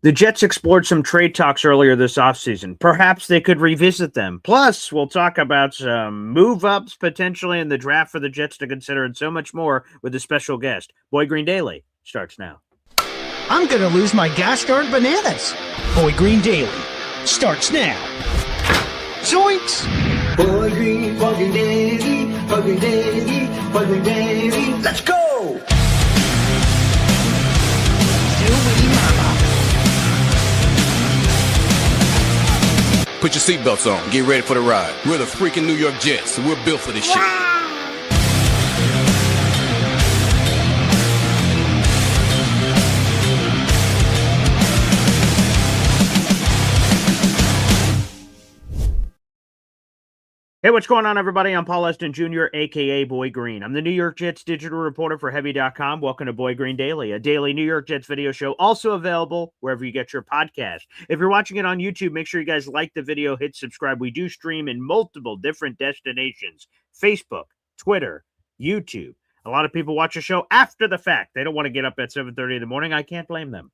The Jets explored some trade talks earlier this offseason. Perhaps they could revisit them. Plus, we'll talk about some move-ups potentially in the draft for the Jets to consider and so much more with a special guest. Boy Green Daily starts now. I'm going to lose my gosh-darn bananas. Boy Green Daily starts now. Zoinks! Boy Green Daily, Boy Green Daily, Boy Green Daily. Let's go! Put your seatbelts on. Get ready for the ride. We're the freaking New York Jets, so we're built for this shit. Hey, what's going on, everybody? I'm Paul Eston Jr., a.k.a. Boy Green. I'm the New York Jets digital reporter for Heavy.com. Welcome to Boy Green Daily, a daily New York Jets video show, also available wherever you get your podcast. If you're watching it on YouTube, make sure you guys like the video, hit subscribe. We do stream in multiple different destinations: Facebook, Twitter, YouTube. A lot of people watch the show after the fact. They don't want to get up at 7:30 in the morning. I can't blame them.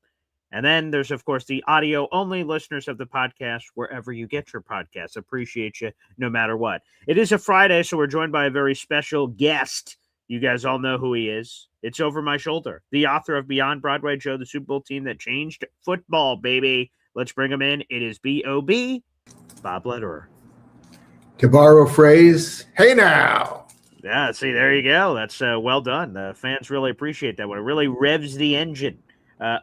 And then there's, of course, the audio-only listeners of the podcast, wherever you get your podcasts. Appreciate you no matter what. It is a Friday, so we're joined by a very special guest. You guys all know who he is. It's over my shoulder. The author of Beyond Broadway, Joe, the Super Bowl team that changed football, baby. Let's bring him in. It is B.O.B., Bob Lederer. To borrow a phrase, hey now. Yeah, see, there you go. That's well done. The fans really appreciate that one. It really revs the engine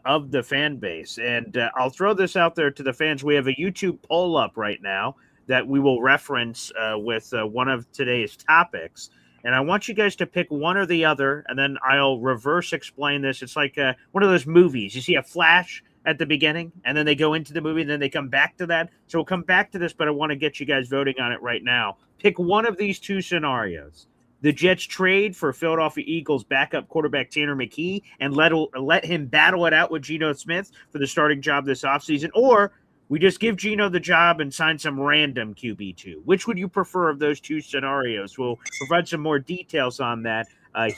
of the fan base. And I'll throw this out there to the fans. We have a YouTube poll up right now that we will reference with one of today's topics. And I want you guys to pick one or the other, and then I'll reverse explain this. It's like one of those movies. You see a flash at the beginning, and then they go into the movie, and then they come back to that. So we'll come back to this, but I want to get you guys voting on it right now. Pick one of these two scenarios. The Jets trade for Philadelphia Eagles backup quarterback Tanner McKee and let him battle it out with Geno Smith for the starting job this offseason, or we just give Geno the job and sign some random QB2. Which would you prefer of those two scenarios? We'll provide some more details on that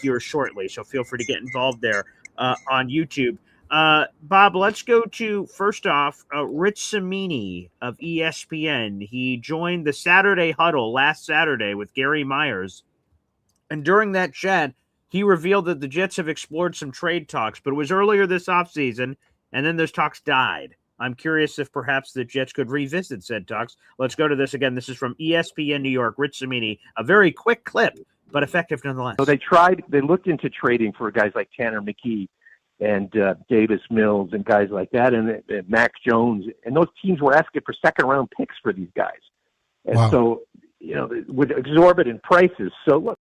here shortly, so feel free to get involved there on YouTube. Bob, let's go to, first off, Rich Cimini of ESPN. He joined the Saturday Huddle last Saturday with Gary Myers. And during that chat, he revealed that the Jets have explored some trade talks, but it was earlier this offseason, and then those talks died. I'm curious if perhaps the Jets could revisit said talks. Let's go to this again. This is from ESPN New York, Rich Cimini. A very quick clip, but effective nonetheless. So they looked into trading for guys like Tanner McKee and Davis Mills and guys like that, and Mac Jones. And those teams were asking for second-round picks for these guys. And so, with exorbitant prices. So, look.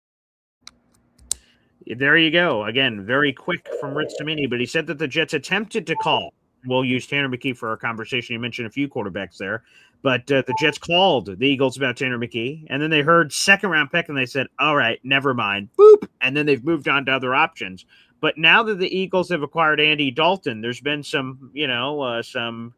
There you go. Again, very quick from Rich Cimini, but he said that the Jets attempted to call. We'll use Tanner McKee for our conversation. You mentioned a few quarterbacks there, but the Jets called the Eagles about Tanner McKee, and then they heard second-round pick, and they said, all right, never mind. Boop. And then they've moved on to other options. But now that the Eagles have acquired Andy Dalton, there's been some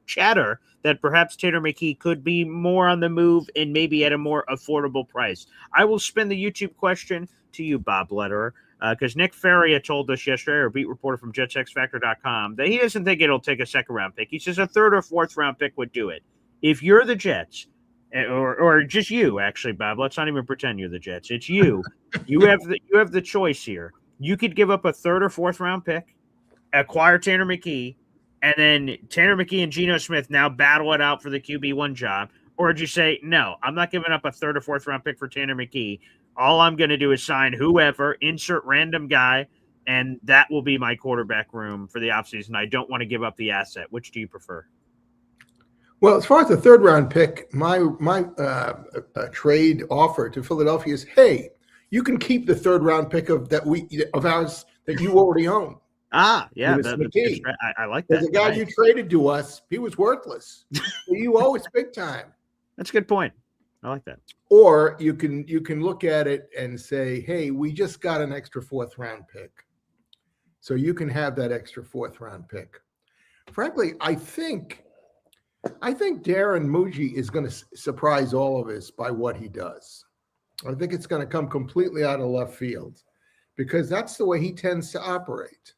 chatter that perhaps Tanner McKee could be more on the move and maybe at a more affordable price. I will spin the YouTube question to you, Bob Lederer. Because Nick Faria told us yesterday, our beat reporter from JetsXFactor.com, that he doesn't think it'll take a second-round pick. He says a third or fourth-round pick would do it. If you're the Jets, or just you, actually, Bob, let's not even pretend you're the Jets. It's you. You have the choice here. You could give up a third or fourth-round pick, acquire Tanner McKee, and then Tanner McKee and Geno Smith now battle it out for the QB1 job. Or would you say, no, I'm not giving up a third or fourth-round pick for Tanner McKee. All I'm going to do is sign whoever, insert random guy, and that will be my quarterback room for the offseason. I don't want to give up the asset. Which do you prefer? Well, as far as the third-round pick, my trade offer to Philadelphia is, hey, you can keep the third-round pick of ours that you already own. Ah, yeah, I like that. The guy you traded to us, he was worthless. You owe us big time. That's a good point. I like that. Or you can look at it and say, hey, we just got an extra fourth-round pick. So you can have that extra fourth-round pick. Frankly, I think Darren Muji is going to surprise all of us by what he does. I think it's going to come completely out of left field because that's the way he tends to operate.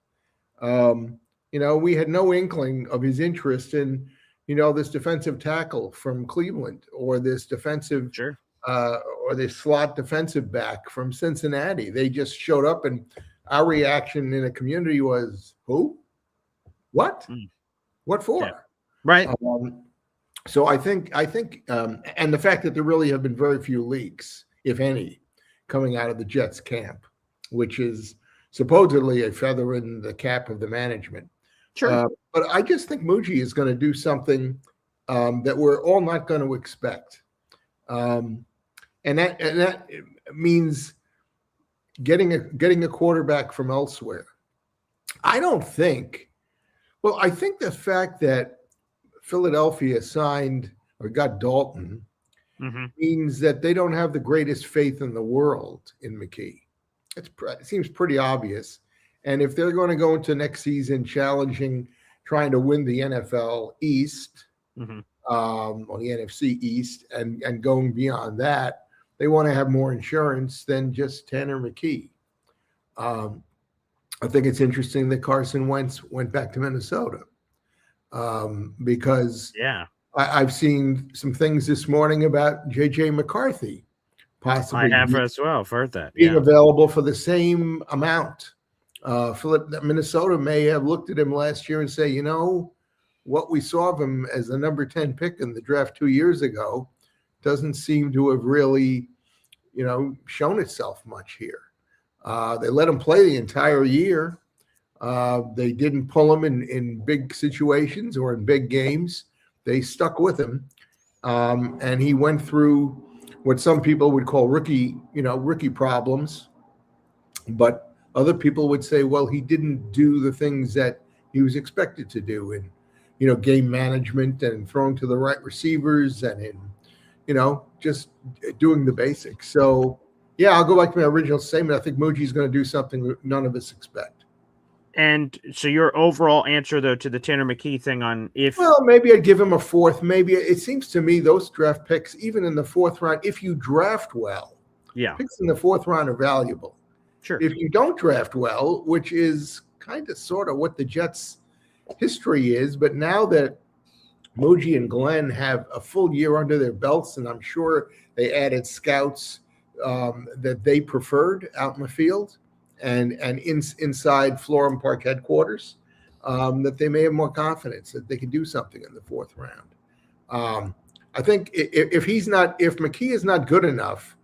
we had no inkling of his interest in, this defensive tackle from Cleveland, or this defensive, Sure. or this slot defensive back from Cincinnati. They just showed up, and our reaction in the community was, who? What? What for? Yeah. Right. So I think, and the fact that there really have been very few leaks, if any, coming out of the Jets camp, which is supposedly a feather in the cap of the management. Sure. But I just think Muji is going to do something that we're all not going to expect, and that means getting a quarterback from elsewhere. I think the fact that Philadelphia signed or got Dalton means that they don't have the greatest faith in the world in McKee. It seems pretty obvious. And if they're going to go into next season trying to win the NFL East, or the NFC East, and going beyond that, they want to have more insurance than just Tanner McKee. I think it's interesting that Carson Wentz went back to Minnesota, because I've seen some things this morning about J.J. McCarthy possibly. I have as well. I've heard that. Being available for the same amount. Minnesota may have looked at him last year and say, what we saw of him as the number 10 pick in the draft 2 years ago doesn't seem to have really, shown itself much here. They let him play the entire year. They didn't pull him in big situations or in big games. They stuck with him. And he went through what some people would call rookie problems. But other people would say, well, he didn't do the things that he was expected to do in, game management and throwing to the right receivers and in, just doing the basics. So, yeah, I'll go back to my original statement. I think Muji's going to do something that none of us expect. And so your overall answer, though, to the Tanner McKee thing on if... Well, maybe I'd give him a fourth. Maybe it seems to me those draft picks, even in the fourth round, if you draft well, picks in the fourth round are valuable. Sure. If you don't draft well, which is kind of sort of what the Jets' history is, but now that Muji and Glenn have a full year under their belts, and I'm sure they added scouts that they preferred out in the field and inside Florham Park headquarters, that they may have more confidence that they can do something in the fourth round. I think if McKee is not good enough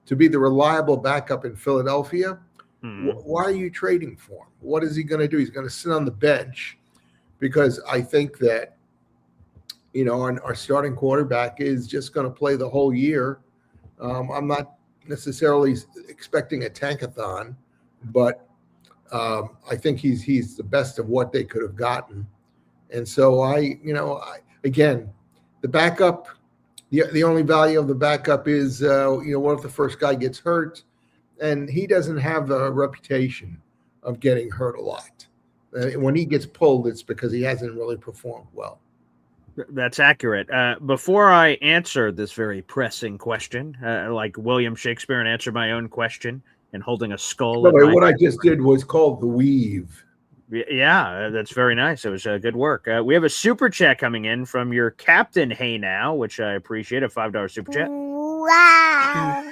to be the reliable backup in Philadelphia, why are you trading for him? What is he going to do? He's going to sit on the bench, because I think that, our starting quarterback is just going to play the whole year. I'm not necessarily expecting a tankathon, but I think he's the best of what they could have gotten. And so again, the backup, the only value of the backup is, what if the first guy gets hurt? And he doesn't have the reputation of getting hurt a lot. When he gets pulled, it's because he hasn't really performed well. That's accurate. Before I answer this very pressing question, like William Shakespeare, and answer my own question and holding a skull. What I just did was called the weave. Yeah, that's very nice. It was good work. We have a super chat coming in from your captain, Hey Now, which I appreciate, a $5 super chat. Wow.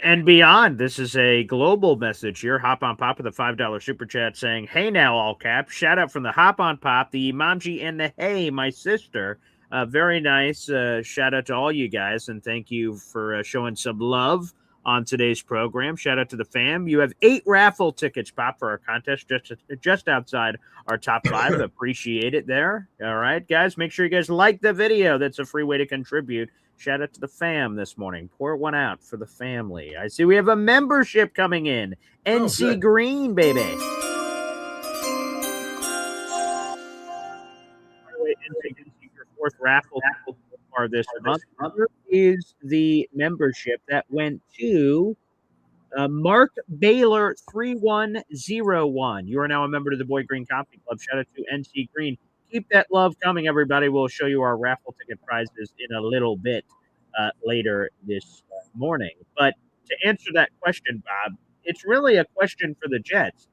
And beyond, this is a global message here. Hop on Pop with a $5 super chat saying, hey now, all caps. Shout out from the Hop on Pop, the Imamji, and the Hey, my sister. Very nice. Shout out to all you guys, and thank you for showing some love on today's program. Shout out to the fam. You have 8 raffle tickets, Pop, for our contest just outside our top 5. Appreciate it there. All right, guys, make sure you guys like the video. That's a free way to contribute. Shout out to the fam this morning. Pour one out for the family. I see we have a membership coming in. NC Green, baby. By the way, your 4th raffle for this month is the membership that went to Mark Baylor 3101. You are now a member of the Boy Green Coffee Club. Shout out to NC Green. Keep that love coming, everybody. We'll show you our raffle ticket prizes in a little bit later this morning. But to answer that question, Bob, it's really a question for the Jets.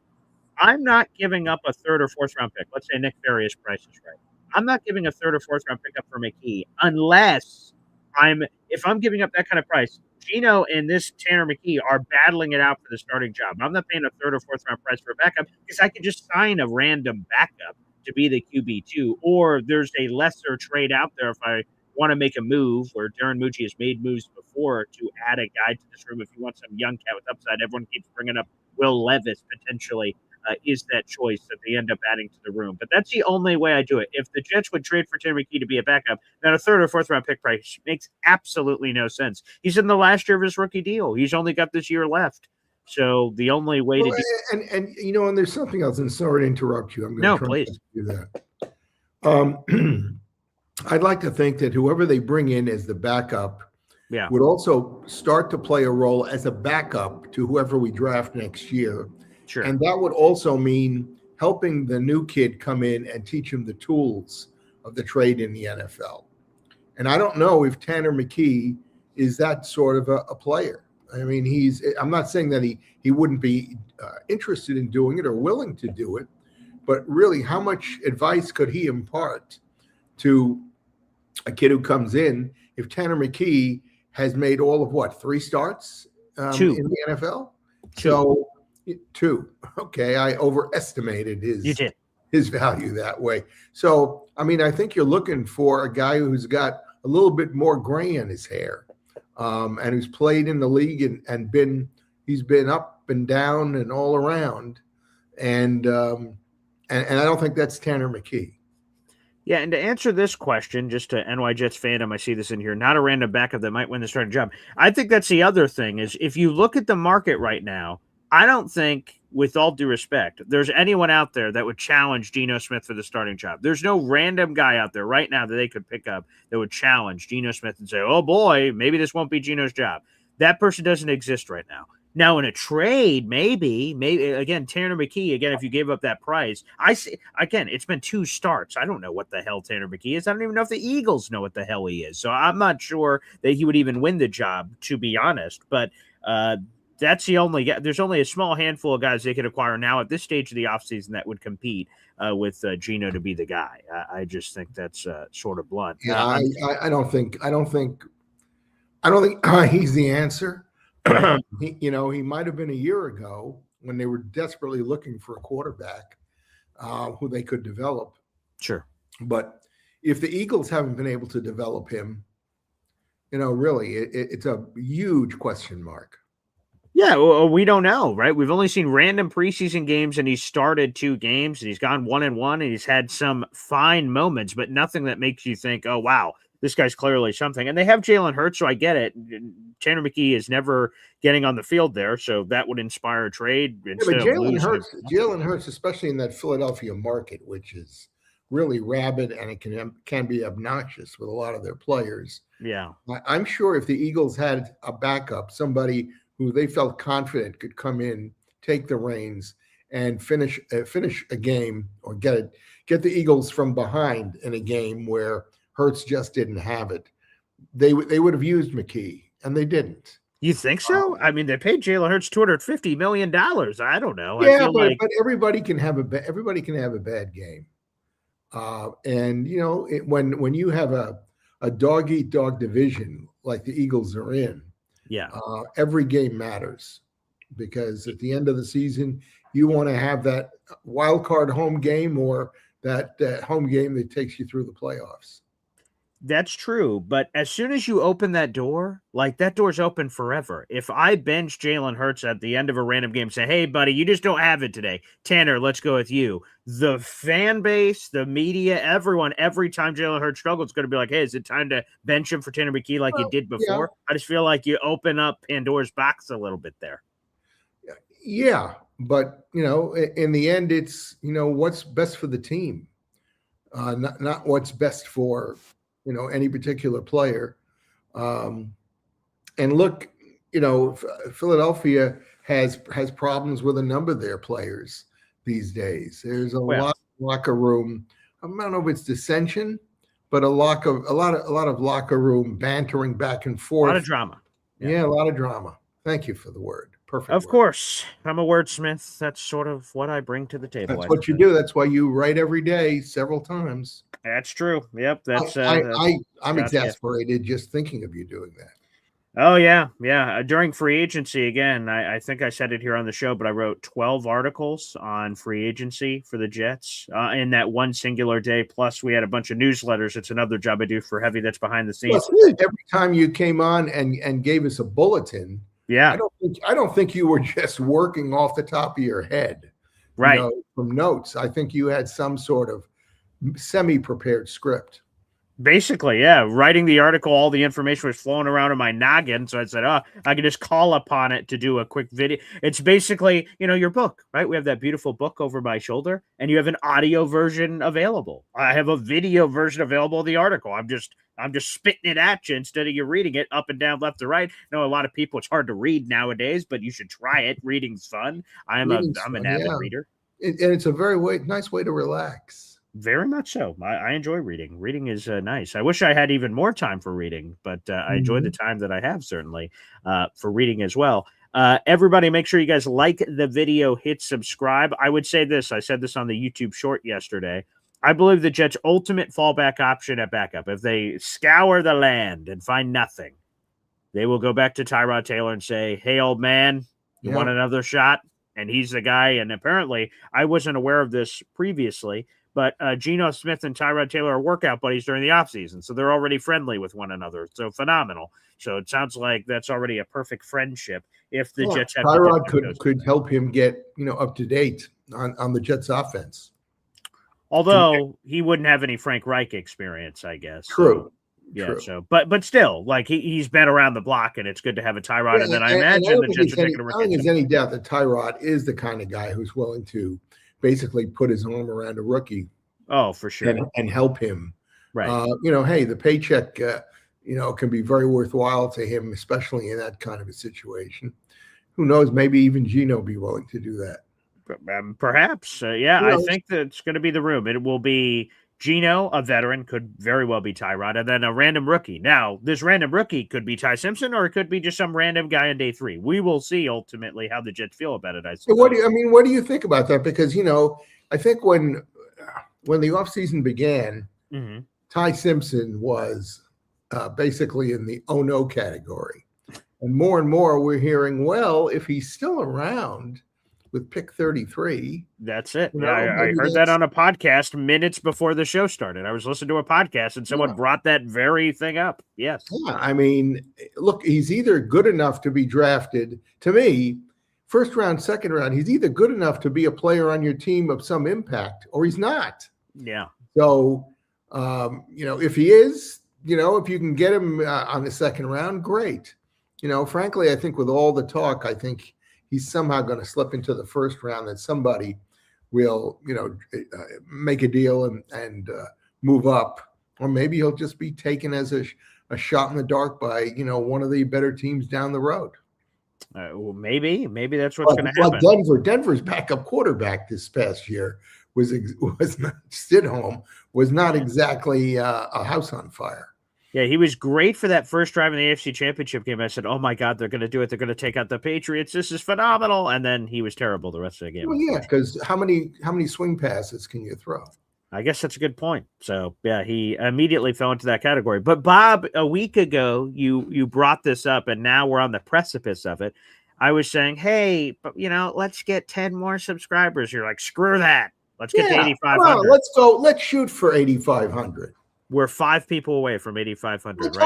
I'm not giving up a third or fourth round pick. Let's say Nick Farias price is right. I'm not giving a third or fourth round pick up for McKee unless if I'm giving up that kind of price. Gino and this Tanner McKee are battling it out for the starting job. I'm not paying a third or fourth round price for a backup because I could just sign a random backup to be the QB2, or there's a lesser trade out there if I want to make a move where Darren Mucci has made moves before to add a guy to this room. If you want some young cat with upside, everyone keeps bringing up Will Levis potentially is that choice that they end up adding to the room. But that's the only way I do it. If the Jets would trade for Tanner McKee to be a backup, then a third or fourth round pick price makes absolutely no sense. He's in the last year of his rookie deal. He's only got this year left. So the only way to do and there's something else, and sorry to interrupt you. I'm going to try to do that. I'd like to think that whoever they bring in as the backup would also start to play a role as a backup to whoever we draft next year. Sure. And that would also mean helping the new kid come in and teach him the tools of the trade in the NFL. And I don't know if Tanner McKee is that sort of a player. I mean, I'm not saying that he wouldn't be interested in doing it or willing to do it, but really, how much advice could he impart to a kid who comes in if Tanner McKee has made all of 3 starts in the NFL? So 2. Okay, I overestimated his value that way. So, I mean, I think you're looking for a guy who's got a little bit more gray in his hair, and who's played in the league and he's been up and down and all around, and I don't think that's Tanner McKee. Yeah, and to answer this question, just to NY Jets fandom, I see this in here, not a random backup that might win the starting job. I think that's the other thing is if you look at the market right now, I don't think, with all due respect, there's anyone out there that would challenge Geno Smith for the starting job. There's no random guy out there right now that they could pick up that would challenge Geno Smith and say, oh boy, maybe this won't be Geno's job. That person doesn't exist right now. Now, in a trade, maybe again, Tanner McKee, again, if you gave up that price, I see, again, it's been 2 starts. I don't know what the hell Tanner McKee is. I don't even know if the Eagles know what the hell he is. So I'm not sure that he would even win the job, to be honest. But that's the only guy. There's only a small handful of guys they could acquire now at this stage of the offseason that would compete with Geno to be the guy. I just think that's sort of blunt. Yeah, I don't think he's the answer. He might have been a year ago when they were desperately looking for a quarterback who they could develop. Sure. But if the Eagles haven't been able to develop him, really, it's a huge question mark. Yeah, well, we don't know, right? We've only seen random preseason games, and he's started 2 games, and he's gone 1-1, and he's had some fine moments, but nothing that makes you think, oh, wow, this guy's clearly something. And they have Jalen Hurts, so I get it. Tanner McKee is never getting on the field there, so that would inspire a trade. Yeah, but Jalen Hurts, especially in that Philadelphia market, which is really rabid and it can be obnoxious with a lot of their players. Yeah. I'm sure if the Eagles had a backup, somebody who they felt confident could come in, take the reins, and finish a game or get the Eagles from behind in a game where Hurts just didn't have it, they would have used McKee, and they didn't. You think so? I mean, they paid Jalen Hurts $250 million. I don't know. Yeah, but everybody can have a bad game, and when you have a dog eat dog division like the Eagles are in. Yeah. Every game matters because at the end of the season, you want to have that wild card home game or that home game that takes you through the playoffs. That's true. But as soon as you open that door, like that door's open forever. If I bench Jalen Hurts at the end of a random game, say, hey, buddy, you just don't have it today. Tanner, let's go with you. The fan base, the media, everyone, every time Jalen Hurts struggles, it's going to be like, hey, is it time to bench him for Tanner McKee like you did before? Yeah. I just feel like you open up Pandora's box a little bit there. Yeah. But, in the end, it's, what's best for the team, not what's best for any particular player. And look, Philadelphia has problems with a number of their players these days. There's a lot of locker room. I don't know if it's dissension, but a lot of locker room bantering back and forth. A lot of drama. Yeah, a lot of drama. Thank you for the word. Perfect. Of word. course, I'm a wordsmith. That's sort of what I bring to the table. That's what you do. That's why you write every day, several times. That's true. Yep. That's I'm Scott's gift. exasperated just thinking of you doing that. Oh yeah, yeah. During free agency again, I think I said it here on the show, but I wrote 12 articles on free agency for the Jets in that one singular day. Plus, we had a bunch of newsletters. It's another job I do for Heavy that's behind the scenes. Plus, every time you came on and gave us a bulletin, Yeah, I don't think you were just working off the top of your head, right. From notes. I think you had some sort of semi-prepared script. Basically, yeah. Writing the article, all the information was flowing around in my noggin. So I said, I could just call upon it to do a quick video. It's basically, your book, right? We have that beautiful book over my shoulder, and you have an audio version available. I have a video version available of the article. I'm just spitting it at you instead of you reading it up and down, left to right. I know a lot of people, it's hard to read nowadays, but you should try it. Reading's fun. I'm an avid reader. And it's a very nice way to relax. Very much so. I enjoy reading. Reading is nice. I wish I had even more time for reading, but I enjoy the time that I have, certainly, for reading as well. Everybody, make sure you guys like the video, hit subscribe. I would say this. I said this on the YouTube short yesterday. I believe the Jets' ultimate fallback option at backup, if they scour the land and find nothing, they will go back to Tyrod Taylor and say, hey, old man, you want another shot? And he's the guy. And apparently, I wasn't aware of this previously, but Geno Smith and Tyrod Taylor are workout buddies during the offseason, so they're already friendly with one another. So phenomenal. So it sounds like that's already a perfect friendship. If the Jets have Tyrod could help him get up to date on the Jets offense. Although he wouldn't have any Frank Reich experience, I guess. True. So, yeah. True. So, but still, like he's been around the block, and it's good to have a Tyrod. And then I imagine the Jets are taking a risk. I don't think there's any doubt that Tyrod is the kind of guy who's willing to basically put his arm around a rookie. Oh, for sure. And help him. Right. Hey, the paycheck, can be very worthwhile to him, especially in that kind of a situation. Who knows? Maybe even Geno be willing to do that. Perhaps. I think that's going to be the room. It will be Geno, a veteran, could very well be Tyrod, and then a random rookie. Now, this random rookie could be Ty Simpson, or it could be just some random guy on day 3. We will see ultimately how the Jets feel about it. So what do you think about that? Because I think when the offseason began, Ty Simpson was basically in the oh no category, and more we're hearing, well, if he's still around with pick 33. That's it. I heard that on a podcast minutes before the show started. I was listening to a podcast and someone brought that very thing up. Yes. Yeah, I mean, look, he's either good enough to be drafted, to me, first round, second round, he's either good enough to be a player on your team of some impact or he's not. Yeah. So, if he is, if you can get him on the second round, great. Frankly, I think with all the talk, I think he's somehow going to slip into the first round, that somebody will, make a deal and move up. Or maybe he'll just be taken as a shot in the dark by, one of the better teams down the road. Well, maybe that's what's going to happen. Denver's backup quarterback this past year was not Stidham, was not exactly a house on fire. Yeah, he was great for that first drive in the AFC Championship game. I said, oh, my God, they're going to do it. They're going to take out the Patriots. This is phenomenal. And then he was terrible the rest of the game. Well, yeah, because how many swing passes can you throw? I guess that's a good point. So, yeah, he immediately fell into that category. But, Bob, a week ago, you brought this up, and now we're on the precipice of it. I was saying, hey, but, let's get 10 more subscribers. You're like, screw that. Let's get to 8,500. Let's go. Let's shoot for 8,500. We're 5 people away from 8,500.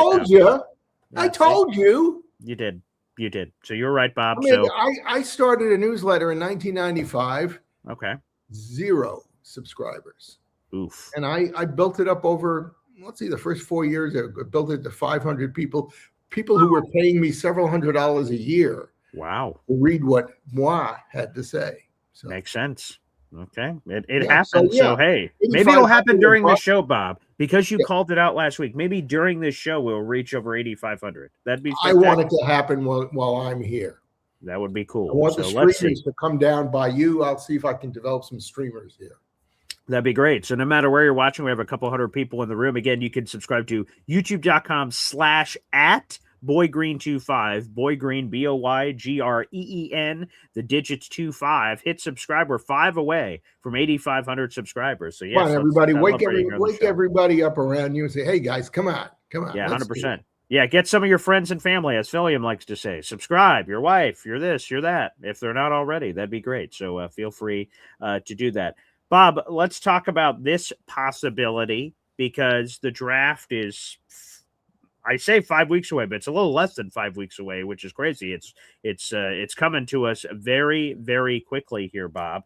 I told you. You did. So you're right, Bob. I started a newsletter in 1995. Okay. 0 subscribers. Oof. And I built it up over, the first 4 years. I built it to 500 people who were paying me several $100s a year. Wow. To read what moi had to say. So. Makes sense. Okay. It happened. So, hey, maybe it'll happen during the show, Bob, because you called it out last week. Maybe during this show, we'll reach over 8,500. That'd be spectacular. I want it to happen while I'm here. That would be cool. I want the streamers to come down by you. I'll see if I can develop some streamers here. That'd be great. So no matter where you're watching, we have a couple hundred people in the room. Again, you can subscribe to youtube.com/@ boygreen25, boygreen, BOYGREEN, the digits 25. Hit subscribe. We're 5 away from 8,500 subscribers. So yes, Come on, everybody, wake wake everybody up around you and say, "Hey guys, come on. Yeah, let's do 100%. it." Yeah, get some of your friends and family, as Philium likes to say. Subscribe, your wife, you're this, you're that. If they're not already, that'd be great. So feel free to do that. Bob, let's talk about this possibility because the draft is, I say 5 weeks away, but it's a little less than 5 weeks away, which is crazy. It's coming to us very, very quickly here, Bob.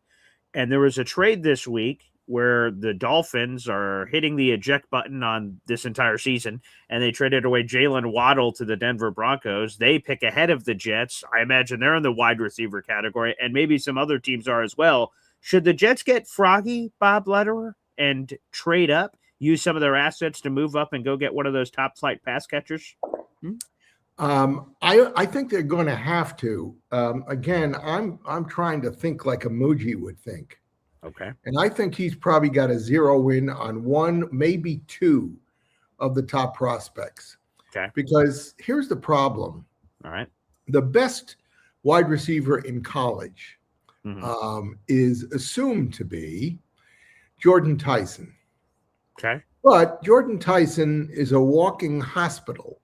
And there was a trade this week where the Dolphins are hitting the eject button on this entire season, and they traded away Jalen Waddle to the Denver Broncos. They pick ahead of the Jets. I imagine they're in the wide receiver category, and maybe some other teams are as well. Should the Jets get froggy, Bob Lederer, and trade up, use some of their assets to move up and go get one of those top flight pass catchers? I think they're going to have to. Again, I'm trying to think like a Muji would think. Okay. And I think he's probably got a zero win on one, maybe two of the top prospects. Okay. Because here's the problem. All right. The best wide receiver in college is assumed to be Jordan Tyson. Okay. But Jordan Tyson is a walking hospital.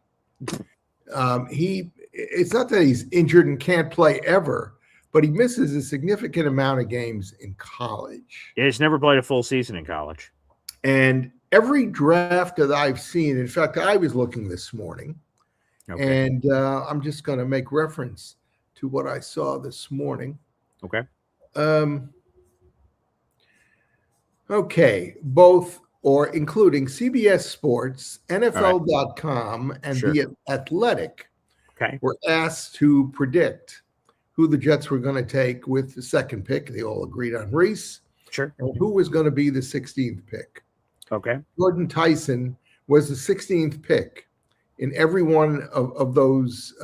It's not that he's injured and can't play ever, but he misses a significant amount of games in college. Yeah, he's never played a full season in college. And every draft that I've seen, in fact, I was looking this morning, and I'm just going to make reference to what I saw this morning. Okay. Okay, both or including CBS Sports, NFL.com, and The Athletic were asked to predict who the Jets were going to take with the second pick. They all agreed on Reese. Sure. And who was going to be the 16th pick. Okay. Jordan Tyson was the 16th pick in every one of those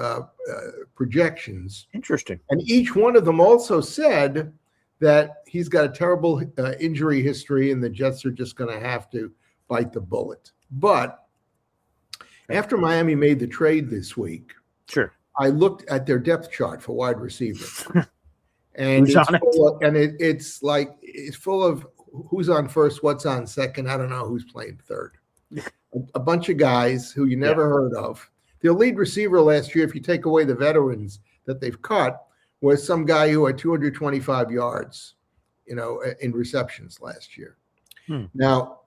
projections. Interesting. And each one of them also said that he's got a terrible injury history and the Jets are just going to have to bite the bullet. But after Miami made the trade this week, I looked at their depth chart for wide receiver. And it's full of who's on first, what's on second. I don't know who's playing third. A bunch of guys who you never heard of. Their lead receiver last year, if you take away the veterans that they've cut, was some guy who had 225 yards, in receptions last year. Now,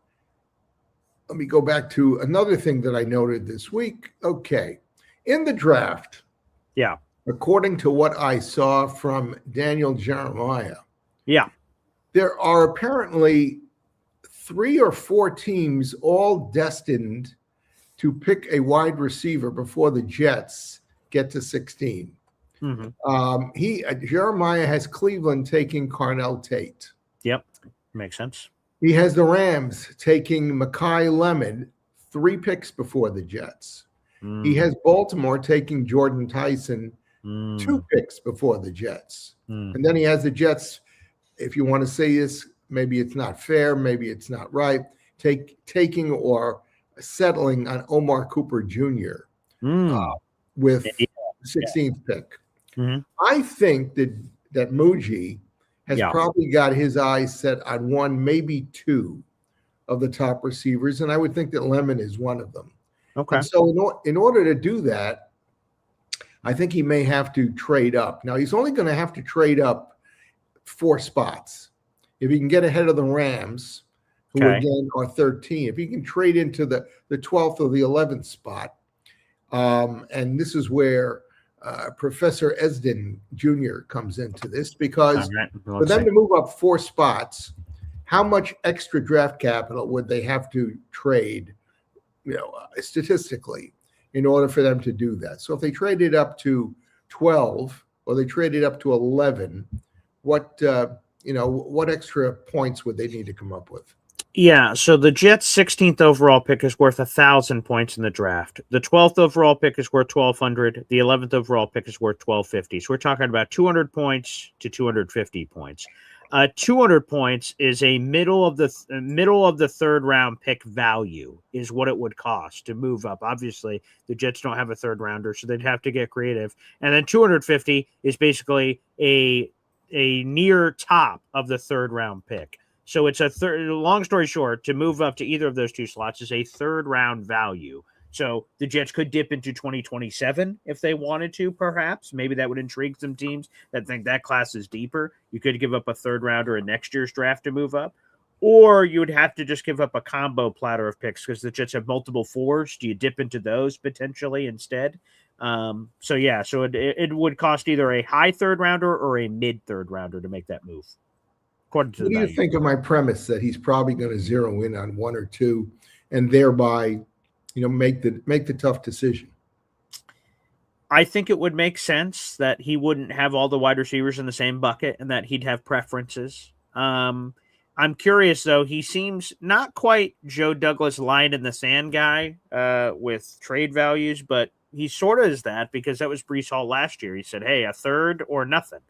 let me go back to another thing that I noted this week. Okay. In the draft, according to what I saw from Daniel Jeremiah, there are apparently 3 or 4 teams all destined to pick a wide receiver before the Jets get to 16. Jeremiah has Cleveland taking Carnell Tate. Yep, makes sense. He has the Rams taking Mekhi Lemon 3 picks before the Jets. He has Baltimore taking Jordan Tyson 2 picks before the Jets. And then he has the Jets, if you want to say this, maybe it's not fair, maybe it's not right, taking or settling on Omar Cooper Jr. With the 16th pick. I think that Muji has probably got his eyes set on 1, maybe 2 of the top receivers, and I would think that Lemon is one of them. Okay. And so in order to do that, I think he may have to trade up. Now, he's only going to have to trade up 4 spots. If he can get ahead of the Rams, who again are 13, if he can trade into the 12th or the 11th spot, and this is where Professor Esden Jr. comes into this, because for them to move up 4 spots, how much extra draft capital would they have to trade, statistically, in order for them to do that? So if they traded up to 12 or they traded up to 11, what extra points would they need to come up with? Yeah, so the Jets' 16th overall pick is worth 1,000 points in the draft. The 12th overall pick is worth 1,200. The 11th overall pick is worth 1,250. So we're talking about 200 points to 250 points. 200 points is a middle of the third round pick value is what it would cost to move up. Obviously, the Jets don't have a third rounder, so they'd have to get creative. And then 250 is basically a near top of the third round pick. So it's a third. Long story short, to move up to either of those two slots is a third round value. So the Jets could dip into 2027 if they wanted to, perhaps. Maybe that would intrigue some teams that think that class is deeper. You could give up a third rounder in next year's draft to move up. Or you would have to just give up a combo platter of picks because the Jets have multiple fours. Do you dip into those potentially instead? So it would cost either a high third rounder or a mid third rounder to make that move. According to what do you think of my premise that he's probably going to zero in on one or two and thereby – make the tough decision? I think it would make sense that he wouldn't have all the wide receivers in the same bucket and that he'd have preferences. I'm curious, though. He seems not quite Joe Douglas line in the sand guy with trade values, but he sort of is that because that was Breece Hall last year. He said, hey, a third or nothing.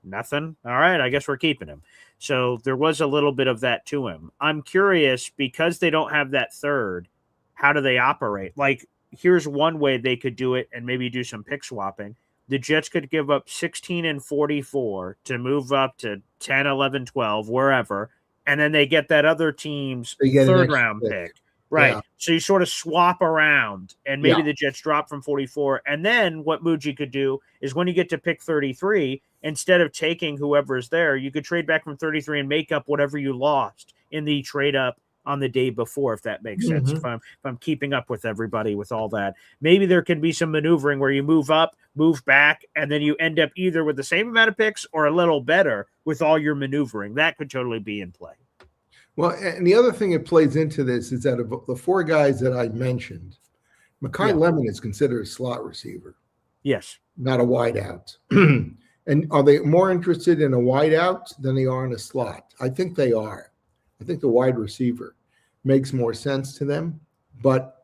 Nothing. All right, I guess we're keeping him. So there was a little bit of that to him. I'm curious because they don't have that third. How do they operate? Like, here's one way they could do it and maybe do some pick swapping. The Jets could give up 16 and 44 to move up to 10, 11, 12, wherever, and then they get that other team's third round pick. Right. Yeah. So you sort of swap around, and maybe the Jets drop from 44. And then what Muji could do is when you get to pick 33, instead of taking whoever's there, you could trade back from 33 and make up whatever you lost in the trade up on the day before, if that makes sense. If I'm keeping up with everybody with all that, maybe there can be some maneuvering where you move up, move back, and then you end up either with the same amount of picks or a little better with all your maneuvering. That could totally be in play. Well, and the other thing that plays into this is that of the four guys that I mentioned, Mekhi Lemon is considered a slot receiver. Yes. Not a wide out. And are they more interested in a wide out than they are in a slot? I think they are. I think the wide receiver makes more sense to them, but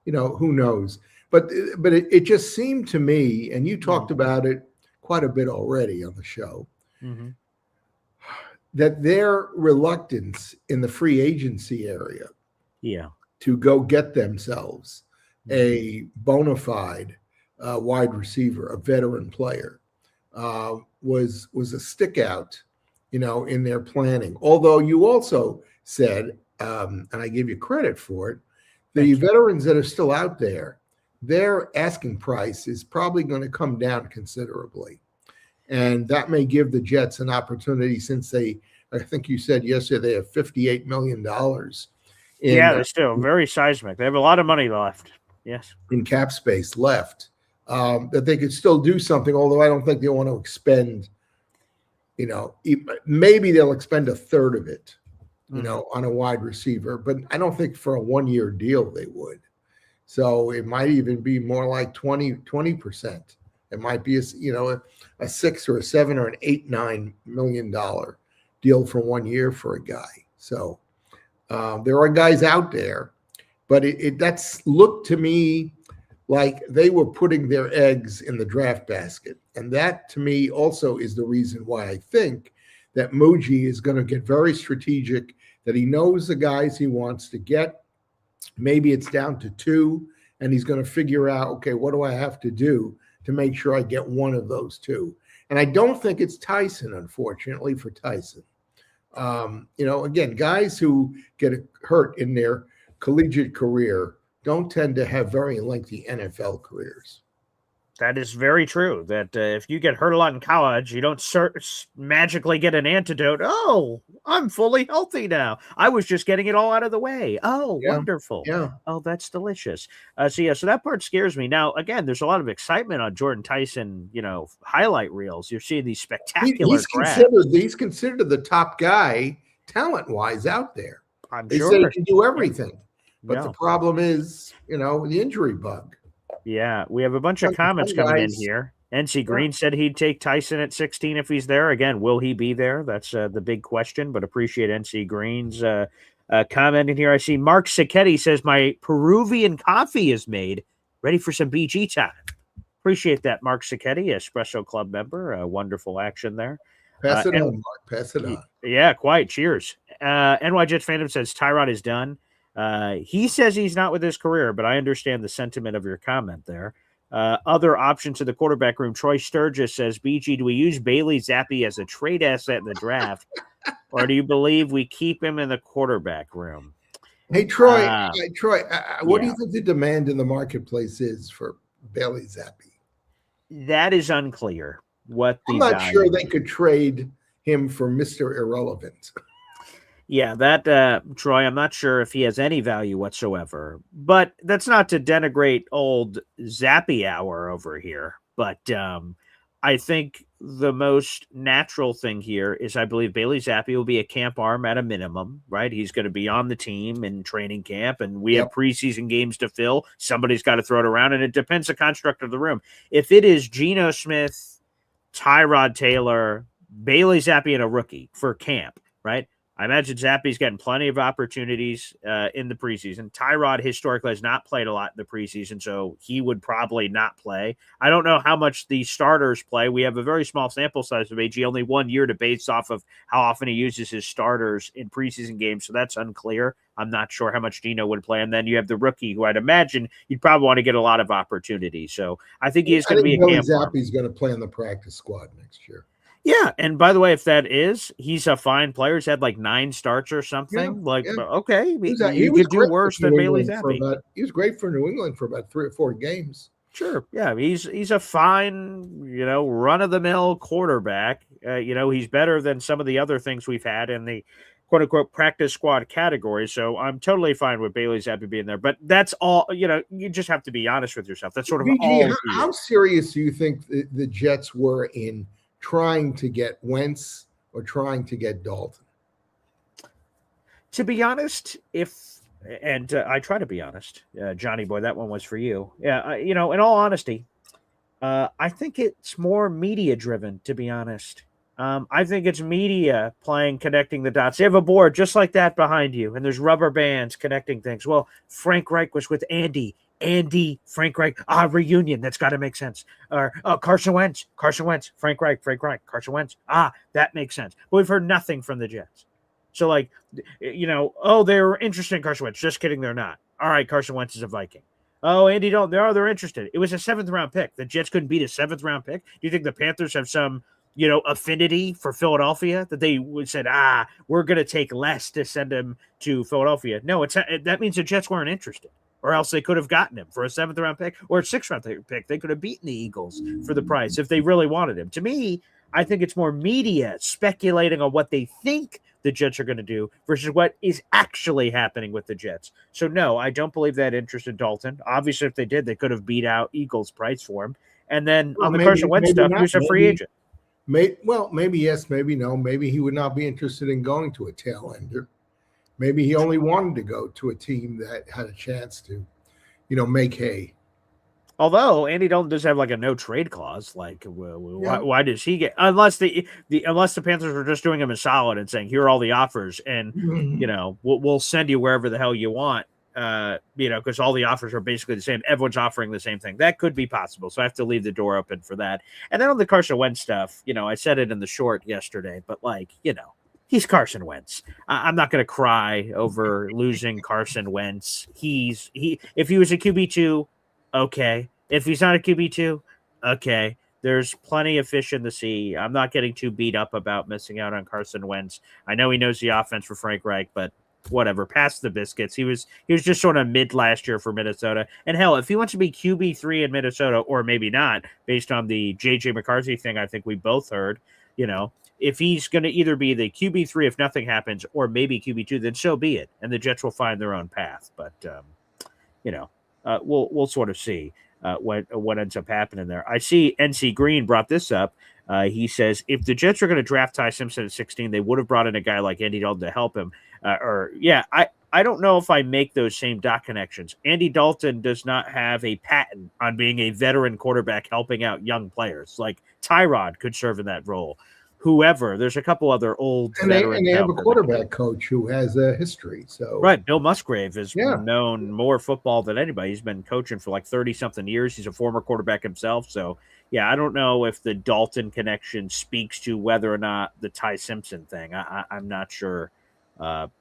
who knows? But it just seemed to me, and you talked about it quite a bit already on the show, that their reluctance in the free agency area, to go get themselves a bona fide wide receiver, a veteran player, was a stick out, in their planning. Although you also said, and I give you credit for it, the veterans that are still out there, their asking price is probably going to come down considerably. And that may give the Jets an opportunity since I think you said yesterday, they have $58 million. They're still very seismic. They have a lot of money left. Yes. In cap space left, that they could still do something, although I don't think they want to expend, maybe they'll expend a third of it, on a wide receiver, but I don't think for a 1-year deal they would. So it might even be more like 20%. It might be a 6 or a 7 or an $8-9 million deal for 1 year for a guy. So there are guys out there, but that's looked to me like they were putting their eggs in the draft basket. And that to me also is the reason why I think that Muji is going to get very strategic, that he knows the guys he wants to get. Maybe it's down to 2, and he's going to figure out, okay, what do I have to do to make sure I get one of those 2? And I don't think it's Tyson, unfortunately, for Tyson. Again, guys who get hurt in their collegiate career don't tend to have very lengthy NFL careers. That is very true. That if you get hurt a lot in college, you don't magically get an antidote. Oh, I'm fully healthy now. I was just getting it all out of the way. Oh, wonderful. Yeah. Oh, that's delicious. So that part scares me. Now, again, there's a lot of excitement on Jordan Tyson, highlight reels. You're seeing these spectacular he's considered the top guy talent-wise out there. They say he can do everything. But the problem is, the injury bug. Yeah, we have a bunch of comments coming in here. NC Green said he'd take Tyson at 16 if he's there. Again, will he be there? That's the big question, but appreciate NC Green's comment in here. I see Mark Sacchetti says, my Peruvian coffee is made. Ready for some BG time. Appreciate that, Mark Sacchetti, Espresso Club member. Wonderful action there. Pass it on, Mark. Pass it on. Yeah, quite. Cheers. NY Jets fandom says Tyrod is done. He says he's not with his career, but I understand the sentiment of your comment there. Other options in the quarterback room. Troy Sturgis says, BG, do we use Bailey Zappi as a trade asset in the draft, or do you believe we keep him in the quarterback room? Hey, Troy, what do you think the demand in the marketplace is for Bailey Zappi? That is unclear. I'm not sure they could trade him for Mr. Irrelevant. Yeah, that Troy, I'm not sure if he has any value whatsoever. But that's not to denigrate old Zappy Hour over here. But I think the most natural thing here is I believe Bailey Zappi will be a camp arm at a minimum, right? He's going to be on the team in training camp, and we have preseason games to fill. Somebody's got to throw it around, and it depends the construct of the room. If it is Geno Smith, Tyrod Taylor, Bailey Zappi, and a rookie for camp, right? I imagine Zappi's getting plenty of opportunities in the preseason. Tyrod historically has not played a lot in the preseason, so he would probably not play. I don't know how much the starters play. We have a very small sample size of AG, only 1 year to base off of how often he uses his starters in preseason games, so that's unclear. I'm not sure how much Geno would play. And then you have the rookie, who I'd imagine you'd probably want to get a lot of opportunity. So I think he is going to be a camp. Zappi's going to play on the practice squad next year. Yeah, and by the way, if that is, he's a fine player. He's had like 9 starts or something. Okay, he could do worse than Bailey Zappi. He was great for New England for about 3 or 4 games. Sure, yeah, he's a fine, run of the mill quarterback. He's better than some of the other things we've had in the quote unquote practice squad category. So I'm totally fine with Bailey Zappi being there. But that's all. You just have to be honest with yourself. That's sort of all. How serious do you think the Jets were in trying to get Wentz or trying to get Dalton? To be honest, I try to be honest, Johnny boy, that one was for you. Yeah, in all honesty, I think it's more media driven, to be honest. I think it's media connecting the dots. They have a board just like that behind you, and there's rubber bands connecting things. Well, Frank Reich was with Andy, Frank Reich, reunion. That's got to make sense. Or Carson Wentz, Frank Reich, Carson Wentz. That makes sense. But we've heard nothing from the Jets. So they were interested in Carson Wentz. Just kidding, they're not. All right, Carson Wentz is a Viking. Oh, Andy Dalton, they're interested. It was a 7th round pick. The Jets couldn't beat a 7th round pick. Do you think the Panthers have some affinity for Philadelphia that they said, we're going to take less to send him to Philadelphia? No, that means the Jets weren't interested. Or else they could have gotten him for a 7th round pick or a 6th round pick. They could have beaten the Eagles for the price if they really wanted him. To me, I think it's more media speculating on what they think the Jets are going to do versus what is actually happening with the Jets. So no, I don't believe that interest in Dalton. Obviously, if they did, they could have beat out Eagles price for him. And then on the Carson Wentz stuff, he was a free agent. Maybe yes, maybe no. Maybe he would not be interested in going to a tail ender. Maybe he only wanted to go to a team that had a chance to, make hay. Although Andy Dalton does have a no trade clause. Why does he get, unless the Panthers were just doing him a solid and saying, here are all the offers and, we'll send you wherever the hell you want. Because all the offers are basically the same. Everyone's offering the same thing. That could be possible. So I have to leave the door open for that. And then on the Carson Wentz stuff, I said it in the short yesterday, but he's Carson Wentz. I'm not going to cry over losing Carson Wentz. If he was a QB2, okay. If he's not a QB2, okay. There's plenty of fish in the sea. I'm not getting too beat up about missing out on Carson Wentz. I know he knows the offense for Frank Reich, but whatever, pass the biscuits. He was just sort of mid last year for Minnesota. And hell, if he wants to be QB3 in Minnesota, or maybe not, based on the JJ McCarthy thing, I think we both heard, if he's going to either be the QB3 if nothing happens, or maybe QB2, then so be it. And the Jets will find their own path. But, we'll sort of see what ends up happening there. I see NC Green brought this up. He says, if the Jets are going to draft Ty Simpson at 16, they would have brought in a guy like Andy Dalton to help him. I don't know if I make those same dot connections. Andy Dalton does not have a patent on being a veteran quarterback helping out young players. Like Tyrod could serve in that role. Whoever, there's a couple other old veterans. And they have a quarterback coach who has a history. So right, Bill Musgrave has known more football than anybody. He's been coaching for 30-something years. He's a former quarterback himself, so yeah, I don't know if the Dalton connection speaks to whether or not the Ty Simpson thing. I'm not sure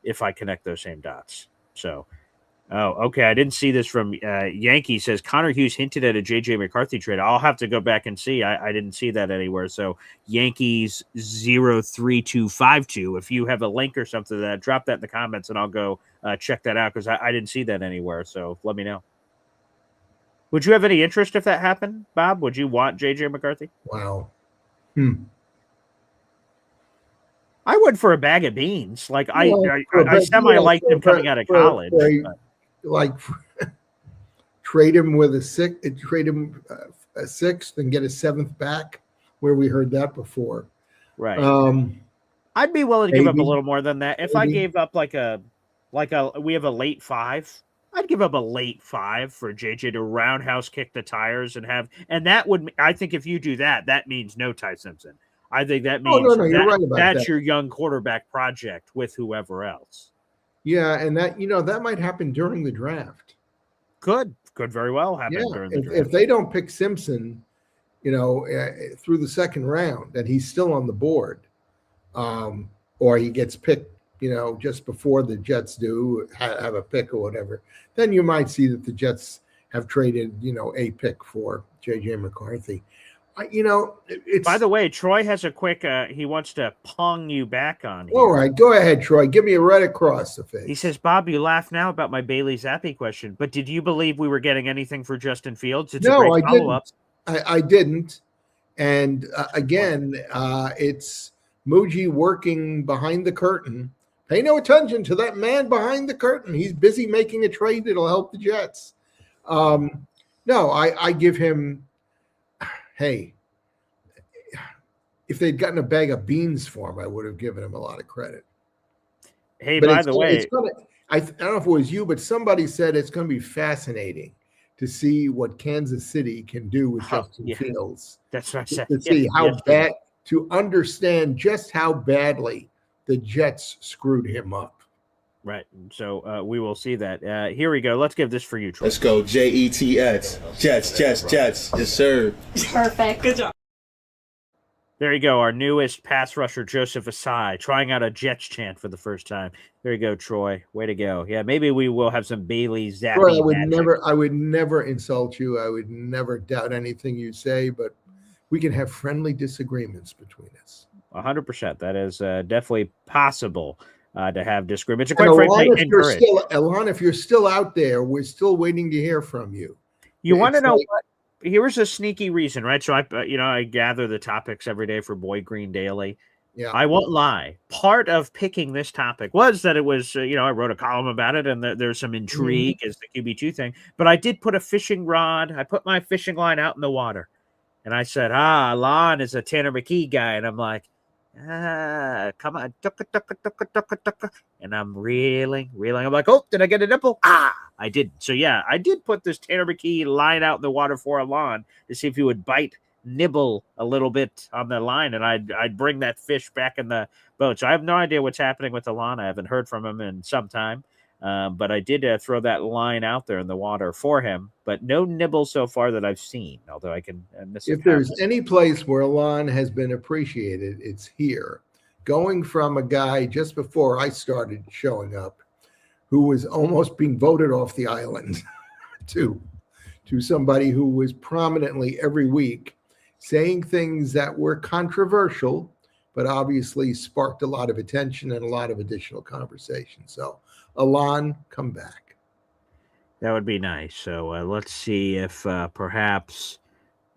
if I connect those same dots. So, oh, okay. I didn't see this from Yankee says Connor Hughes hinted at a JJ McCarthy trade. I'll have to go back and see. I didn't see that anywhere. So Yankees 03252. If you have a link or something to that, drop that in the comments and I'll go check that out because I didn't see that anywhere. So let me know. Would you have any interest if that happened, Bob? Would you want JJ McCarthy? Wow. I would for a bag of beans. Like I But, semi liked him coming out of college. Like trade him with a sixth and get a seventh back, where we heard that before. Right. I'd be willing to give up a little more than that. If I gave up we have a late 5. I'd give up a late 5 for JJ to roundhouse kick the tires and that would, I think if you do that, that means no Ty Simpson. I think that means you're right about that's that. your young quarterback project with whoever else. Yeah, and that might happen during the draft. Could very well happen during the draft. If they don't pick Simpson, through the second round, and he's still on the board, or he gets picked, just before the Jets do have a pick or whatever, then you might see that the Jets have traded, a pick for JJ McCarthy. By the way, Troy has a quick, he wants to pong you back on here. All right, go ahead, Troy. Give me a right across the face. He says, Bob, you laugh now about my Bailey Zappi question, but did you believe we were getting anything for Justin Fields? It's a great follow-up. I didn't. And again, it's Muji working behind the curtain. Pay no attention to that man behind the curtain. He's busy making a trade that'll help the Jets. No, I give him, hey, if they'd gotten a bag of beans for him, I would have given him a lot of credit. Hey, by the way, I don't know if it was you, but somebody said it's going to be fascinating to see what Kansas City can do with Justin Fields. That's what I said. To see how bad, to understand just how badly the Jets screwed him up. Right. So we will see that. Here we go. Let's give this for you, Troy. Let's go. Jets. Jets. Yes, sir. Perfect. Good job. There you go. Our newest pass rusher, Joseph Asai, trying out a Jets chant for the first time. There you go, Troy. Way to go. Yeah, maybe we will have some Bailey Zappi. Troy, I would never insult you. I would never doubt anything you say, but we can have friendly disagreements between us. 100%. That is definitely possible to have disagreements. Alon, if you're still out there, we're still waiting to hear from you. You want to know what? Here's a sneaky reason, right? So I gather the topics every day for Boy Green Daily. Yeah, I won't lie. Part of picking this topic was that it was, I wrote a column about it, and there's some intrigue as the QB2 thing. But I did put a fishing rod. I put my fishing line out in the water, and I said, Lon is a Tanner McKee guy, and I'm like, come on, and I'm reeling. I'm like, oh, did I get a nipple? I did. So yeah, I did put this Tanner McKee line out in the water for Alon to see if he would nibble a little bit on the line, and I'd bring that fish back in the boat. So I have no idea what's happening with Alon. I haven't heard from him in some time, but I did throw that line out there in the water for him, but no nibble so far that I've seen, although I can miss it. If there's any place where Alon has been appreciated, it's here. Going from a guy just before I started showing up who was almost being voted off the island to somebody who was prominently every week saying things that were controversial, but obviously sparked a lot of attention and a lot of additional conversation. So, Alon, come back. That would be nice. So let's see if perhaps,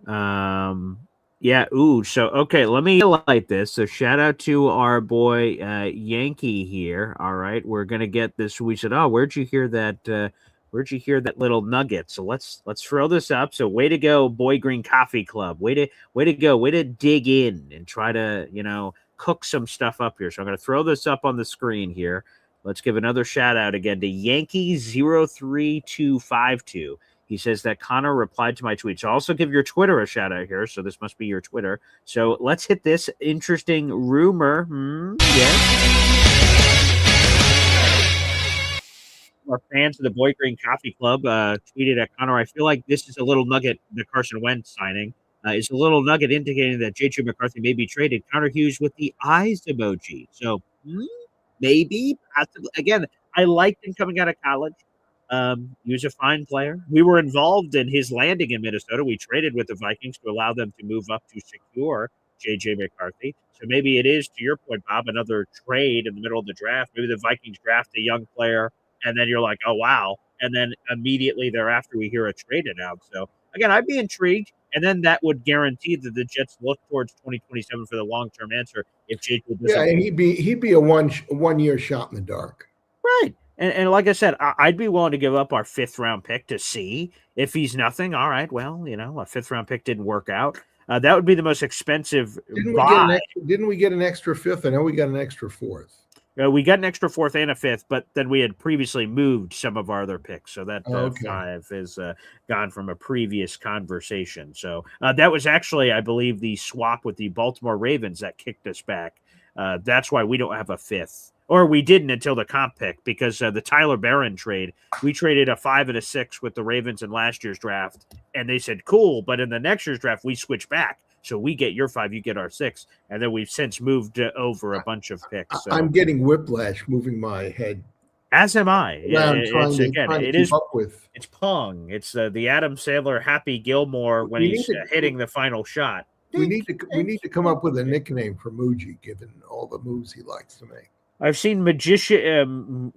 yeah. Ooh. So okay, let me highlight this. So shout out to our boy Yankee here. All right, we're gonna get this. We said, oh, where'd you hear that? Where'd you hear that little nugget? So let's throw this up. So way to go, Boy Green Coffee Club. Way to go. Way to dig in and try to cook some stuff up here. So I'm gonna throw this up on the screen here. Let's give another shout out again to Yankee 03252. He says that Connor replied to my tweet. So also give your Twitter a shout out here. So this must be your Twitter. So let's hit this interesting rumor. Yes. Our fans of the Boy Green Coffee Club tweeted at Connor, I feel like this is a little nugget, the Carson Wentz signing. is a little nugget indicating that J.J. McCarthy may be traded. Connor Hughes with the eyes emoji. So maybe, possibly. Again, I liked him coming out of college. He was a fine player. We were involved in his landing in Minnesota. We traded with the Vikings to allow them to move up to secure J.J. McCarthy. So maybe it is, to your point, Bob, another trade in the middle of the draft. Maybe the Vikings draft a young player, and then you're like, oh, wow. And then immediately thereafter, we hear a trade announced. So, again, I'd be intrigued. And then that would guarantee that the Jets look towards 2027 for the long-term answer if J.J. doesn't. Yeah, and he'd be a one-year shot in the dark. Right. And like I said, I'd be willing to give up our 5th-round pick to see if he's nothing. All right, well, a 5th-round pick didn't work out. That would be the most expensive buy. Didn't we get an extra 5th? I know we got an extra 4th. We got an extra 4th and a 5th, but then we had previously moved some of our other picks. So that 5 is gone from a previous conversation. So that was actually, I believe, the swap with the Baltimore Ravens that kicked us back. That's why we don't have a 5th. Or we didn't until the comp pick, because the Tyler Barron trade, we traded a 5 and a 6 with the Ravens in last year's draft, and they said, cool, but in the next year's draft, we switch back. So we get your 5, you get our 6, and then we've since moved over a bunch of picks. So. I'm getting whiplash moving my head. As am I. It's Pong. It's the Adam Sandler Happy Gilmore when he's hitting the final shot. We need to come up with a nickname for Muji, given all the moves he likes to make. I've seen magician.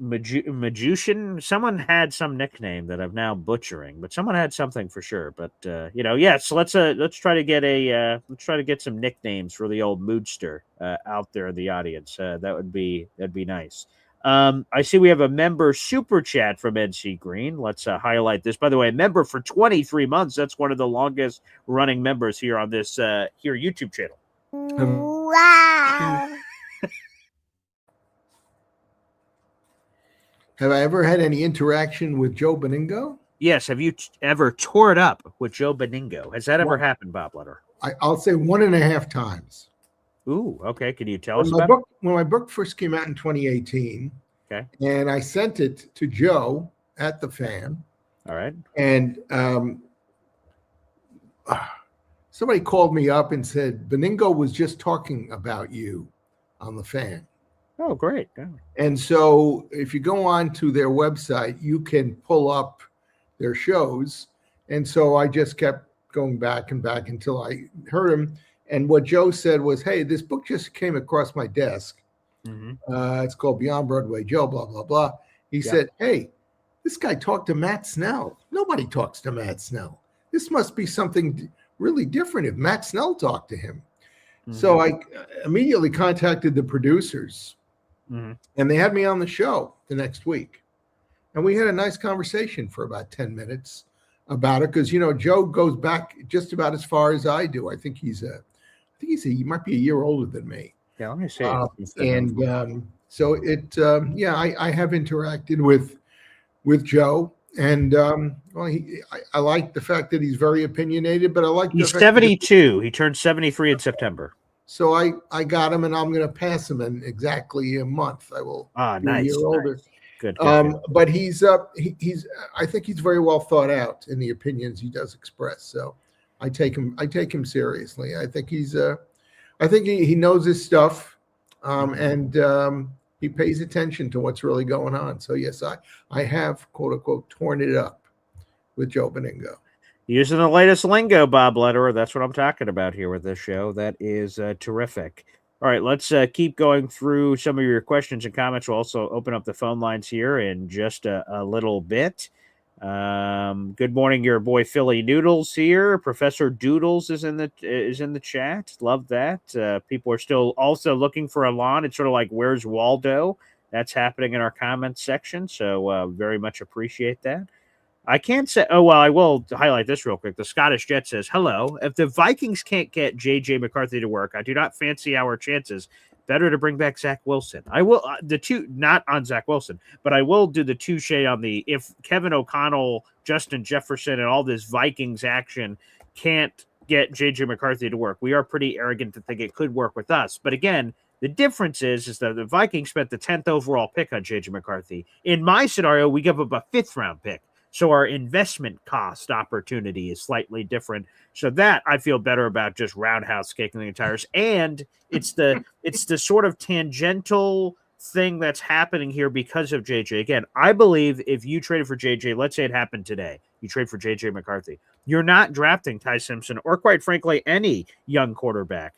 Someone had some nickname that I'm now butchering, but someone had something for sure. But yes. So let's try to get some nicknames for the old moodster out there in the audience. That'd be nice. I see we have a member super chat from NC Green. Let's highlight this. By the way, a member for 23 months. That's one of the longest running members here on this YouTube channel. Wow. Have I ever had any interaction with Joe Beningo? Yes. Have you ever tore it up with Joe Beningo? Has that ever happened, Bob Lederer? I'll say 1.5 times. Ooh, okay. Can you tell us about it? When my book first came out in 2018, okay, and I sent it to Joe at the Fan. All right. And somebody called me up and said, Beningo was just talking about you on the Fan. Oh, great. Yeah. And so if you go on to their website, you can pull up their shows. And so I just kept going back and back until I heard him. And what Joe said was, hey, this book just came across my desk. Mm-hmm. It's called Beyond Broadway Joe, blah, blah, blah. He said, hey, this guy talked to Matt Snell. Nobody talks to Matt Snell. This must be something really different if Matt Snell talked to him. Mm-hmm. So I immediately contacted the producers. Mm-hmm. And they had me on the show the next week. And we had a nice conversation for about 10 minutes about it. Because, Joe goes back just about as far as I do. I think he might be a year older than me. Yeah, let me see. So I have interacted with Joe. And I like the fact that he's very opinionated, but I like he's 72. He turned 73 in September. So I got him, and I'm going to pass him in exactly a month. I will. Nice. A year older. Nice. Good. But he's I think he's very well thought out in the opinions he does express. So I take him seriously. I think he knows his stuff, and he pays attention to what's really going on. So yes, I have, quote unquote, torn it up with Joe Beningo. Using the latest lingo, Bob Lederer. That's what I'm talking about here with this show. That is terrific. All right, let's keep going through some of your questions and comments. We'll also open up the phone lines here in just a little bit. Good morning, your boy Philly Noodles here. Professor Doodles is in the chat. Love that. People are still also looking for a lawn. It's sort of like Where's Waldo? That's happening in our comments section. So very much appreciate that. I can't say. Oh, well, I will highlight this real quick. The Scottish Jet says, hello. If the Vikings can't get J.J. McCarthy to work, I do not fancy our chances. Better to bring back Zach Wilson. I will not on Zach Wilson, but I will do the touche on if Kevin O'Connell, Justin Jefferson, and all this Vikings action can't get J.J. McCarthy to work. We are pretty arrogant to think it could work with us. But again, the difference is that the Vikings spent the 10th overall pick on J.J. McCarthy. In my scenario, we give up a 5th round pick. So our investment cost opportunity is slightly different. So that I feel better about just roundhouse kicking the tires. And it's the sort of tangential thing that's happening here because of JJ. Again, I believe if you traded for JJ, let's say it happened today, you trade for JJ McCarthy, you're not drafting Ty Simpson or, quite frankly, any young quarterback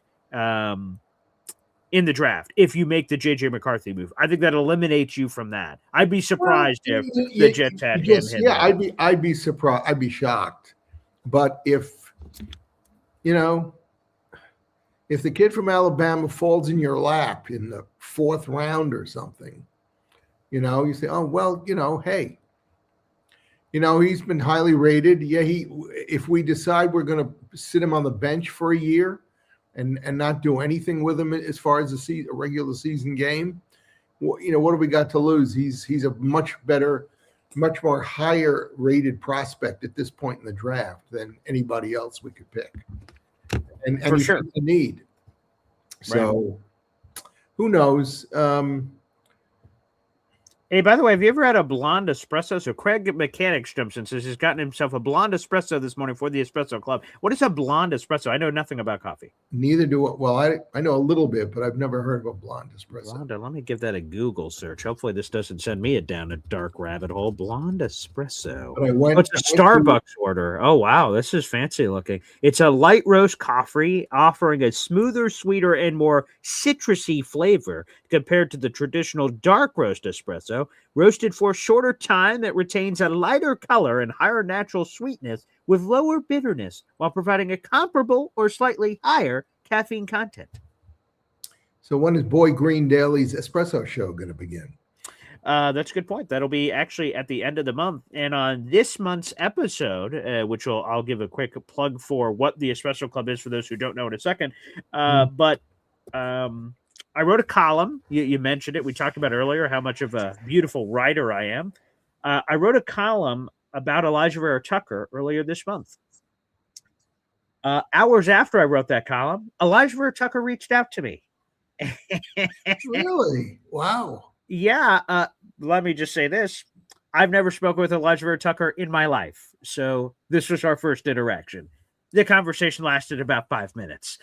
in the draft if you make the JJ McCarthy move. I think that eliminates you from that. I'd be surprised if the Jets had him. Yeah, I'd be surprised. I'd be shocked. But if if the kid from Alabama falls in your lap in the 4th round or something, you say, oh, well, hey, he's been highly rated. Yeah, if we decide we're going to sit him on the bench for a year and not do anything with him as far as a regular season game, what do we got to lose? He's a much more higher rated prospect at this point in the draft than anybody else we could pick. And for sure, the need. So, who knows? Hey, by the way, have you ever had a blonde espresso? So Craig Mechanics jumps in, says he's gotten himself a blonde espresso this morning for the Espresso Club. What is a blonde espresso? I know nothing about coffee. Neither do I. Well, I know a little bit, but I've never heard of a blonde espresso. Blonde, let me give that a Google search. Hopefully this doesn't send me down a dark rabbit hole. Blonde espresso. It's a Starbucks order. Oh, wow. This is fancy looking. It's a light roast coffee offering a smoother, sweeter, and more citrusy flavor compared to the traditional dark roast espresso. Roasted for a shorter time, it retains a lighter color and higher natural sweetness with lower bitterness while providing a comparable or slightly higher caffeine content. So when is Boy Green Daly's espresso show going to begin? That's a good point. That'll be actually at the end of the month. And on this month's episode, which I'll give a quick plug for what the Espresso Club is for those who don't know in a second. But I wrote a column. You mentioned it. We talked about earlier how much of a beautiful writer I am. I wrote a column about Elijah Vera Tucker earlier this month. Hours after I wrote that column, Elijah Vera Tucker reached out to me. Really? Wow. Yeah. Let me just say this. I've never spoken with Elijah Vera Tucker in my life. So this was our first interaction. The conversation lasted about 5 minutes.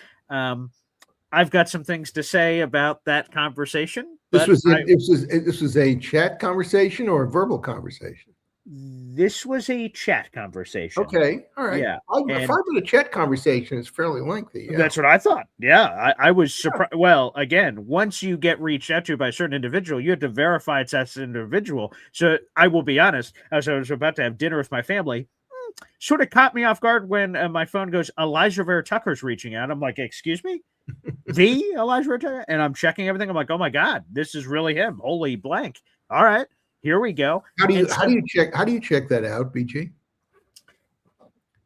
I've got some things to say about that conversation. This was a chat conversation or a verbal conversation? This was a chat conversation. Okay. All right. Yeah. A 5-minute chat conversation is fairly lengthy. Yeah. That's what I thought. Yeah. I was surprised. Yeah. Well, again, once you get reached out to by a certain individual, you have to verify it's that individual. So I will be honest, as I was about to have dinner with my family, sort of caught me off guard when my phone goes, Elijah Vera Tucker's reaching out. I'm like, excuse me? The Elijah Vera Tucker? And I'm checking everything. I'm like, oh my God, this is really him. Holy blank. All right. Here we go. How do you check that out, BG?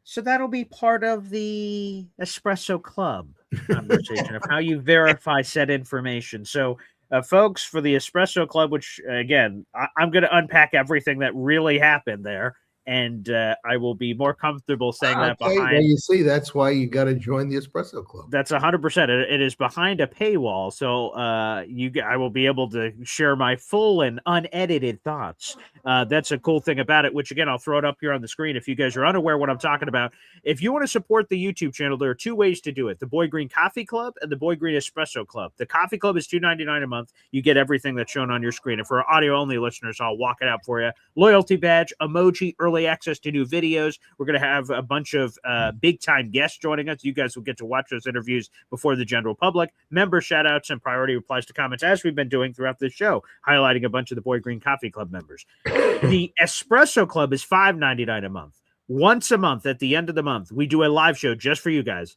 So that'll be part of the Espresso Club conversation of how you verify said information. So, folks, for the Espresso Club, which again, I'm going to unpack everything that really happened there, and I will be more comfortable saying that behind. Well, you see, that's why you got to join the Espresso Club. That's 100%. It is behind a paywall, so I will be able to share my full and unedited thoughts. That's a cool thing about it, which, again, I'll throw it up here on the screen if you guys are unaware what I'm talking about. If you want to support the YouTube channel, there are 2 ways to do it. The Boy Green Coffee Club and the Boy Green Espresso Club. The Coffee Club is $2.99 a month. You get everything that's shown on your screen. And for audio-only listeners, I'll walk it out for you. Loyalty badge, emoji, early access to new videos. We're going to have a bunch of big-time guests joining us. You guys will get to watch those interviews before the general public. Member shout-outs and priority replies to comments, as we've been doing throughout this show, highlighting a bunch of the Boy Green Coffee Club members. The Espresso Club is $5.99 a month. Once a month at the end of the month, we do a live show just for you guys.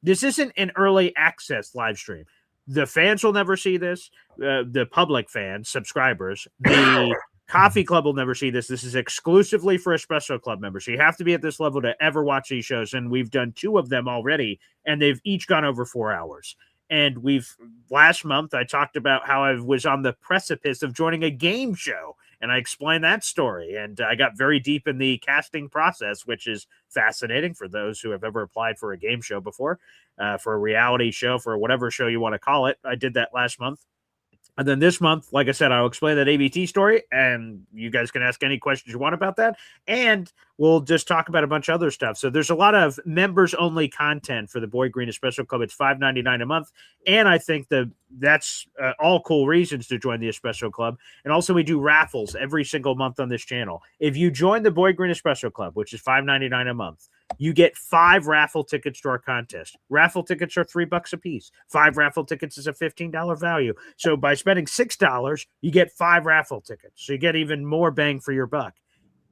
This isn't an early access live stream. The fans will never see this. The public fans, subscribers, the Coffee Club will never see this. This is exclusively for Espresso Club members. So you have to be at this level to ever watch these shows. And we've done 2 of them already, and they've each gone over 4 hours. And last month, I talked about how I was on the precipice of joining a game show, and I explained that story. And I got very deep in the casting process, which is fascinating for those who have ever applied for a game show before, for a reality show, for whatever show you want to call it. I did that last month. And then this month, like I said, I'll explain that ABT story, and you guys can ask any questions you want about that. And we'll just talk about a bunch of other stuff. So there's a lot of members-only content for the Boy Green Espresso Club. It's $5.99 a month, and I think that's all cool reasons to join the Espresso Club. And also, we do raffles every single month on this channel. If you join the Boy Green Espresso Club, which is $5.99 a month, you get 5 raffle tickets to our contest. Raffle tickets are $3 a piece. 5 raffle tickets is a $15 value. So by spending $6, you get 5 raffle tickets. So you get even more bang for your buck.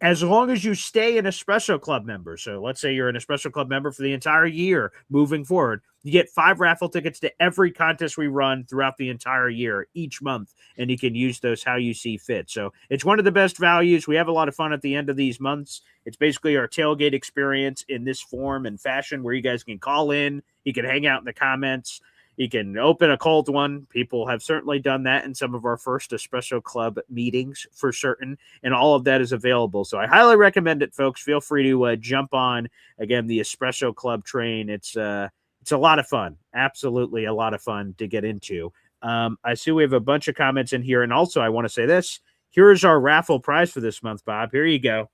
As long as you stay an Espresso Club member. So let's say you're an Espresso Club member for the entire year moving forward. You get 5 raffle tickets to every contest we run throughout the entire year, each month, and you can use those how you see fit. So it's one of the best values. We have a lot of fun at the end of these months. It's basically our tailgate experience in this form and fashion where you guys can call in, you can hang out in the comments, you can open a cold one. People have certainly done that in some of our first Espresso Club meetings for certain, and all of that is available. So I highly recommend it, folks. Feel free to jump on, again, the Espresso Club train. It's a lot of fun, absolutely a lot of fun to get into. I see we have a bunch of comments in here, and also I want to say this. Here is our raffle prize for this month, Bob. Here you go.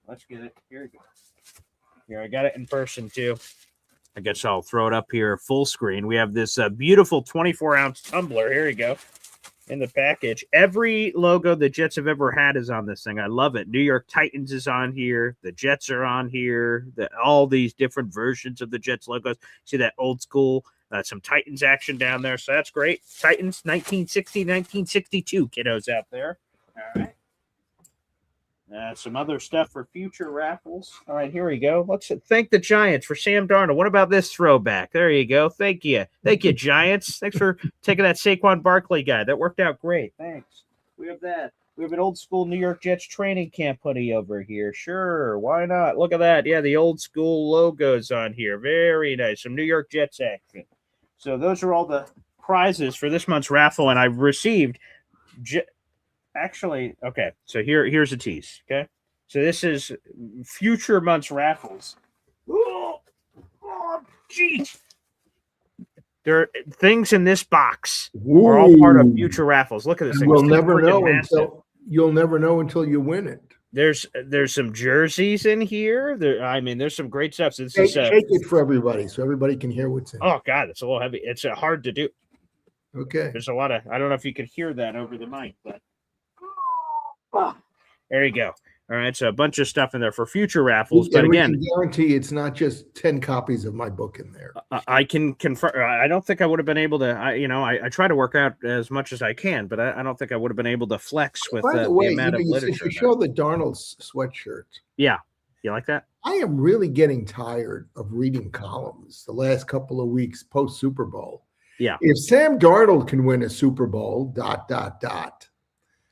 Let's get it. Here you go. Here, I got it in person, too. I guess I'll throw it up here full screen. We have this beautiful 24-ounce tumbler. Here you go. In the package. Every logo the Jets have ever had is on this thing. I love it. New York Titans is on here. The Jets are on here. All these different versions of the Jets logos. See that old school, some Titans action down there. So that's great. Titans 1960, 1962 kiddos out there. All right. Some other stuff for future raffles. All right, here we go. Let's thank the Giants for Sam Darnold. What about this throwback? There you go. Thank you. Thank you, Giants. Thanks for taking that Saquon Barkley guy. That worked out great. Thanks. We have that. We have an old school New York Jets training camp hoodie over here. Sure, why not? Look at that. Yeah, the old school logos on here. Very nice. Some New York Jets action. So those are all the prizes for this month's raffle, and I've received Actually, okay, so here's a tease, okay? So this is future months raffles. Oh, jeez. There are things in this box. Are all part of future raffles. Look at this thing. You'll never know until you win it. There's some jerseys in here. There's some great stuff. So shake it for everybody so everybody can hear what's in. Oh God, it's a little heavy. It's hard to do. Okay. There's a lot of. I don't know if you can hear that over the mic, but. There you go. All right, so a bunch of stuff in there for future raffles. But again, I guarantee it's not just 10 copies of my book in there. I can confirm. I don't think I would have been able to. I try to work out as much as I can, but I don't think I would have been able to flex with the way, the amount of literature. You show the Darnold sweatshirt. Yeah, you like that? I am really getting tired of reading columns the last couple of weeks post Super Bowl. Yeah. If Sam Darnold can win a Super Bowl, ...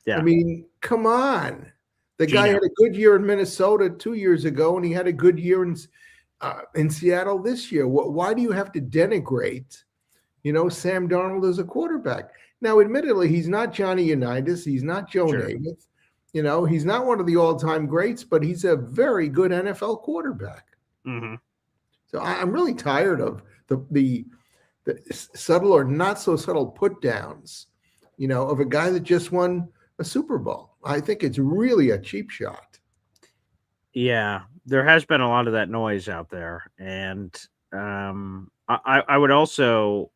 Yeah. I mean, come on. The guy had a good year in Minnesota 2 years ago, and he had a good year in Seattle this year. Why do you have to denigrate, Sam Darnold as a quarterback? Now, admittedly, he's not Johnny Unitas. He's not Joe Namath. He's not one of the all-time greats, but he's a very good NFL quarterback. Mm-hmm. So I'm really tired of the subtle or not so subtle put downs, of a guy that just won a Super Bowl. I think it's really a cheap shot. Yeah, there has been a lot of that noise out there. And I would also,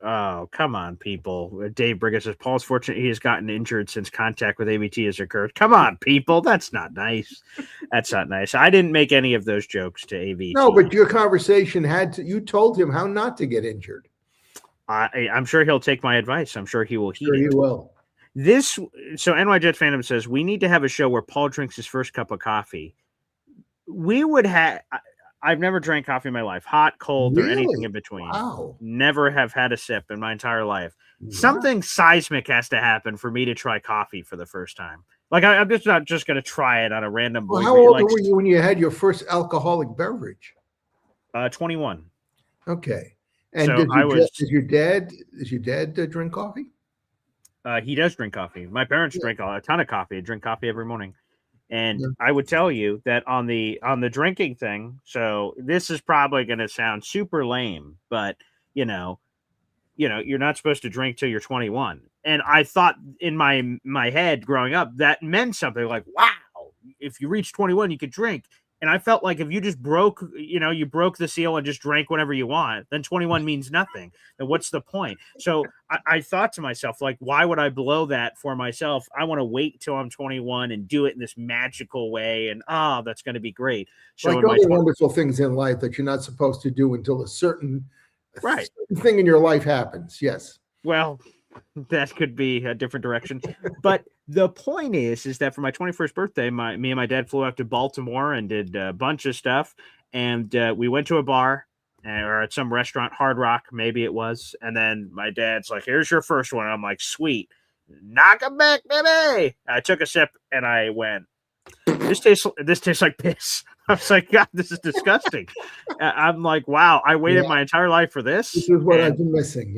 oh, come on, people. Dave Brigham says, Paul's fortunate he has gotten injured since contact with ABT has occurred. Come on, people. That's not nice. That's not nice. I didn't make any of those jokes to ABT. No, but your conversation you told him how not to get injured. I'm sure he'll take my advice. I'm sure he will heed it. He will. So NY Jets Fandom says, we need to have a show where Paul drinks his first cup of coffee. We would have, I've never drank coffee in my life, hot, cold, or anything in between. Wow. Never have had a sip in my entire life. Wow. Something seismic has to happen for me to try coffee for the first time. Like, I'm just not just going to try it on a random. Well, how old were you when you had your first alcoholic beverage? 21. Okay. And so does your dad drink coffee? He does drink coffee. My parents drink a ton of coffee. Drink coffee every morning. And I would tell you that on the drinking thing, so this is probably going to sound super lame, but you're not supposed to drink till you're 21. And I thought in my head growing up that meant something like, wow, if you reach 21, you could drink. And I felt like if you just broke, you broke the seal and just drank whatever you want, then 21 means nothing. And what's the point? So I thought to myself, like, why would I blow that for myself? I want to wait till I'm 21 and do it in this magical way. And that's going to be great. So like all the wonderful things in life that you're not supposed to do until a certain thing in your life happens. Yes. Well, that could be a different direction. But the point is that for my 21st birthday, me and my dad flew out to Baltimore and did a bunch of stuff. And we went to a bar or at some restaurant, Hard Rock, maybe it was. And then my dad's like, here's your first one. I'm like, sweet. Knock 'em back, baby. I took a sip and I went, this tastes like piss. I was like, God, this is disgusting. I'm like, wow, I waited my entire life for this. This is what I've been missing,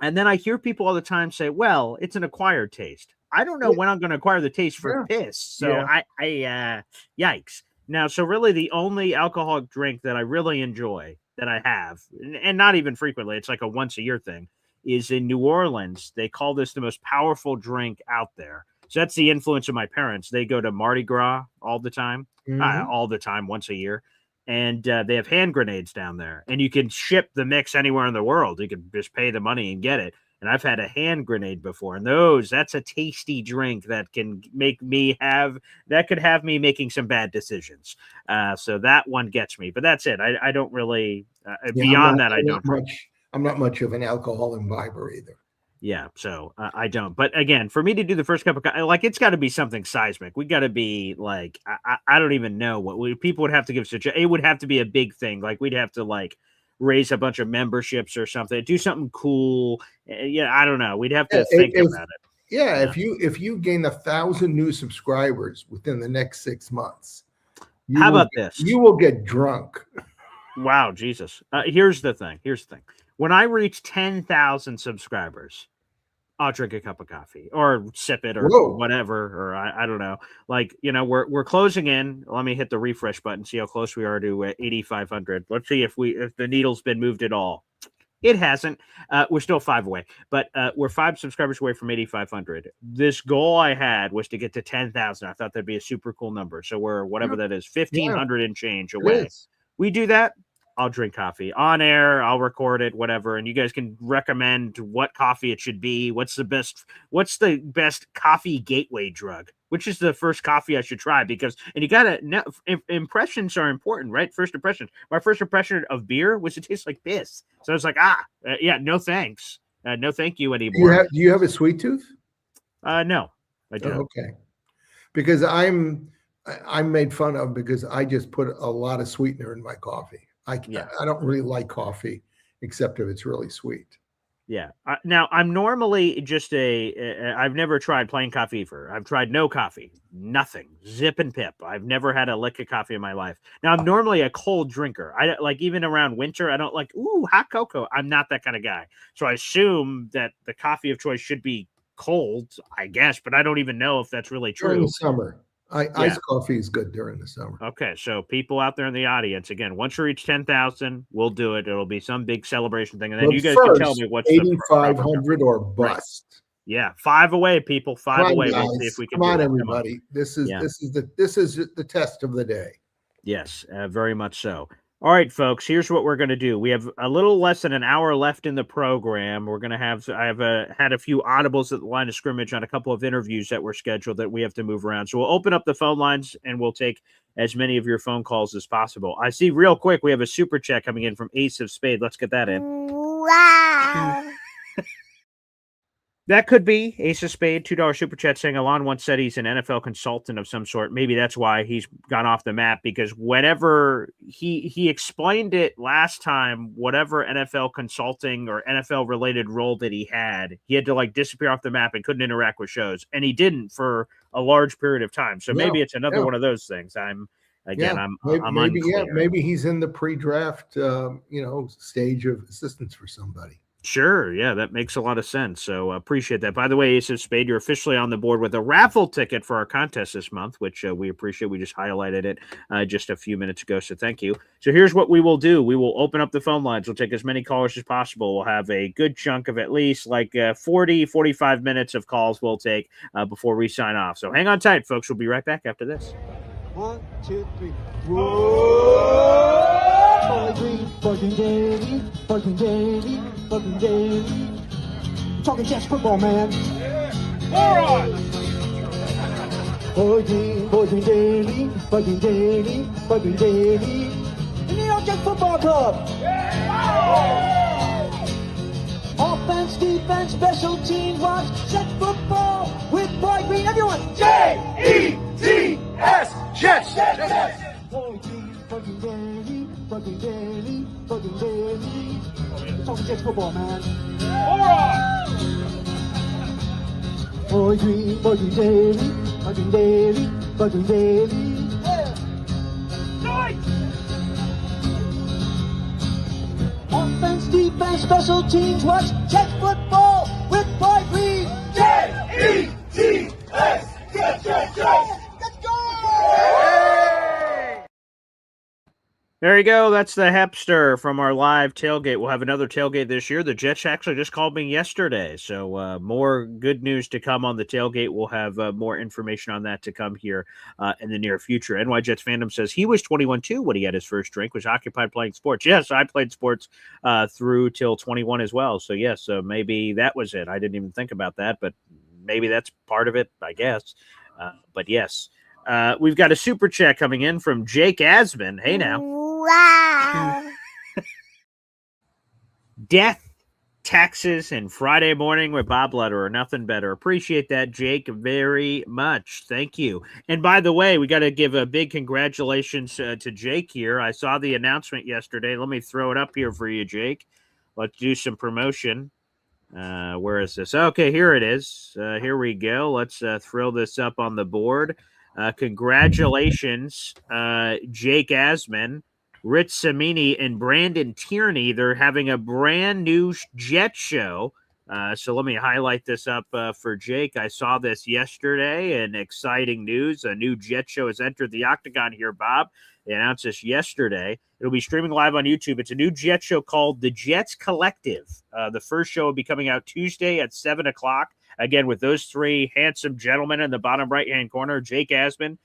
And then I hear people all the time say, well, it's an acquired taste. I don't know when I'm going to acquire the taste for piss. So yikes. Now, so really the only alcoholic drink that I really enjoy that I have, and not even frequently, it's like a once a year thing, is in New Orleans. They call this the most powerful drink out there. So that's the influence of my parents. They go to Mardi Gras all the time, once a year. And they have hand grenades down there. And you can ship the mix anywhere in the world. You can just pay the money and get it. And I've had a hand grenade before. And that's a tasty drink that can make could have me making some bad decisions. So that one gets me. But that's it. I don't really, beyond that, I don't. I'm not much of an alcohol imbiber either. Yeah, so I don't. But again, for me to do the first cup of coffee, like, it's got to be something seismic. We got to be like, I don't even know what people would have to give it would have to be a big thing. Like, we'd have to like raise a bunch of memberships or something, do something cool. I don't know. We'd have to think about it. Yeah, if you gain 1,000 new subscribers within the next 6 months, how about this? You will get drunk. Wow, Jesus. Here's the thing. When I reach 10,000 subscribers, I'll drink a cup of coffee or sip it or whatever, or I don't know. Like, we're closing in. Let me hit the refresh button, see how close we are to 8,500. Let's see if the needle's been moved at all. It hasn't. We're still 5 away, but we're 5 subscribers away from 8,500. This goal I had was to get to 10,000. I thought that'd be a super cool number. So we're whatever that is, 1,500 and change away. We do that, I'll drink coffee on air. I'll record it, whatever. And you guys can recommend what coffee it should be. What's the best coffee gateway drug? Which is the first coffee I should try? And you gotta know, impressions are important, right? First impressions. My first impression of beer was it tastes like piss. So I was like, no thanks. No thank you anymore. Do you have a sweet tooth? No, I don't. Okay. Because I'm made fun of because I just put a lot of sweetener in my coffee. I don't really like coffee except if it's really sweet. Yeah. Now, I'm normally just I've never tried plain coffee I've tried no coffee, nothing, zip and pip. I've never had a lick of coffee in my life. Now, I'm normally a cold drinker. I like, even around winter, I don't like, hot cocoa. I'm not that kind of guy. So I assume that the coffee of choice should be cold, I guess, but I don't even know if that's really true. During the summer. Iced coffee is good during the summer. Okay, so people out there in the audience, again, once you reach 10,000, we'll do it. It'll be some big celebration thing, and then you guys can tell me what's 8,500 or bust. Right. Yeah, 5 away, people. 5 away. We'll see if we can. Come on, everybody. This is the test of the day. Yes, very much so. All right, folks, here's what we're going to do. We have a little less than an hour left in the program. We're going to had a few audibles at the line of scrimmage on a couple of interviews that were scheduled that we have to move around. So we'll open up the phone lines and we'll take as many of your phone calls as possible. I see real quick we have a super chat coming in from Ace of Spade. Let's get that in. Wow. That could be Ace of Spade, $2 super chat saying Alon once said he's an NFL consultant of some sort. Maybe that's why he's gone off the map, because whenever he explained it last time, whatever NFL consulting or NFL related role that he had to like disappear off the map and couldn't interact with shows. And he didn't for a large period of time. So maybe it's another one of those things. I'm unclear. Maybe he's in the pre-draft, stage of assistance for somebody. Sure. Yeah, that makes a lot of sense. So appreciate that. By the way, Ace of Spade, you're officially on the board with a raffle ticket for our contest this month, which we appreciate. We just highlighted it just a few minutes ago. So thank you. So here's what we will do. We will open up the phone lines. We'll take as many callers as possible. We'll have a good chunk of at least like 40, 45 minutes of calls we'll take before we sign off. So hang on tight, folks. We'll be right back after this. 1, 2, 3. Whoa! Boy Green, Buzzing Daily, Buzzing Daily, Buzzing Daily. Talking Jets football, man. Boy Green, Buzzing Daily, Buzzing Daily, Buzzing Daily. The New York Jets Football Club. Offense, defense, special teams, watch Jets football with Boy Green. Everyone, J-E-T-S, Jets, Jets. Boy Green, Buzzing Daily, Buzzing Daily, Buzzing Daily. Talking Jets football, man. Boy Green, Buzzing Daily, Buzzing Daily, Buzzing Daily. Offense, defense, special teams, watch Jets football with Boy Green. J-E-T-S, Jets, Jets, Jets. Let's go! There you go. That's the Hepster from our live tailgate. We'll have another tailgate this year. The Jets actually just called me yesterday. So more good news to come on the tailgate. We'll have more information on that to come here in the near future. NY Jets Fandom says he was 21 too when he had his first drink, was occupied playing sports. Yes, I played sports through till 21 as well. So yes, so maybe that was it. I didn't even think about that, but maybe that's part of it, I guess. But yes. We've got a super chat coming in from Jake Asman. Hey now. Wow. Death, taxes, and Friday morning with Bob Lederer. Nothing better. Appreciate that, Jake, very much. Thank you. And by the way, we got to give a big congratulations to Jake here. I saw the announcement yesterday. Let me throw it up here for you, Jake. Let's do some promotion. Where is this? Okay, here it is. Here we go. Let's throw this up on the board. Congratulations, Jake Asman, Rich Samini, and Brandon Tierney. They're having a brand new Jet show. So let me highlight this up for Jake. I saw this yesterday, and exciting news. A new Jet show has entered the Octagon here, Bob. They announced this yesterday. It'll be streaming live on YouTube. It's a new Jet show called The Jets Collective. The first show will be coming out Tuesday at 7 o'clock. Again, with those three handsome gentlemen in the bottom right-hand corner, Jake Asman,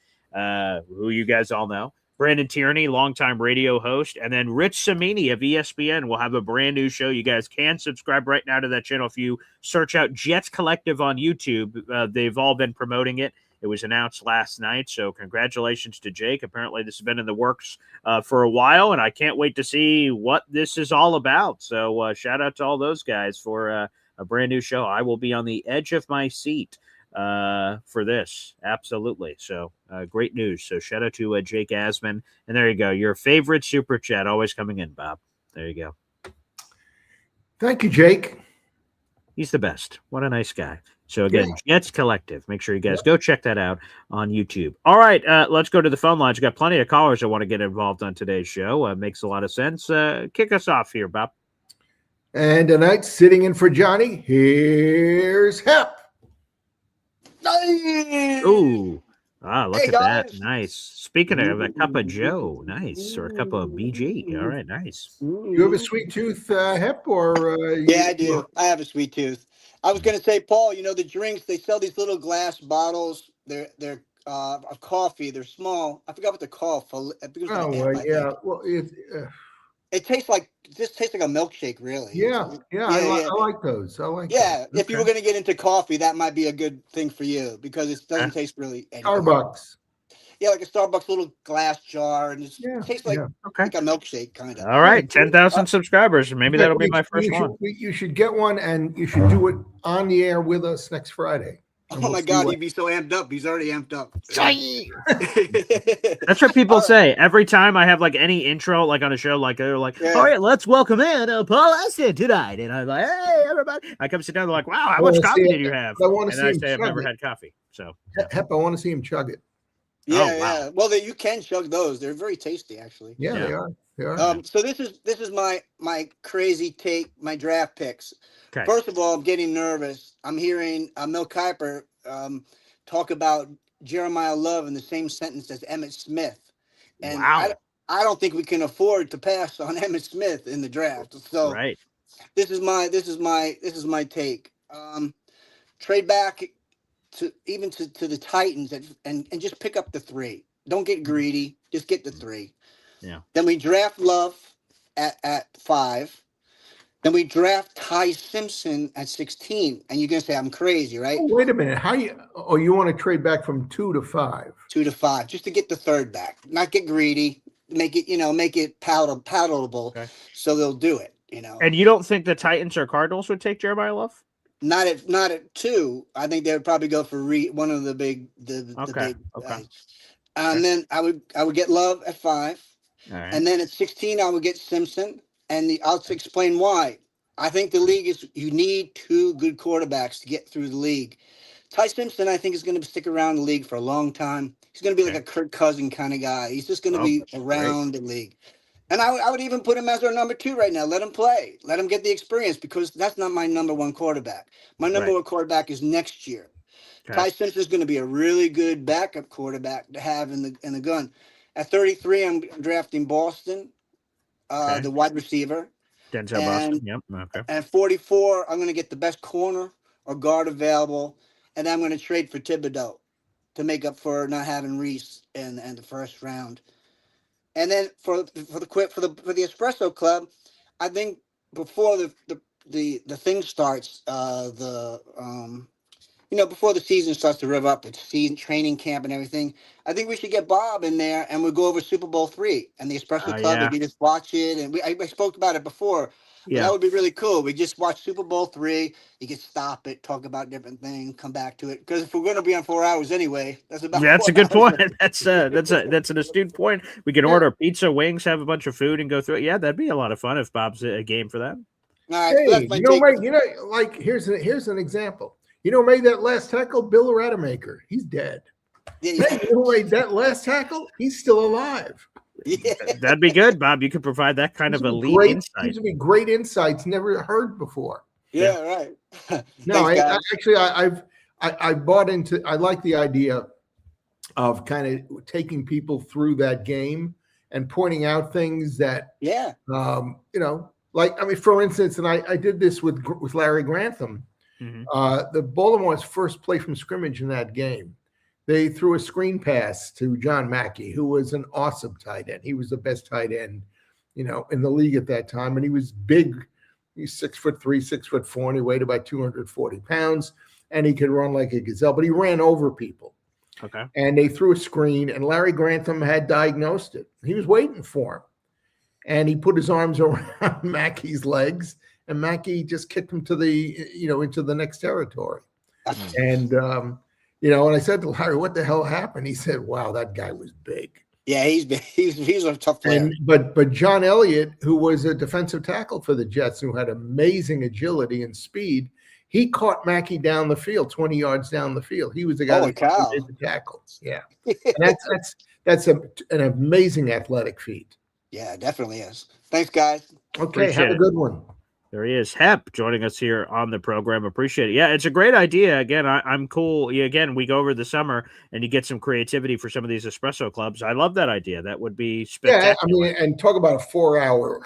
who you guys all know, Brandon Tierney, longtime radio host, and then Rich Samini of ESPN will have a brand new show. You guys can subscribe right now to that channel if you search out Jets Collective on YouTube. They've all been promoting it. It was announced last night, so congratulations to Jake. Apparently this has been in the works for a while, and I can't wait to see what this is all about. So shout out to all those guys for a brand new show. I will be on the edge of my seat for this. Absolutely. So great news. So shout out to Jake Asman. And there you go. Your favorite super chat always coming in, Bob. There you go. Thank you, Jake. He's the best. What a nice guy. So again, Jets Collective. Make sure you guys go check that out on YouTube. All right, let's go to the phone lines. We've got plenty of callers that want to get involved on today's show. Makes a lot of sense. Kick us off here, Bob. And tonight, sitting in for Johnny, here's Hep. Ooh. Look Hey, at guys. that. Nice. Speaking of a cup of Joe, nice. Or a cup of BG. All right, nice. You have a sweet tooth, Hep, or Yeah, I do. I have a sweet tooth. I was going to say, Paul, the drinks, they sell these little glass bottles. They're of coffee. They're small. I forgot what they're called. I think yeah. Well, it tastes like a milkshake, really. I like those. I like. Yeah, those. if you were going to get into coffee, that might be a good thing for you because it doesn't taste really anything. Starbucks. Yeah, like a Starbucks little glass jar, and it tastes like a milkshake, kind of. All right, 10,000 subscribers. Maybe that'll be my first one. You should get one, and you should do it on the air with us next Friday. Oh my God, he'd be so amped up. He's already amped up. That's what people say. Every time I have like any intro, like on a show, like they're like, all right, let's welcome in Paul Eston tonight. And I'm like, hey, everybody. I come sit down, they're like, wow, how much coffee did you have? And I say I've never had coffee. So Hep, I want to see him chug it. Yeah, Oh, wow. yeah. Well, you can chug those. They're very tasty, actually. Yeah, Yeah. they are. They are. So this is my crazy take, my draft picks. Okay. First of all, I'm getting nervous. I'm hearing Mel Kiper talk about Jeremiah Love in the same sentence as Emmett Smith, and Wow. I don't think we can afford to pass on Emmett Smith in the draft. So Right. this is my take. Trade back to the Titans and just pick up the 3. Don't get greedy. Just get the 3. Yeah. Then we draft Love at 5. Then we draft Ty Simpson at 16. And you're gonna say I'm crazy, right? Oh, wait a minute. How you? Oh, you want to trade back from 2 to 5? 2 to 5, just to get the 3rd back. Not get greedy. Make it palatable. Okay. So they'll do it. And you don't think the Titans or Cardinals would take Jeremiah Love? Not at 2. I think they would probably go for one of the big Okay. guys. And then I would get Love at 5. All right. And then at 16, I would get Simpson. And I'll explain why. I think the league you need 2 good quarterbacks to get through the league. Ty Simpson, I think, is going to stick around the league for a long time. He's going to be like a Kirk Cousin kind of guy. He's just going to be around the league. And I would even put him as our number 2 right now. Let him play. Let him get the experience, because that's not my number 1 quarterback. My number 1 quarterback is next year. Okay. Ty Simpson is going to be a really good backup quarterback to have in the gun. At 33, I'm drafting Boston, the wide receiver. Denzel Boston. Yep. Okay. And 44, I'm going to get the best corner or guard available, and then I'm going to trade for Thibodeau to make up for not having Reese in the first round. And then for the Espresso Club, I think before the thing starts, before the season starts to rev up, with season training camp and everything, I think we should get Bob in there and we'll go over Super Bowl 3 and the Espresso Club. And we just watch it. And I spoke about it before. Yeah, that would be really cool. We just watch Super Bowl 3. You can stop it, talk about different things, come back to it. Because if we're going to be on 4 hours anyway, that's about. That's a good point. That's an astute point. We can order pizza, wings, have a bunch of food, and go through it. Yeah, that'd be a lot of fun if Bob's a game for that. All right, hey, here's an example. You know, made that last tackle, Bill Rademacher. He's dead. Yeah. Hey, you know, made that last tackle, he's still alive. Yeah. That'd be good, Bob. You could provide that kind of elite insight. These would be great insights never heard before. Yeah, right. No, I bought into. I like the idea of kind of taking people through that game and pointing out things that, for instance, and I did this with Larry Grantham. Mm-hmm. The Baltimore's first play from scrimmage in that game, they threw a screen pass to John Mackey, who was an awesome tight end. He was the best tight end, in the league at that time. And he was big. He's 6'3", 6'4", and he weighed about 240 pounds. And he could run like a gazelle, but he ran over people. Okay. And they threw a screen, and Larry Grantham had diagnosed it. He was waiting for him. And he put his arms around Mackey's legs, and Mackey just kicked him to into the next territory. And, and I said to Larry, what the hell happened? He said, wow, that guy was big. Yeah, he's big. He's a tough player. But John Elliott, who was a defensive tackle for the Jets, who had amazing agility and speed, he caught Mackey down the field, 20 yards down the field. He was the guy that did the tackles. Yeah. And that's an amazing athletic feat. Yeah, it definitely is. Thanks, guys. Okay, have a good one. There he is, Hep, joining us here on the program. Appreciate it. Yeah, it's a great idea. Again, I'm cool. Again, we go over the summer and you get some creativity for some of these espresso clubs. I love that idea. That would be spectacular. Yeah, and talk about a 4-hour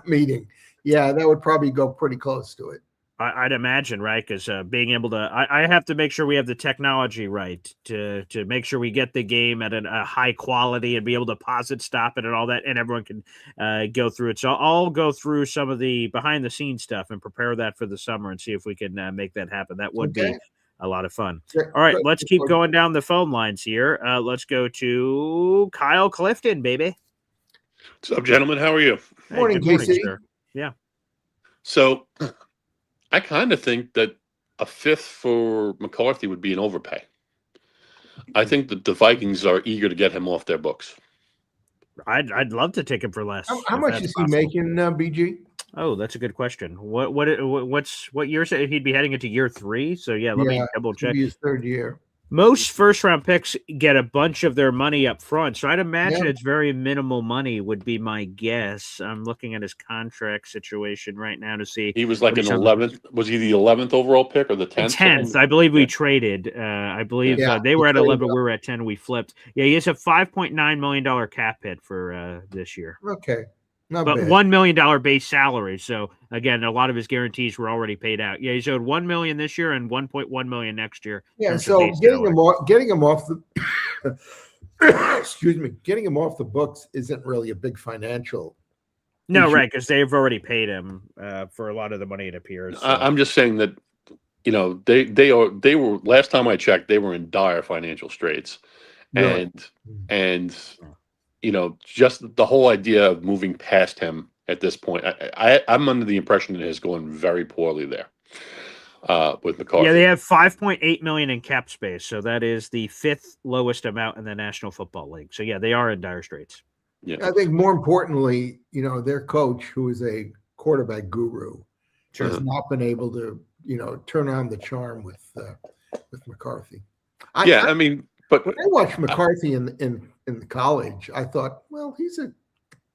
meeting. Yeah, that would probably go pretty close to it. I'd imagine, right? Because being able to, I have to make sure we have the technology right to make sure we get the game at a high quality and be able to pause it, stop it, and all that, and everyone can go through it. So I'll go through some of the behind the scenes stuff and prepare that for the summer and see if we can make that happen. That would be a lot of fun. Sure. All right, let's keep going down the phone lines here. Let's go to Kyle Clifton, baby. What's up, gentlemen? How are you? Morning, Casey. Sir. Yeah. So I kind of think that a 5th for McCarthy would be an overpay. I think that the Vikings are eager to get him off their books. I'd love to take him for less. How much is he making, BG? Oh, that's a good question. What year? He'd be heading into year 3. So yeah, let me double check. His 3rd year. Most first round picks get a bunch of their money up front, so I'd imagine Yeah. it's very minimal money would be my guess. I'm looking at his contract situation right now to see He was like what an he's on. 11th. Was he the 11th overall pick or the 10th? 10th, I believe we Yeah. traded. I believe Yeah, they we were at traded 11, we were at 10. We flipped. Yeah, he has a $5.9 million cap hit for this year, Okay, not but bad. $1 million base salary. So again, a lot of his guarantees were already paid out. Yeah, he's owed $1 million this year and $1.1 million next year. in Yeah, terms of so base salary. getting him off the excuse me, getting him off the books isn't really a big financial No, issue. right, because they've already paid him for a lot of the money. It appears. So. I'm just saying that they were last time I checked they were in dire financial straits, Really. and just the whole idea of moving past him at this point, I'm under the impression it has gone very poorly there with McCarthy. Yeah, they have $5.8 million in cap space, so that is the 5th lowest amount in the National Football League. So yeah, they are in dire straits. Yeah, I think more importantly, their coach, who is a quarterback guru, has not been able to, turn on the charm with McCarthy. I mean, but when I watched McCarthy in college, I thought, well, he's a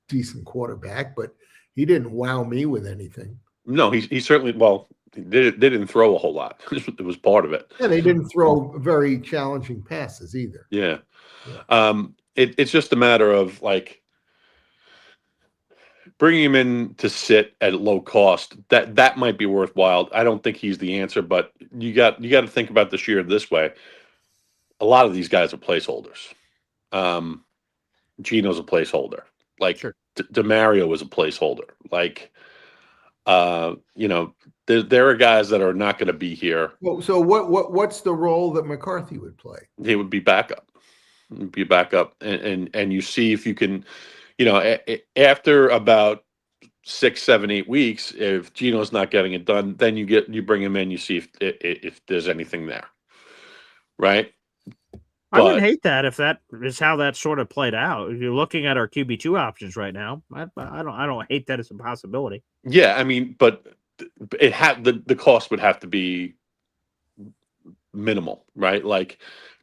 decent quarterback, but he didn't wow me with anything. No, he certainly they didn't throw a whole lot. It was part of it. Yeah, they didn't throw very challenging passes either. Yeah. It's just a matter of like bringing him in to sit at low cost. That might be worthwhile. I don't think he's the answer, but you got to think about this year this way. A lot of these guys are placeholders. Gino's a placeholder. Like Sure. DeMario was a placeholder. Like there are guys that are not going to be here. Well, so what's the role that McCarthy would play? He would be backup. Be backup, and you see if you can, after about 6, 7, 8 weeks, if Gino's not getting it done, then you bring him in. You see if there's anything there, right? I wouldn't hate that if that is how that sort of played out. If you're looking at our QB2 options right now, I don't hate that as a possibility. Yeah, I mean, but the cost would have to be minimal, right? Like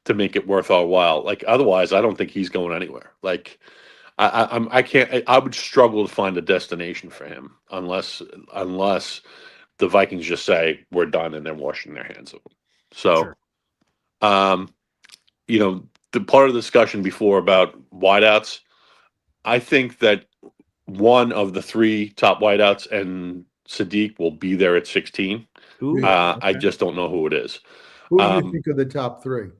to make it worth our while. Like otherwise, I don't think he's going anywhere. Like I can't. I would struggle to find a destination for him unless the Vikings just say we're done and they're washing their hands of him. So, Sure. The part of the discussion before about wideouts, I think that one of the 3 top wideouts and Sadiq will be there at 16. Ooh, I just don't know who it is. Who do you think of the top 3?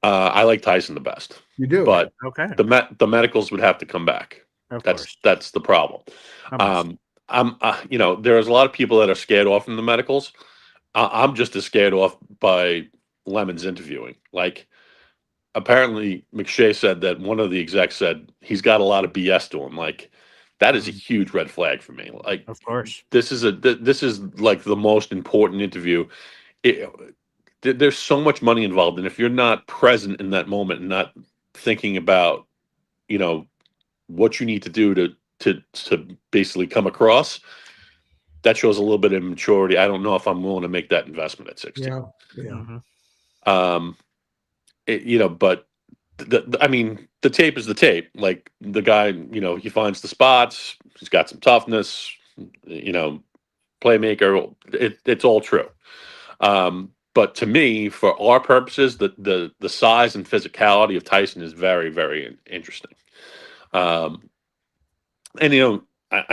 I like Tyson the best. You do, but okay. The medicals would have to come back. Of course. That's the problem. There's a lot of people that are scared off from the medicals. I'm just as scared off by Lemon's interviewing. Like, apparently McShay said that one of the execs said he's got a lot of BS to him. Like, that is a huge red flag for me. Like, of course, this is like the most important interview. There's so much money involved, and if you're not present in that moment and not thinking about, what you need to do to basically come across, that shows a little bit of immaturity. I don't know if I'm willing to make that investment at 16. Yeah. Mm-hmm. But the tape is the tape. Like the guy, he finds the spots. He's got some toughness. Playmaker. It's all true. But to me, for our purposes, the size and physicality of Tyson is very, very interesting. I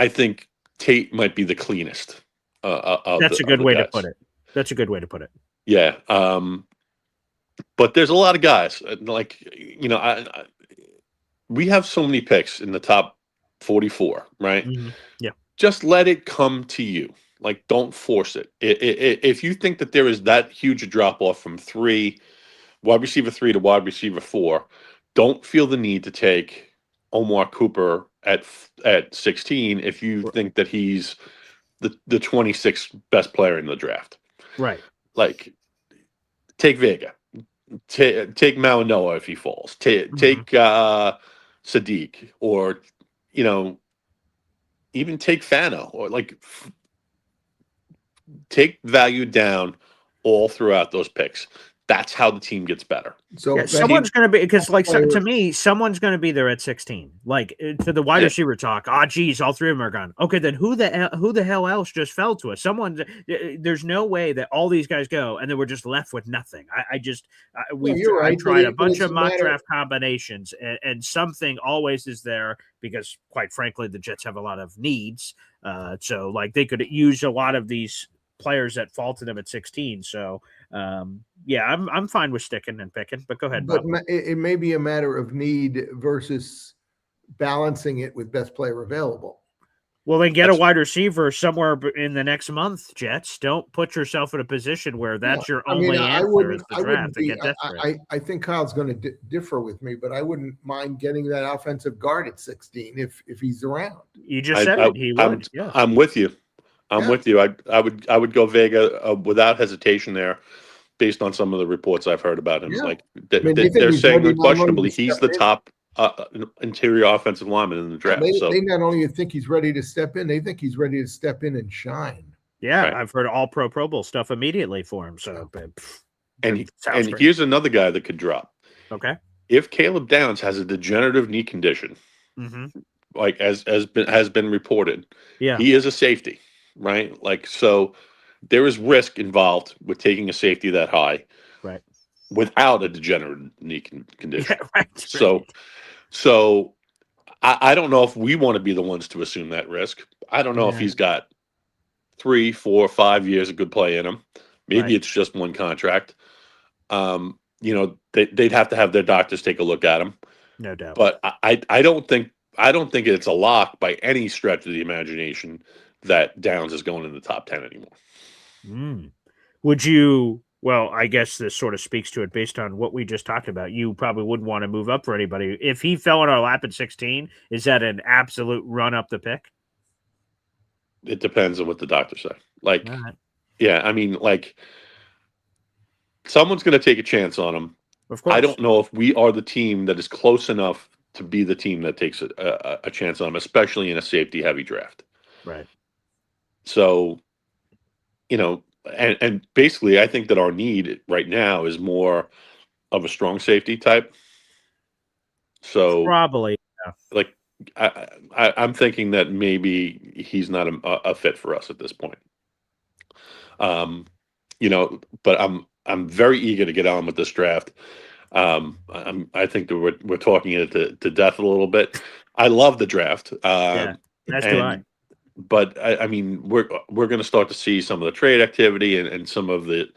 think Tate might be the cleanest. That's a good way to put it. That's a good way to put it. Yeah. But there's a lot of guys like, we have so many picks in the top 44, right? Mm-hmm. Yeah. Just let it come to you. Like, don't force it. If you think that there is that huge a drop off from wide receiver 3 to wide receiver 4, don't feel the need to take Omar Cooper at 16 if you think that he's the 26th best player in the draft. Right. Like, take Vega. Take Malinois if he falls. Take Sadiq, or even take Fano, or like take value down all throughout those picks. That's how the team gets better. So yeah, someone's going to be, because like to me, someone's going to be there at 16. Like to the wide receiver talk. Geez, all three of them are gone. Okay, then who the hell else just fell to us? There's no way that all these guys go and then we're just left with nothing. I tried a bunch of mock draft combinations and something always is there because quite frankly the Jets have a lot of needs. So like they could use a lot of these players that fall to them at 16. So I'm fine with sticking and picking, but go ahead. But Bob. it may be a matter of need versus balancing it with best player available. Well, then get a wide receiver somewhere in the next month, Jets. Don't put yourself in a position where that's your only answer is the draft and get desperate. I think Kyle's going to differ with me, but I wouldn't mind getting that offensive guard at 16 if he's around. You just said it. He would. I'm with you. I'm with you. I would go Vega without hesitation there, based on some of the reports I've heard about him. Like they're saying unquestionably he's the top interior offensive lineman in the draft. They not only think he's ready to step in, they think he's ready to step in and shine. Yeah, right. I've heard all Pro Bowl stuff immediately for him. So, and here's another guy that could drop. Okay, if Caleb Downs has a degenerative knee condition, like as has been reported, he is a safety. Right. Like, so there is risk involved with taking a safety that high, right, without a degenerative knee condition. Yeah, right. So I don't know if we want to be the ones to assume that risk. I don't know if he's got 3, 4, 5 years of good play in him. Maybe it's just one contract. They'd have to have their doctors take a look at him. No doubt. But I don't think it's a lock by any stretch of the imagination that Downs is going in the top 10 anymore. Would you? Well, I guess this sort of speaks to it based on what we just talked about. You probably wouldn't want to move up for anybody. If he fell in our lap at 16, is that an absolute run up the pick? It depends on what the doctors say. Like, yeah, I mean, like, someone's going to take a chance on him. Of course. I don't know if we are the team that is close enough to be the team that takes a chance on him, especially in a safety-heavy draft. Right. So, and basically, I think that our need right now is more of a strong safety type. So probably, like, I'm thinking that maybe he's not a fit for us at this point. But I'm very eager to get on with this draft. I think that we're talking it to death a little bit. I love the draft. That's do I. But I mean, we're going to start to see some of the trade activity and some of the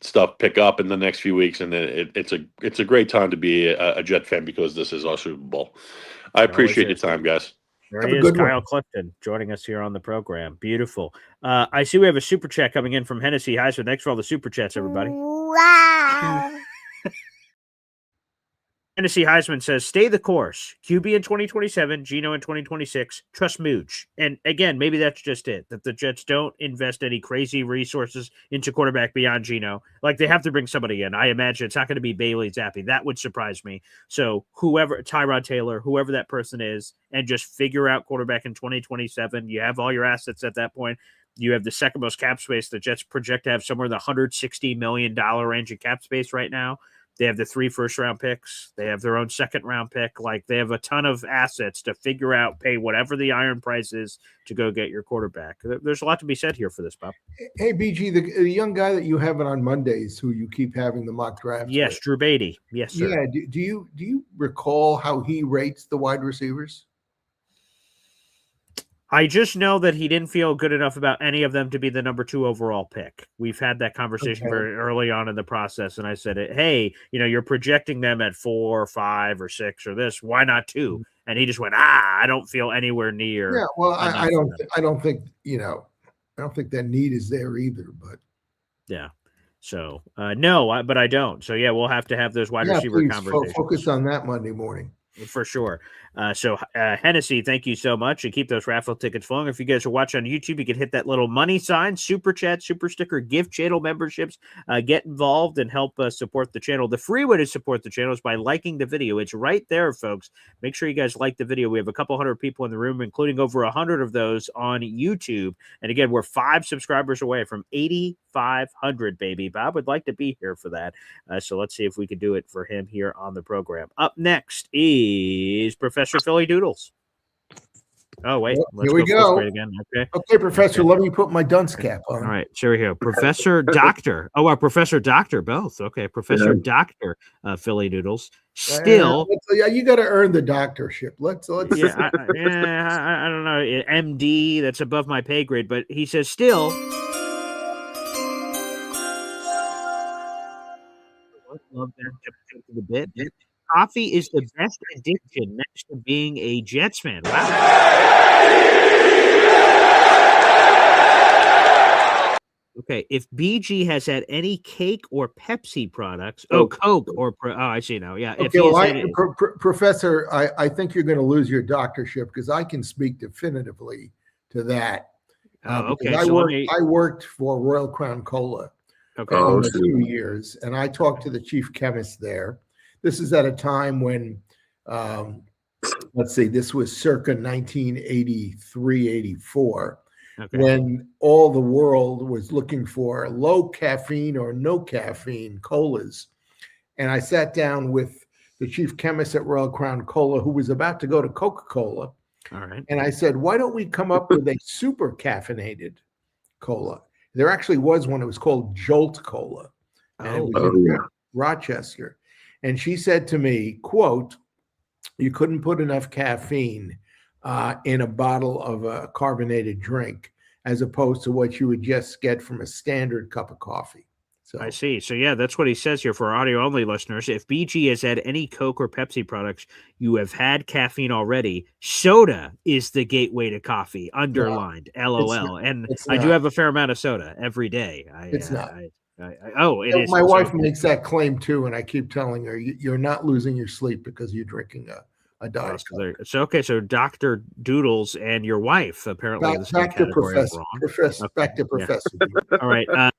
stuff pick up in the next few weeks, and then it's a great time to be a Jet fan because this is our Super Bowl. I appreciate your time, guys. There he is, Kyle Clifton, joining us here on the program. Beautiful. I see we have a super chat coming in from Hennessy Heisman. Thanks for all the super chats, everybody. Wow. Hennessy Heisman says, stay the course. QB in 2027, Geno in 2026. Trust Mooch. And again, maybe that's just it, that the Jets don't invest any crazy resources into quarterback beyond Geno. Like, they have to bring somebody in. I imagine it's not going to be Bailey Zappi. That would surprise me. So whoever, Tyrod Taylor, whoever that person is, and just figure out quarterback in 2027. You have all your assets at that point. You have the second most cap space. The Jets project to have somewhere in the $160 million range of cap space right now. They have the 3 first-round picks. They have their own second-round pick. Like, they have a ton of assets to figure out, pay whatever the iron price is to go get your quarterback. There's a lot to be said here for this, Bob. Hey, BG, the young guy that you have on Mondays who you keep having the mock drafts Yes, with. Drew Beatty. Yes, sir. Yeah, do you recall how he rates the wide receivers? I just know that he didn't feel good enough about any of them to be the number 2 overall pick. We've had that conversation very early on in the process, and I said, hey, you're projecting them at 4 or 5 or 6 or this. Why not 2? And he just went, I don't feel anywhere near. Yeah, well, I don't think that need is there either. But yeah, so no, but I don't. So yeah, we'll have to have those wide receiver conversations. Focus on that Monday morning. For sure. So Hennessy, thank you so much, and keep those raffle tickets flowing. If you guys are watching on YouTube, you can hit that little money sign, super chat, super sticker, gift channel memberships. Get involved and help support the channel. The free way to support the channel is by liking the video. It's right there, folks. Make sure you guys like the video. We have a couple hundred people in the room, including over 100 of those on YouTube. And again, we're 5 subscribers away from 8,500, baby. Bob would like to be here for that. So let's see if we can do it for him here on the program. Up next is Professor Philly Doodles. Oh, wait. Here we go. Again. Okay, Professor, let me put my dunce cap on. All right, so here we go. Professor Doctor. Oh, Professor Doctor, both. Okay, Professor Doctor Philly Doodles. Still. You got to earn the doctorship. Let's. Yeah, I don't know. MD, that's above my pay grade, but he says still. Love that to the bit. Coffee is the best addiction next to being a Jets fan. Wow. Okay, if BG has had any cake or Pepsi products, Coke or I see now. Yeah. Okay, Professor, I think you're going to lose your doctorship because I can speak definitively to that. Okay. I worked for Royal Crown Cola. Okay. For 2 years, and I talked to the chief chemist there. This is at a time when, let's see, this was circa 1983, 84, when all the world was looking for low caffeine or no caffeine colas. And I sat down with the chief chemist at Royal Crown Cola, who was about to go to Coca-Cola. All right. And I said, why don't we come up with a super caffeinated cola? There actually was one. It was called Jolt Cola. And it was in Rochester. And she said to me, quote, you couldn't put enough caffeine in a bottle of a carbonated drink as opposed to what you would just get from a standard cup of coffee. So I see. So, yeah, that's what he says here for audio-only listeners. If BG has had any Coke or Pepsi products, you have had caffeine already. Soda is the gateway to coffee, underlined, LOL. And I do have a fair amount of soda every day. It's not. It is. My wife makes that claim, too, and I keep telling her, you're not losing your sleep because you're drinking a diet Coke. So, okay, so Dr. Doodles and your wife, apparently. Back to Professor. Back to Professor. All right.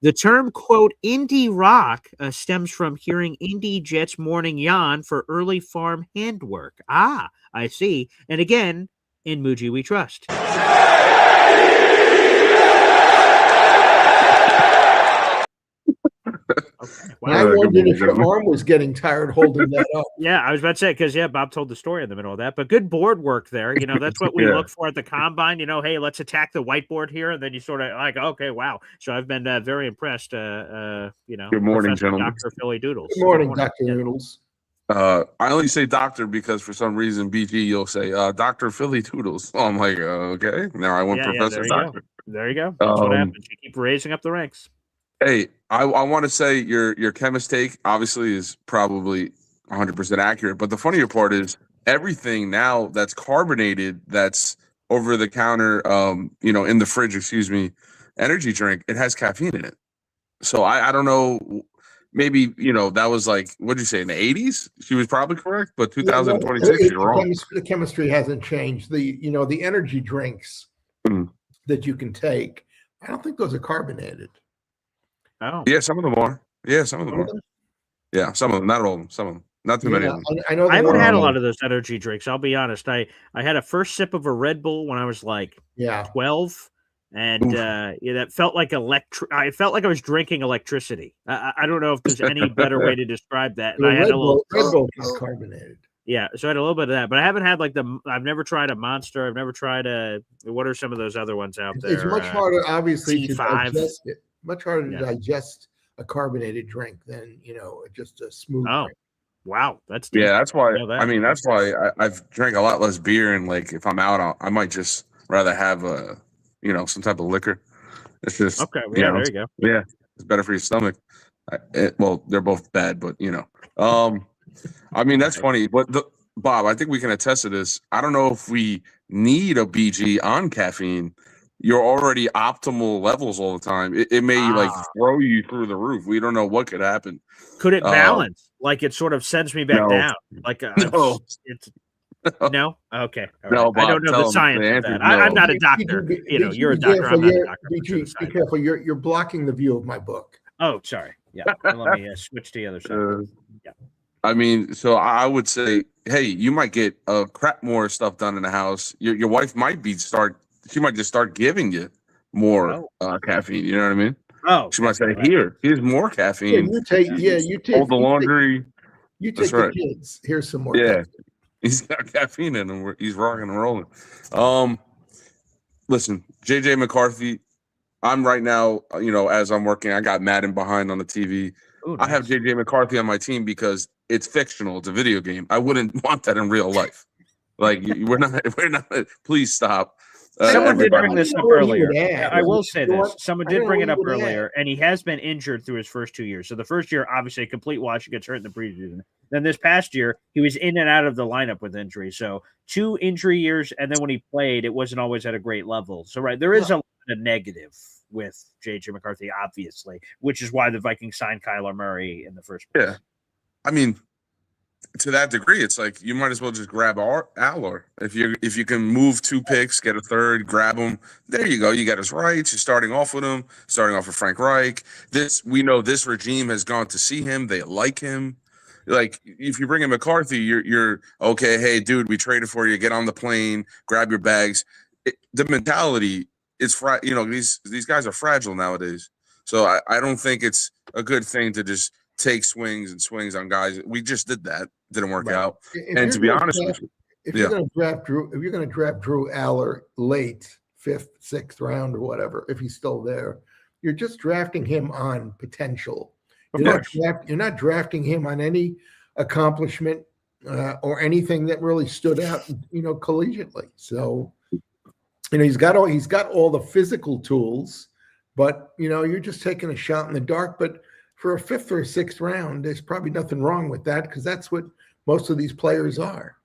The term, quote, indie rock stems from hearing Indie Jets morning yawn for early farm handwork. Ah, I see. And again, in Muji we trust. Okay. Wow. I wondered if your arm was getting tired holding that up. Yeah, I was about to say, because, Bob told the story in the middle of that. But good board work there. That's what we look for at the combine. Hey, let's attack the whiteboard here. And then you sort of like, okay, wow. So I've been very impressed. Good morning, gentlemen. Dr. Philly Doodles. Good morning, Dr. Doodles. I only say doctor because for some reason, BG, you'll say Dr. Philly Doodles. Oh, I'm like, okay. Now I want Professor Doctor. There you go. That's what happens. You keep raising up the ranks. Hey, I want to say your chemist take obviously is probably 100% accurate, but the funnier part is everything now that's carbonated, that's over the counter, in the fridge, energy drink, it has caffeine in it. So I don't know, maybe, that was like, what did you say, in the 80s? She was probably correct, but 2026, you're wrong. The chemistry hasn't changed. The energy drinks that you can take, I don't think those are carbonated. Oh. Yeah, some of them are. Yeah, some of them are. Yeah, some of them. Not all of them. Some of them. Not too many of them. I haven't had a lot of those energy drinks. I'll be honest. I had a first sip of a Red Bull when I was like 12, and that felt like I felt like I was drinking electricity. I don't know if there's any better way to describe that. And I had Red Bull is carbonated. Yeah, so I had a little bit of that, but I haven't had I've never tried a Monster. I've never tried what are some of those other ones out there? It's much harder, obviously, T5. to digest it. Much harder to digest a carbonated drink than just a smooth drink. Wow, that's deep. Yeah, that's why. That's why I've drank a lot less beer, and like if I'm out, I might just rather have some type of liquor. It's just okay. Well, there you go. Yeah, it's better for your stomach. They're both bad, but that's funny. But Bob, I think we can attest to this. I don't know if we need a BG on caffeine. you're already optimal levels all the time. It may like throw you through the roof. We don't know what could happen. Could it balance? Like it sort of sends me back No. down. Like No. it's no. Okay. All No, right. I don't Bob, know tell the him science the of answer's that. I'm no. not a doctor. You know, you're a doctor. I'm not a doctor. Be careful. You're blocking the view of my book. Oh, sorry. Yeah. Let me switch to the other side. Yeah. I mean, so I would say, hey, you might get a crap more stuff done in the house. Your wife might she might just start giving you more caffeine. You know what I mean? Oh, she might say, here's more caffeine. You take all the laundry. You take That's the right. kids. Here's some more. Yeah, caffeine. he's got caffeine in him. He's rocking and rolling. Listen, JJ McCarthy. I'm right now, as I'm working, I got Madden behind on the TV. Ooh, nice. I have JJ McCarthy on my team because it's fictional. It's a video game. I wouldn't want that in real life. Like we're not. Please stop. Someone did bring this up earlier. I will say You know this. what? Someone I did don't bring know it up what he would earlier, and he has been injured through his first 2 years. So the first year, obviously, a complete wash. He gets hurt in the preseason. Then this past year, he was in and out of the lineup with injury. So 2 injury years, and then when he played, it wasn't always at a great level. So there is a lot of negative with J.J. McCarthy, obviously, which is why the Vikings signed Kyler Murray in the first place. Yeah, I mean, to that degree, it's like you might as well just grab Aller. If you can move 2 picks, get a third, grab him. There you go. You got his rights. You're starting off with him. Starting off with Frank Reich. We know this regime has gone to see him. They like him. Like if you bring in McCarthy, you're okay. Hey, dude, we traded for you. Get on the plane. Grab your bags. The mentality is these guys are fragile nowadays. So I don't think it's a good thing to just take swings on guys. We just did that. Didn't work out. And to be honest with you, if you're going to draft Drew Aller late 5th, 6th round or whatever, if he's still there, you're just drafting him on potential. You're not drafting him on any accomplishment or anything that really stood out, collegiately. So, he's got all the physical tools, but you're just taking a shot in the dark. But for a 5th or 6th round, there's probably nothing wrong with that because that's what most of these players are.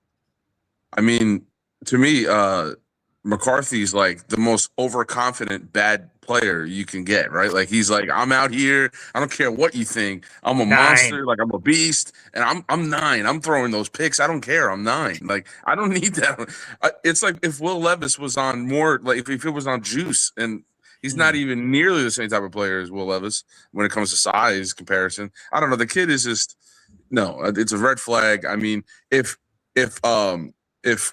I mean, to me, McCarthy's like the most overconfident bad player you can get, right? Like he's like, I'm out here. I don't care what you think. I'm a monster. Like I'm a beast, and I'm 9. I'm throwing those picks. I don't care. I'm 9. Like I don't need that. It's like if Will Levis was on more, like if it was on juice, and he's not even nearly the same type of player as Will Levis when it comes to size comparison. I don't know. The kid is just it's a red flag. I mean, if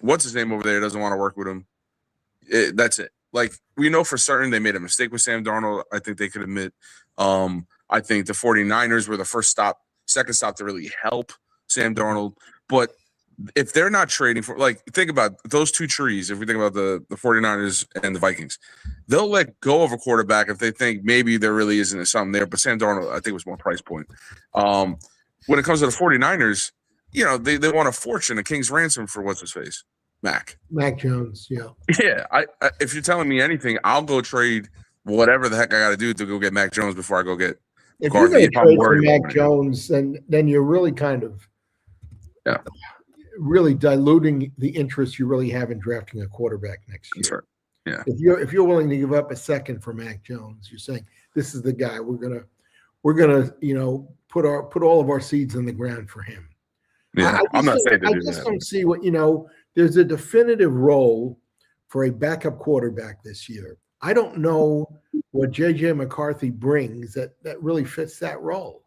what's his name over there doesn't want to work with him, that's it. Like we know for certain they made a mistake with Sam Darnold. I think they could admit. I think the 49ers were the second stop to really help Sam Darnold. But if they're not trading for, like, think about those 2 trees. If we think about the 49ers and the Vikings, they'll let go of a quarterback if they think maybe there really isn't something there. But Sam Darnold, I think, was more price point. When it comes to the 49ers, they want a fortune, a king's ransom for what's his face, Mac Jones. Yeah. Yeah. I if you're telling me anything, I'll go trade whatever the heck I got to do to go get Mac Jones before I go get. If you're going to trade for Mac Jones, then you're really kind of really diluting the interest you really have in drafting a quarterback next year. That's right. Yeah. If you're willing to give up a second for Mac Jones, you're saying this is the guy we're gonna put all of our seeds in the ground for him. Yeah, I'm not saying to do that. I just don't see what there's a definitive role for a backup quarterback this year. I don't know what J.J. McCarthy brings that really fits that role.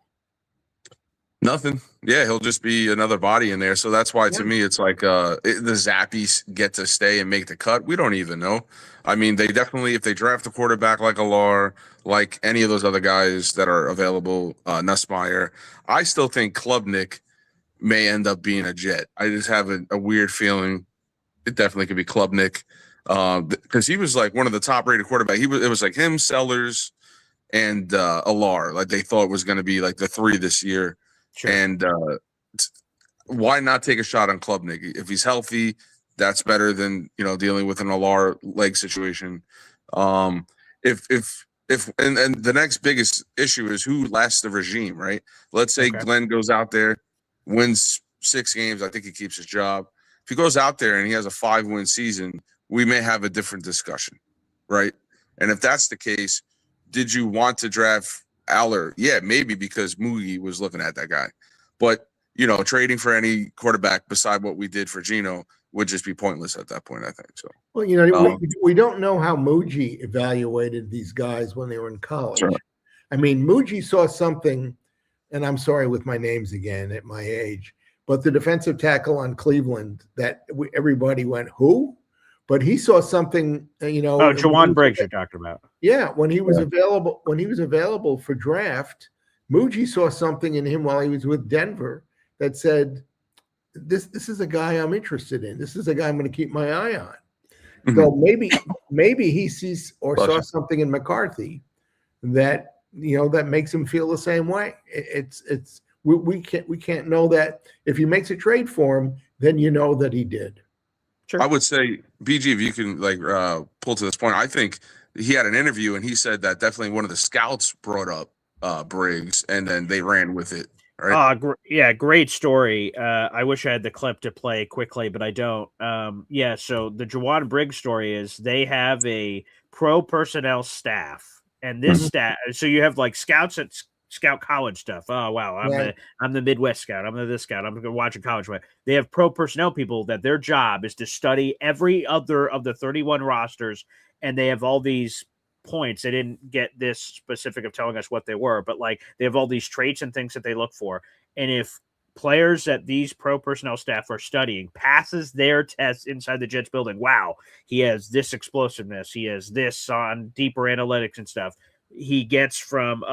Nothing. Yeah, he'll just be another body in there. So that's why, to me, it's like the Zappies get to stay and make the cut. We don't even know. I mean, they definitely, if they draft a quarterback like Alar, like any of those other guys that are available, Nussmeier, I still think Klubnik may end up being a Jet. I just have a weird feeling it definitely could be Klubnik because he was like one of the top-rated quarterbacks. It was like him, Sellers, and Alar. Like they thought was going to be like the 3 this year. Sure. And why not take a shot on Klubnik? If he's healthy, that's better than dealing with an Alar leg situation. If the next biggest issue is who lasts the regime, right? Let's say Glenn goes out there, wins 6 games. I think he keeps his job. If he goes out there and he has a 5-win season, we may have a different discussion, right? And if that's the case, did you want to draft Aller? Yeah, maybe because Moogie was looking at that guy. But, trading for any quarterback beside what we did for Geno would just be pointless at that point, I think. So, well, we don't know how Moogie evaluated these guys when they were in college. Sure. I mean, Moogie saw something, and I'm sorry with my names again at my age, but the defensive tackle on Cleveland that everybody went, who? But he saw something, Oh, Jawan Briggs you're talking about. Yeah, when he was available for draft, Moogie saw something in him while he was with Denver that said, this is a guy I'm interested in. This is a guy I'm going to keep my eye on. Mm-hmm. So maybe he sees or saw something in McCarthy that that makes him feel the same way. We can't know that. If he makes a trade for him, then you know that he did. Sure. I would say, BG, if you can pull to this point, I think he had an interview and he said that definitely one of the scouts brought up Briggs, and then they ran with it. Right? Great story. I wish I had the clip to play quickly, but I don't. So the Jawan Briggs story is they have a pro personnel staff, and this staff. So you have like scouts at scout college stuff. Oh wow, I'm the Midwest scout. I'm this scout. I'm going to watch a college. They have pro personnel people that their job is to study every other of the 31 rosters, and they have all these points. They didn't get this specific of telling us what they were, but like they have all these traits and things that they look for. And if players that these pro personnel staff are studying passes their tests inside the Jets building, wow, he has this explosiveness, he has this on deeper analytics and stuff. He gets from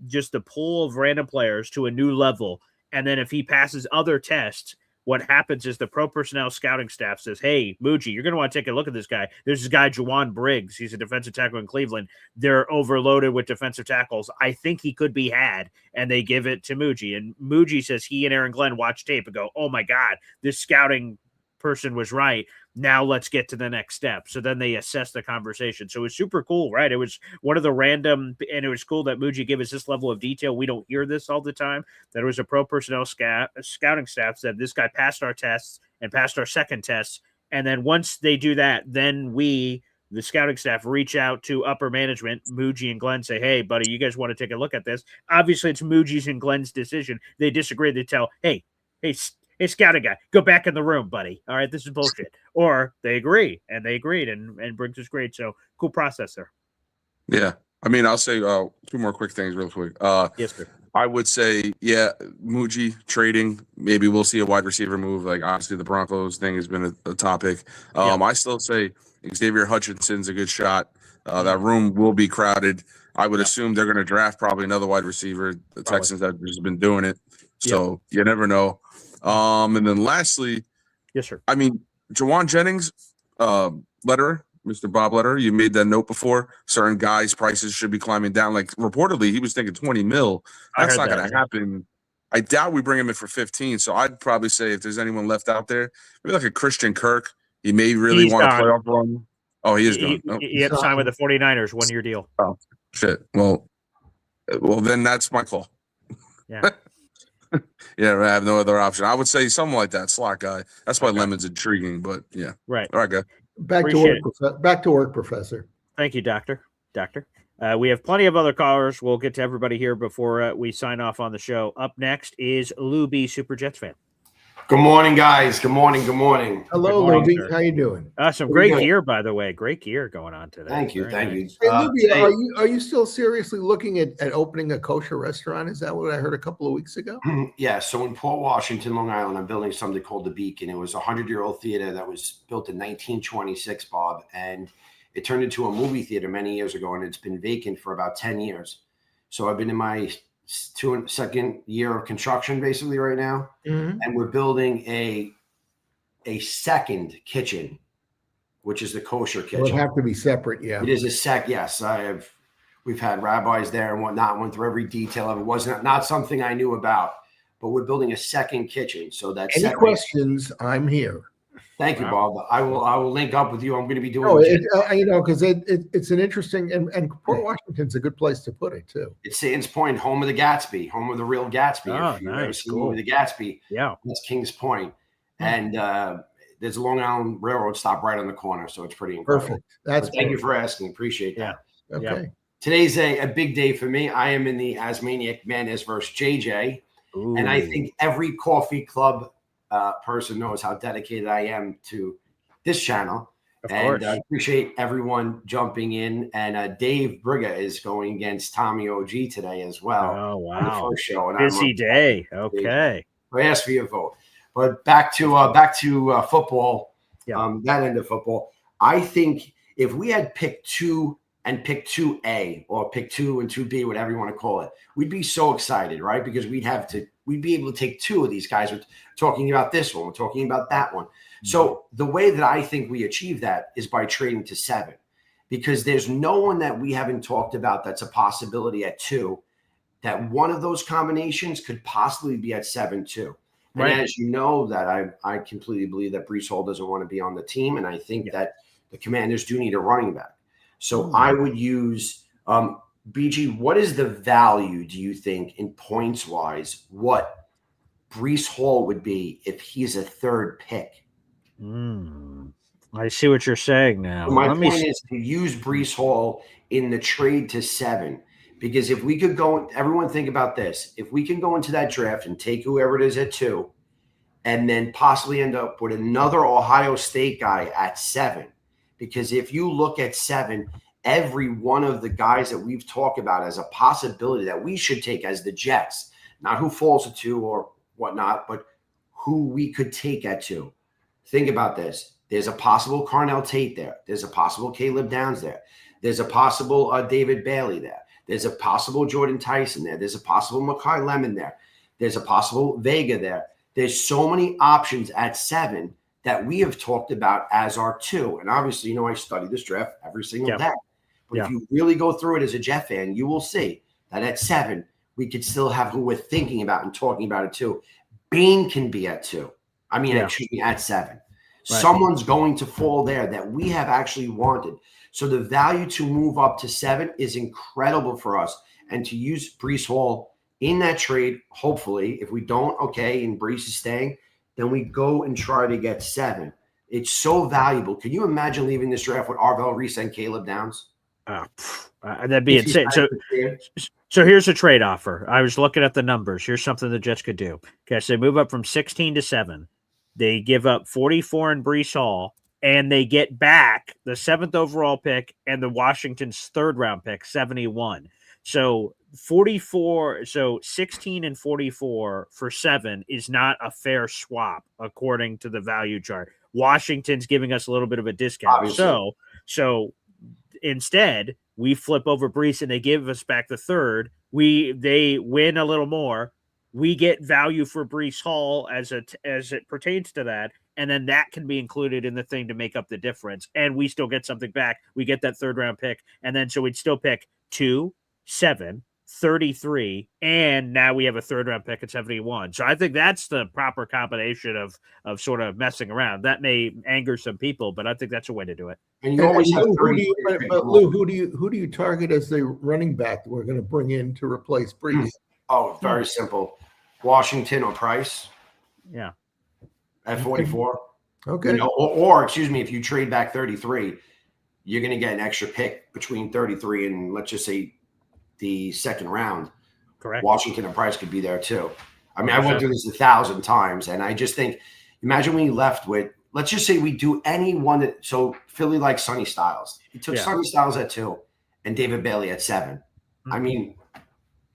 just a pool of random players to a new level. And then if he passes other tests, what happens is the pro personnel scouting staff says, hey, Moogie, you're going to want to take a look at this guy. There's this guy, Jawan Briggs. He's a defensive tackle in Cleveland. They're overloaded with defensive tackles. I think he could be had. And they give it to Moogie. And Moogie says he and Aaron Glenn watch tape and go, oh, my God, this scouting person was right. Now let's get to the next step. So then they assess the conversation. So it was super cool, right? It was one of the random, and it was cool that Moogie gave us this level of detail. We don't hear this all the time. That it was a pro personnel scouting staff said this guy passed our tests and passed our second test. And then once they do that, then we, the scouting staff, reach out to upper management, Moogie and Glenn, say, hey, buddy, you guys want to take a look at this? Obviously, it's Moogie's and Glenn's decision. They disagree. They tell, hey, scouting guy, go back in the room, buddy. All right, this is bullshit. Or they agree, and they agreed, and Briggs was great. So cool process there. Yeah. I mean, I'll say two more quick things real quick. Yes, sir. I would say, Moogie trading. Maybe we'll see a wide receiver move. Like, obviously, the Broncos thing has been a topic. I still say Xavier Hutchinson's a good shot. That room will be crowded. I would assume they're going to draft probably another wide receiver. The Texans have just been doing it. So you never know. And then lastly, yes, sir. I mean, Jawan Jennings, Lederer, Mr. Bob Lederer, you made that note before. Certain guys' prices should be climbing down. Like reportedly, he was thinking 20 mil. That's not going to happen. I doubt we bring him in for 15. So I'd probably say if there's anyone left out there, maybe like a Christian Kirk, he may really want a playoff run. Oh, he is gone. He had to sign with the 49ers, 1-year deal. Oh, shit. Well, then that's my call. Yeah. Yeah, I have no other option. I would say something like that, slot guy. That's why Lemon's intriguing, but yeah. Right. All right, go. Back to work, Professor. Thank you, Doctor. We have plenty of other callers. We'll get to everybody here before we sign off on the show. Up next is Lou B, Super Jets fan. Good morning, guys. Good morning. Hello, Lou B. How you doing? Some great gear, by the way. Great gear going on today. Thank you. Hey, Lou B, are you still seriously looking at opening a kosher restaurant? Is that what I heard a couple of weeks ago? Yeah. So in Port Washington, Long Island, I'm building something called the Beacon. It was a 100-year-old theater that was built in 1926, Bob, and it turned into a movie theater many years ago, and it's been vacant for about 10 years. So I've been in my second year of construction basically right now, and we're building a second kitchen, which is the kosher kitchen. It would have to be separate. Yeah, it is a yes, we've had rabbis there and whatnot, went through every detail of it. Wasn't not something I knew about, but we're building a second kitchen. So that's any questions, I'm here. Thank you, Bob. I will link up with you. I'm going to be doing because it's an interesting and Port Washington's a good place to put it too. It's Sands Point, home of the Gatsby, home of the real Gatsby. Oh, if you've nice, ever seen the movie The Gatsby, that's Kings Point, and there's a Long Island Railroad stop right on the corner, so it's pretty incredible. Perfect. Thank you for asking. Appreciate that. Okay. Today's a big day for me. I am in the Asmaniac Madness versus JJ. And I think every coffee club person knows how dedicated I am to this channel. And I appreciate everyone jumping in. And Dave Briga is going against Tommy OG today as well. Oh, wow. On the first show. And busy day. Okay. I asked for your vote. But back to football, that end of football. I think if we had pick 2 and pick 2A or pick 2 and 2B, whatever you want to call it, we'd be so excited, right? Because we'd be able to take 2 of these guys. We're talking about this one. We're talking about that one. So the way that I think we achieve that is by trading to 7, because there's no one that we haven't talked about that's a possibility at 2, that one of those combinations could possibly be at 7 too. And as you know, that I completely believe that Breece Hall doesn't want to be on the team. And I think that the Commanders do need a running back. So I would use BG. What is the value, do you think, in points wise, what Breece Hall would be if he's a 3rd pick? I see what you're saying now. So my point is to use Breece Hall in the trade to 7. Because if we could go, everyone think about this. If we can go into that draft and take whoever it is at 2 and then possibly end up with another Ohio State guy at 7, because if you look at 7, every one of the guys that we've talked about as a possibility that we should take as the Jets, not who falls at 2 or whatnot, but who we could take at 2. Think about this. There's a possible Carnell Tate there. There's a possible Caleb Downs there. There's a possible David Bailey there. There's a possible Jordan Tyson there. There's a possible Makai Lemon there. There's a possible Vega there. There's so many options at 7 that we have talked about as our 2. And obviously, I study this draft every single day. But if you really go through it as a Jet fan, you will see that at 7, we could still have who we're thinking about and talking about it too. Bain can be at 2. Excuse me, at 7. Someone's going to fall there that we have actually wanted. So the value to move up to 7 is incredible for us. And to use Breece Hall in that trade, hopefully, if we don't, okay, and Breece is staying, then we go and try to get 7. It's so valuable. Can you imagine leaving this draft with Arvell Reese and Caleb Downs? That'd be insane. So here's a trade offer. I was looking at the numbers. Here's something the Jets could do. Okay, so they move up from 16 to 7. They give up 44 in Breece Hall, and they get back the 7th overall pick and the Washington's 3rd round pick, 71. So 16 and 44 for 7 is not a fair swap according to the value chart. Washington's giving us a little bit of a discount. Obviously. So instead, we flip over Breece and they give us back the 3rd. They win a little more. We get value for Breece Hall as it pertains to that, and then that can be included in the thing to make up the difference. And we still get something back. We get that 3rd round pick, and then so we'd still pick 2, 7, 33, and now we have a 3rd round pick at 71. So I think that's the proper combination of sort of messing around. That may anger some people, but I think that's a way to do it. And you always have Lou, who do you target as the running back that we're going to bring in to replace Breece? Oh, very simple. Washington or Price. Yeah. At 44. Okay. Or excuse me, if you trade back 33, you're going to get an extra pick between 33 and let's just say the 2nd round. Correct. Washington and Price could be there too. I went through this 1,000 times, and I just think, imagine when you left with, let's just say we do any one that, so Philly likes Sonny Styles. He took Sonny Styles at 2 and David Bailey at 7.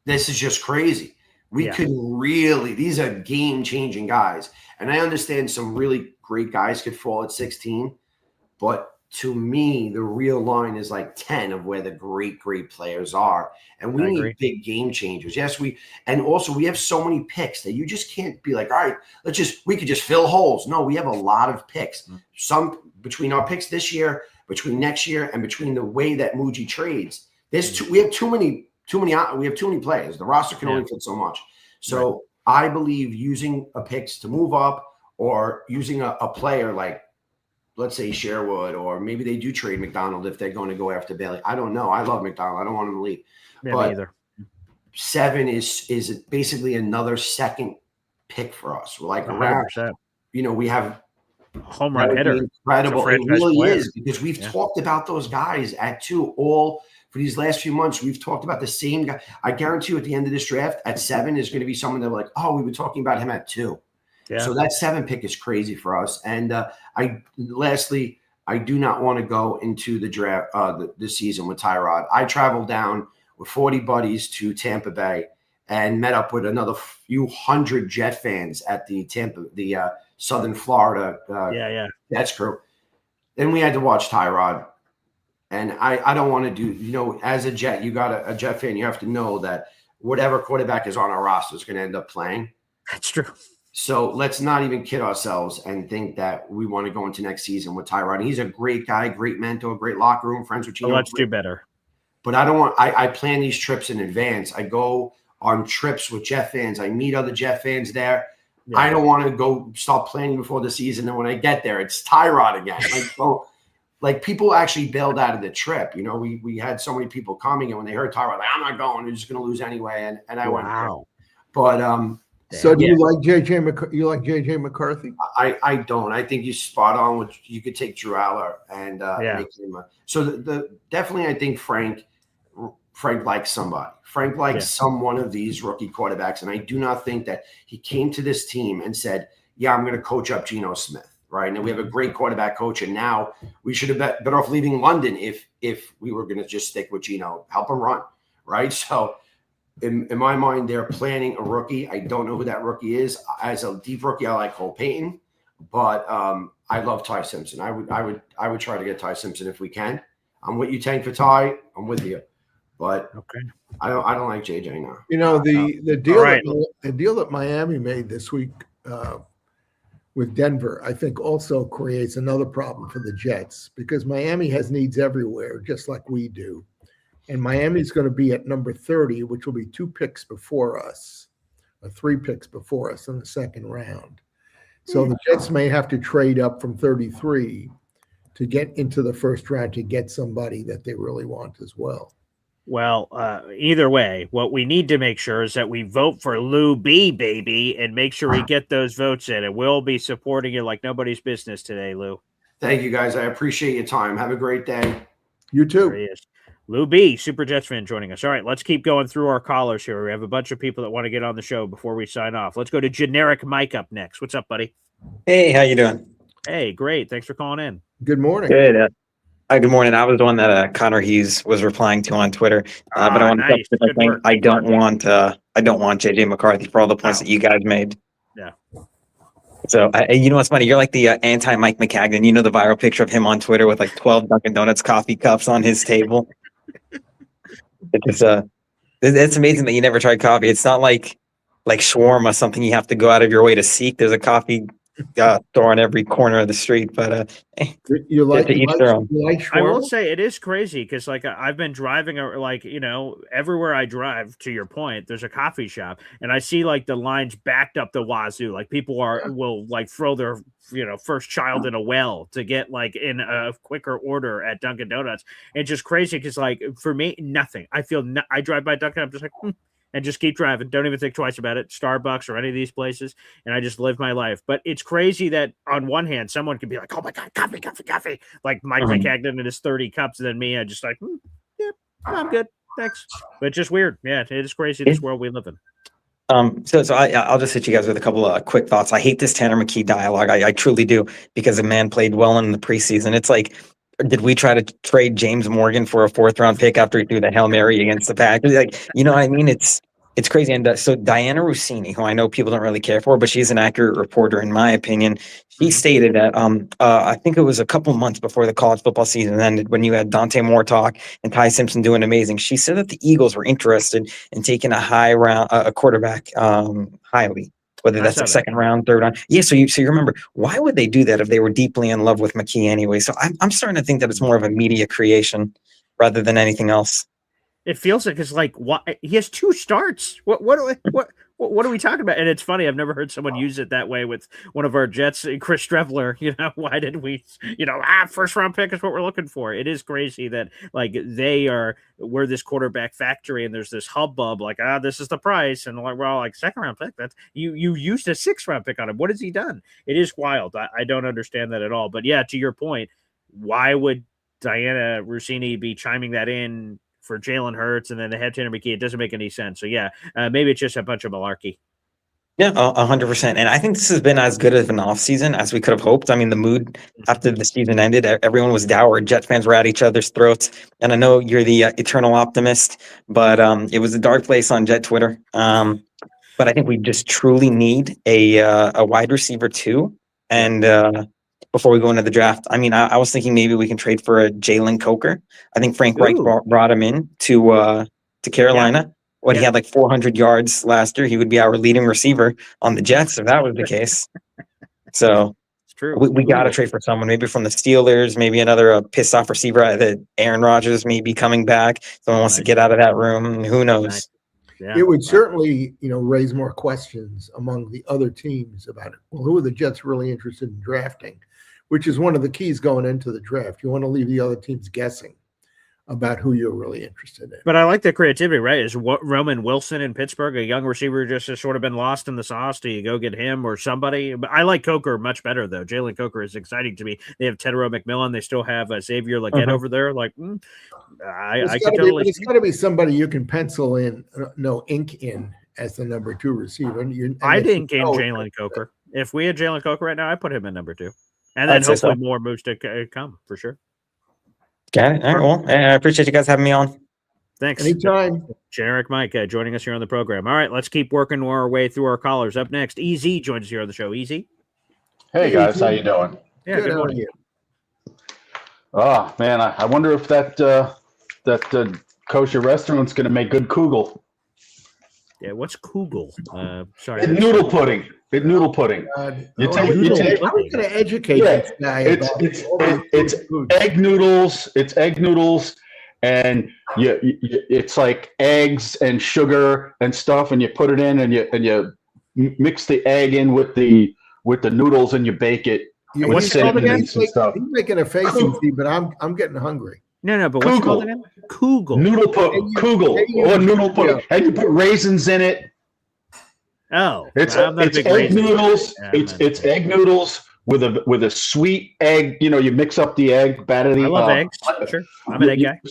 This is just crazy. We could really, these are game-changing guys. And I understand some really great guys could fall at 16, but to me, the real line is like 10 of where the great players are. And we need big game changers. Yes, and also we have so many picks that you just can't be like, all right, we could just fill holes. No, we have a lot of picks. Some between our picks this year, between next year, and between the way that Muji trades, we have too many players. The roster can only fit so much. So I believe using a picks to move up or using a player like, let's say Sherwood, or maybe they do trade McDonald if they're going to go after Bailey. I don't know. I love McDonald. I don't want him to leave. Yeah, me either. 7 is basically another 2nd pick for us. We're like, 100%. We have home run hitter. Incredible. It really is, because we've talked about those guys at 2 all for these last few months, we've talked about the same guy. I guarantee you at the end of this draft, at 7 is going to be someone that like, oh, we were talking about him at 2. Yeah. So that 7 pick is crazy for us. And lastly, I do not want to go into the draft this season with Tyrod. I traveled down with 40 buddies to Tampa Bay and met up with another few hundred Jet fans at the Southern Florida Jets crew. Then we had to watch Tyrod. And I don't want to do, as a Jet, you got a Jet fan, you have to know that whatever quarterback is on our roster is going to end up playing. That's true. So let's not even kid ourselves and think that we want to go into next season with Tyrod. He's a great guy, great mentor, great locker room, friends with you. Let's do better. But I don't want, I plan these trips in advance. I go on trips with Jet fans. I meet other Jet fans there. Yeah. I don't want to go start planning before the season. And when I get there, it's Tyrod again. Like people actually bailed out of the trip. We had so many people coming, and when they heard Tyrod, like, I'm not going. They're just going to lose anyway. And I went. But so do you like JJ? You like JJ McCarthy? I don't. I think you spot on. Which you could take Drew Aller and make him. So definitely, I think Frank likes somebody. Frank likes some one of these rookie quarterbacks, and I do not think that he came to this team and said, "Yeah, I'm going to coach up Geno Smith." Right. And we have a great quarterback coach. And now we should have better off leaving London if we were going to just stick with Geno, help him run. Right. So in my mind, they're planning a rookie. I don't know who that rookie is. As a deep rookie, I like Cole Payton, but I love Ty Simpson. I would try to get Ty Simpson if we can. I'm with you, Tank, for Ty. I'm with you. But I don't like JJ now. The deal that Miami made this week with Denver, I think also creates another problem for the Jets because Miami has needs everywhere, just like we do. And Miami's going to be at number 30, which will be 2 picks before us, or 3 picks before us in the second round. So the Jets may have to trade up from 33 to get into the first round to get somebody that they really want as well. Well, either way, what we need to make sure is that we vote for Lou B, baby, and make sure we get those votes in. And we'll be supporting you like nobody's business today, Lou. Thank you, guys. I appreciate your time. Have a great day. You too. There he is. Lou B, Super Jets fan, joining us. All right, let's keep going through our callers here. We have a bunch of people that want to get on the show before we sign off. Let's go to Generic Mike up next. What's up, buddy? Hey, how you doing? Hey, great. Thanks for calling in. Good morning. Good. Good morning. I was the one that Connor Hughes was replying to on Twitter, but I want to say I don't want JJ McCarthy for all the points that you guys made. Yeah. So you know what's funny? You're like the anti Mike McCagnon. You know the viral picture of him on Twitter with like 12 Dunkin' Donuts coffee cups on his table. It's amazing that you never tried coffee. It's not like shawarma, something you have to go out of your way to seek. There's a coffee store on every corner of the street, but you like I will say it is crazy because like I've been driving everywhere I drive, to your point, there's a coffee shop and I see like the lines backed up the wazoo, like people will like throw their first child in a well to get like in a quicker order at Dunkin' Donuts. It's just crazy because like for me, nothing. I drive by Dunkin', I'm just like and just keep driving. Don't even think twice about it. Starbucks or any of these places. And I just live my life. But it's crazy that on one hand, someone could be like, oh my God, coffee. Like Mike McCagnon and his 30 cups. And then me, I just like, yeah, I'm good. Thanks. But it's just weird. Yeah, it is crazy, this world we live in. So I'll just hit you guys with a couple of quick thoughts. I hate this Tanner McKee dialogue. I truly do, because the man played well in the preseason. It's like, did we try to trade James Morgan for a 4th round pick after he threw the Hail Mary against the Packers? Like, you know what I mean? It's crazy. And so Diana Rossini, who I know people don't really care for, but she's an accurate reporter, in my opinion. She stated that I think it was a couple months before the college football season ended, when you had Dante Moore talk and Ty Simpson doing amazing. She said that the Eagles were interested in taking a quarterback highly, whether that's a 2nd round, 3rd round. Yeah. So you remember, why would they do that if they were deeply in love with McKee anyway? So I'm starting to think that it's more of a media creation rather than anything else. It feels like it's like, what, he has 2 starts. What are we talking about? And it's funny, I've never heard someone use it that way with one of our Jets, Chris Strevler. Why did we, 1st round pick is what we're looking for. It is crazy that like we're this quarterback factory and there's this hubbub like, this is the price. And like, we're all like, 2nd round pick. That's you used a 6th round pick on him. What has he done? It is wild. I don't understand that at all. But yeah, to your point, why would Diana Rossini be chiming that in for Jalen Hurts, and then they have Tanner McKee. It doesn't make any sense. So yeah, maybe it's just a bunch of malarkey. Yeah, 100%. And I think this has been as good of an offseason as we could have hoped. I mean, the mood after the season ended, everyone was dour. Jet fans were at each other's throats. And I know you're the eternal optimist, but it was a dark place on Jet Twitter. But I think we just truly need a wide receiver too. And before we go into the draft, I mean, I was thinking maybe we can trade for a Jalen Coker. I think Frank Reich brought him in to Carolina. Yeah. When he had like 400 yards last year, he would be our leading receiver on the Jets if that was the case. So it's true. We got to trade for someone, maybe from the Steelers, maybe another pissed off receiver that Aaron Rodgers may be coming back. Someone wants to get out of that room. Who knows? Yeah. It would certainly, raise more questions among the other teams about it. Well, who are the Jets really interested in drafting? Which is one of the keys going into the draft. You want to leave the other teams guessing about who you're really interested in. But I like the creativity, right? Is Roman Wilson in Pittsburgh, a young receiver, just has sort of been lost in the sauce? Do you go get him or somebody? But I like Coker much better, though. Jalen Coker is exciting to me. They have Tedero McMillan. They still have Xavier Legette over there. Like, I could totally. It's got to be somebody you can pencil in, ink in as the number 2 receiver. I'd ink in Jalen Coker. If we had Jalen Coker right now, I'd put him in number 2. And then hopefully more moves to come, for sure. Got it. All right. Well, I appreciate you guys having me on. Thanks. Anytime. Generic Mike joining us here on the program. All right, let's keep working our way through our callers. Up next, EZ joins us here on the show. EZ. Hey guys, how you doing? Yeah, good morning. Oh man, I wonder if that kosher restaurant's going to make good kugel. Yeah, what's kugel? Sorry. It's noodle pudding. It's noodle pudding. I'm going to educate this guy. It's egg noodles. It's egg noodles, and it's like eggs and sugar and stuff, and you put it in, and you mix the egg in with the noodles, and you bake it. What's it called again? He's making a face, but I'm getting hungry. No, but what's it called again? Kugel. Noodle pudding. Kugel or noodle pudding, and you put raisins in it. Oh, it's egg noodles. It's egg noodles with a sweet egg. You mix up the egg, batter the. I love eggs. Sure, I'm an egg guy.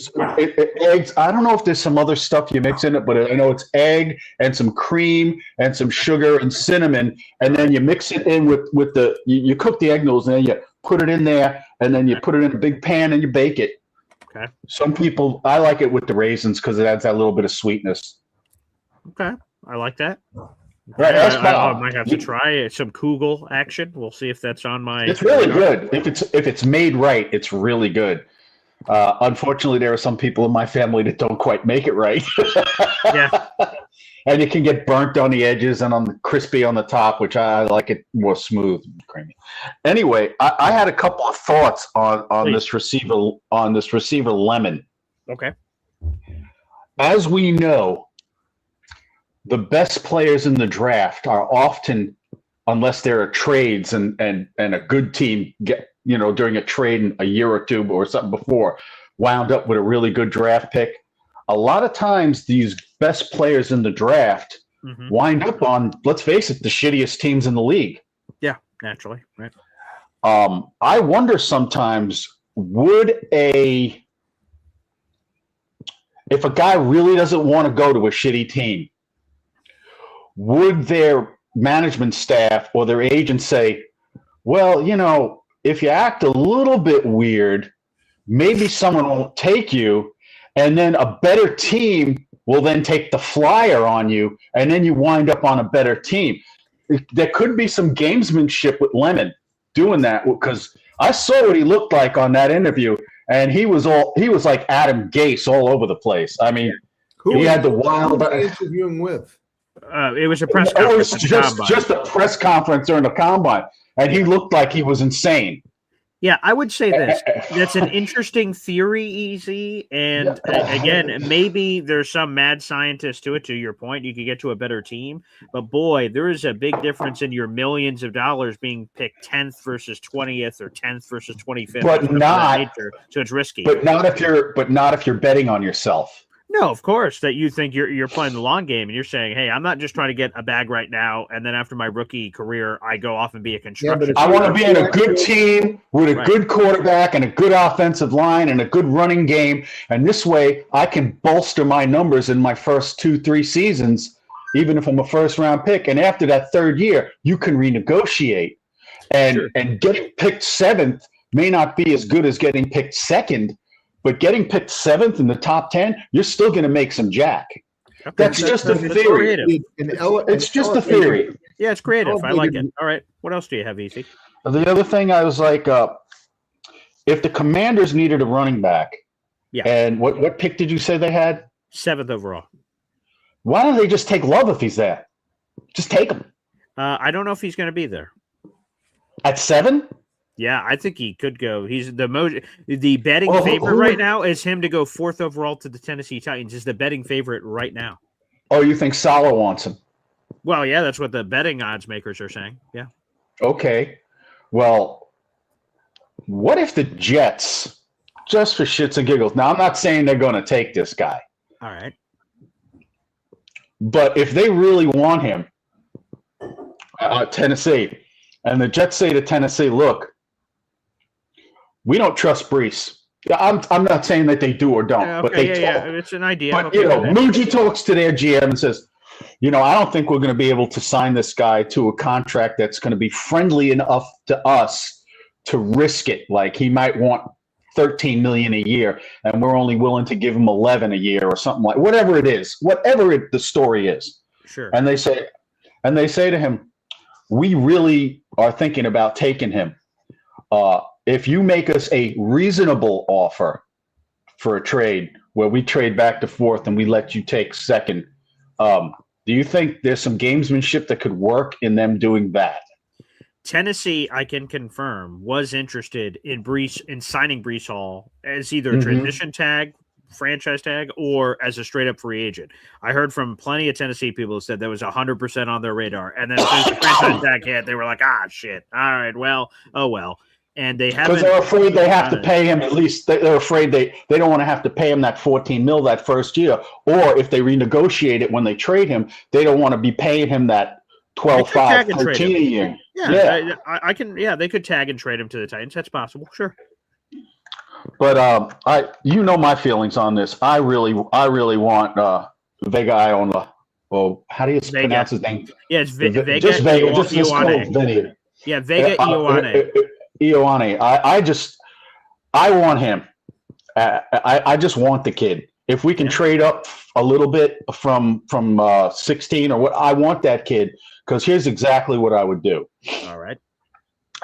Eggs. I don't know if there's some other stuff you mix in it, but I know it's egg and some cream and some sugar and cinnamon, and then you mix it in with the. You cook the egg noodles and then you put it in there, and then you put it in a big pan and you bake it. Okay. Some people, I like it with the raisins because it adds that little bit of sweetness. Okay, I like that. Right, I might have to try some kugel action. We'll see if that's on my. It's really good if it's made right. It's really good. Unfortunately, there are some people in my family that don't quite make it right. Yeah, and it can get burnt on the edges and on the crispy on the top, which I like it more smooth and creamy. Anyway, I had a couple of thoughts on this receiver Lemon. Okay. As we know, the best players in the draft are often, unless there are trades and a good team get during a trade in a year or two or something before, wound up with a really good draft pick. A lot of times these best players in the draft wind up on, let's face it, the shittiest teams in the league. Yeah, naturally, right. I wonder sometimes, if a guy really doesn't want to go to a shitty team, would their management staff or their agent say, well, if you act a little bit weird, maybe someone won't take you, and then a better team will then take the flyer on you, and then you wind up on a better team. There could be some gamesmanship with Lemon doing that, because I saw what he looked like on that interview, and he was like Adam Gase all over the place. I mean, he had the wild. Who was he interviewing with? It was a press conference. Just a press conference during the combine, and he looked like he was insane. Yeah, I would say this. That's an interesting theory, Easy. And again, maybe there's some mad scientist to it. To your point, you could get to a better team. But boy, there is a big difference in your millions of dollars being picked 10th versus 20th or 10th versus 25th. But not. So it's risky. But not if you're betting on yourself. No, of course that you think you're playing the long game and you're saying, hey, I'm not just trying to get a bag right now, and then after my rookie career, I go off and be a construction. I want to be in a good team with a good quarterback and a good offensive line and a good running game, and this way I can bolster my numbers in my first 2-3 seasons, even if I'm a first-round pick. And after that third year, you can renegotiate, and getting picked 7th may not be as good as getting picked 2nd. But getting picked 7th in the top 10, you're still going to make some jack. Okay, that's just a theory. It's just a theory. Yeah, it's creative. I like it. All right. What else do you have, Easy? The other thing I was like, if the Commanders needed a running back, and what pick did you say they had? 7th overall. Why don't they just take Love if he's there? Just take him. I don't know if he's going to be there. At 7? Yeah, I think he could go. He's the betting favorite right now is him to go 4th overall to the Tennessee Titans. Is the betting favorite right now? Oh, you think Salah wants him? Well, yeah, that's what the betting odds makers are saying. Yeah. Okay. Well, what if the Jets, just for shits and giggles? Now, I'm not saying they're going to take this guy. All right. But if they really want him, Tennessee, and the Jets say to Tennessee, look, we don't trust Brees. I'm not saying that they do or don't, but they talk. It's an idea. But, Muji talks to their GM and says, I don't think we're going to be able to sign this guy to a contract that's going to be friendly enough to us to risk it. Like he might want $13 million a year, and we're only willing to give him 11 a year or something like whatever it is, the story is. Sure. And they say to him, we really are thinking about taking him. If you make us a reasonable offer for a trade where we trade back to 4th and we let you take 2nd, do you think there's some gamesmanship that could work in them doing that? Tennessee, I can confirm, was interested in signing Brees Hall as either a transition tag, franchise tag, or as a straight up free agent. I heard from plenty of Tennessee people who said that was 100% on their radar. And then as soon as the franchise tag hit, they were like, shit. All right, well, oh well. And they haven't, because they're afraid they have to pay him at least. They're afraid they don't want to have to pay him that $14 million that first year, or if they renegotiate it when they trade him, they don't want to be paying him that 12, 5, 13 a year. Yeah. I can. Yeah, they could tag and trade him to the Titans. That's possible. Sure. But my feelings on this. I really want Vega Iola. Well, how do you pronounce his name? Yeah, it's Vega. Just Vega. Just call it Vega. Yeah, Vega Ioane. Ioane. I want him. I just want the kid. If we can trade up a little bit from 16 or what, I want that kid, because here's exactly what I would do. All right.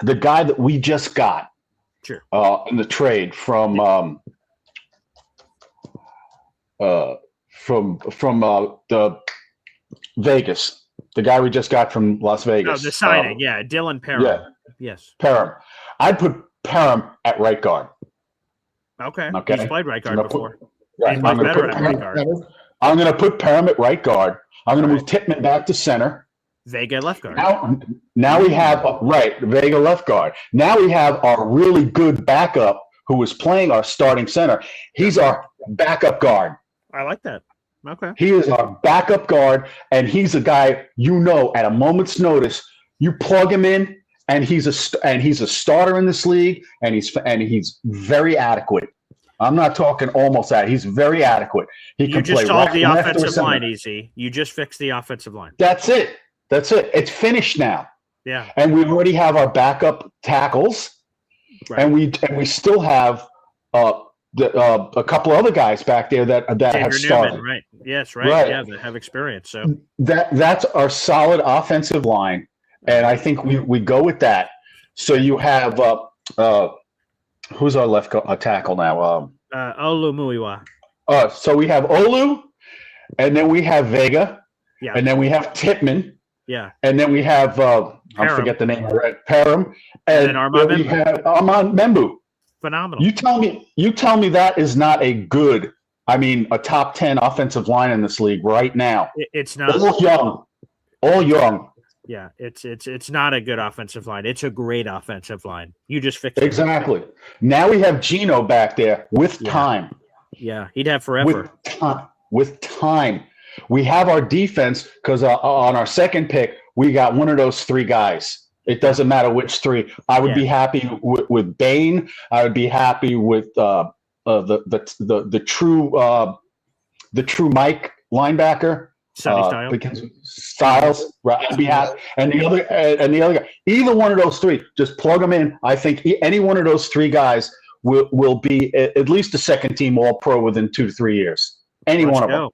The guy that we just got in the trade from the Vegas, the guy we just got from Las Vegas. Oh, the signing, Dylan Parham. Yeah. Yes. Parham. I'd put Parham at right guard. Okay. He's played right guard before. I'm going to put Parham at right guard. I'm going to move Tippmann back to center. Vega left guard. Now we have Vega left guard. Now we have our really good backup who is playing our starting center. He's our backup guard. I like that. Okay. He is our backup guard, and he's a guy at a moment's notice you plug him in, and he's a starter in this league, and he's very adequate. I'm not talking almost that. He's very adequate. He can play solved the offensive line, Easy. You just fixed the offensive line. That's it. It's finished now. Yeah. And we already have our backup tackles, and we still have a couple other guys back there that have started. Newman, right? Yes, right. Yeah, that have experience. So that's our solid offensive line, and I think we go with that. So you have who's our left tackle now? Olu Muiwa. So we have Olu, and then we have Vega, and then we have Tippmann. Yeah. And then we have I forget the name, Parham, and then we have Armand Membu. Phenomenal. You tell me that is not a top 10 offensive line in this league right now. It's not. All young. Yeah, it's not a good offensive line. It's a great offensive line. You just fixed it. Exactly. Now we have Gino back there with time. Yeah, he'd have forever. With time. with time. We have our defense because on our second pick, we got one of those three guys. It doesn't matter which three. I would be happy with Bain. I would be happy with the true Mike linebacker. Styles, right? I'd be happy. And the other guy, either one of those three, just plug them in. I think any one of those three guys will be at least a second team All Pro within 2 to 3 years. Any one of them.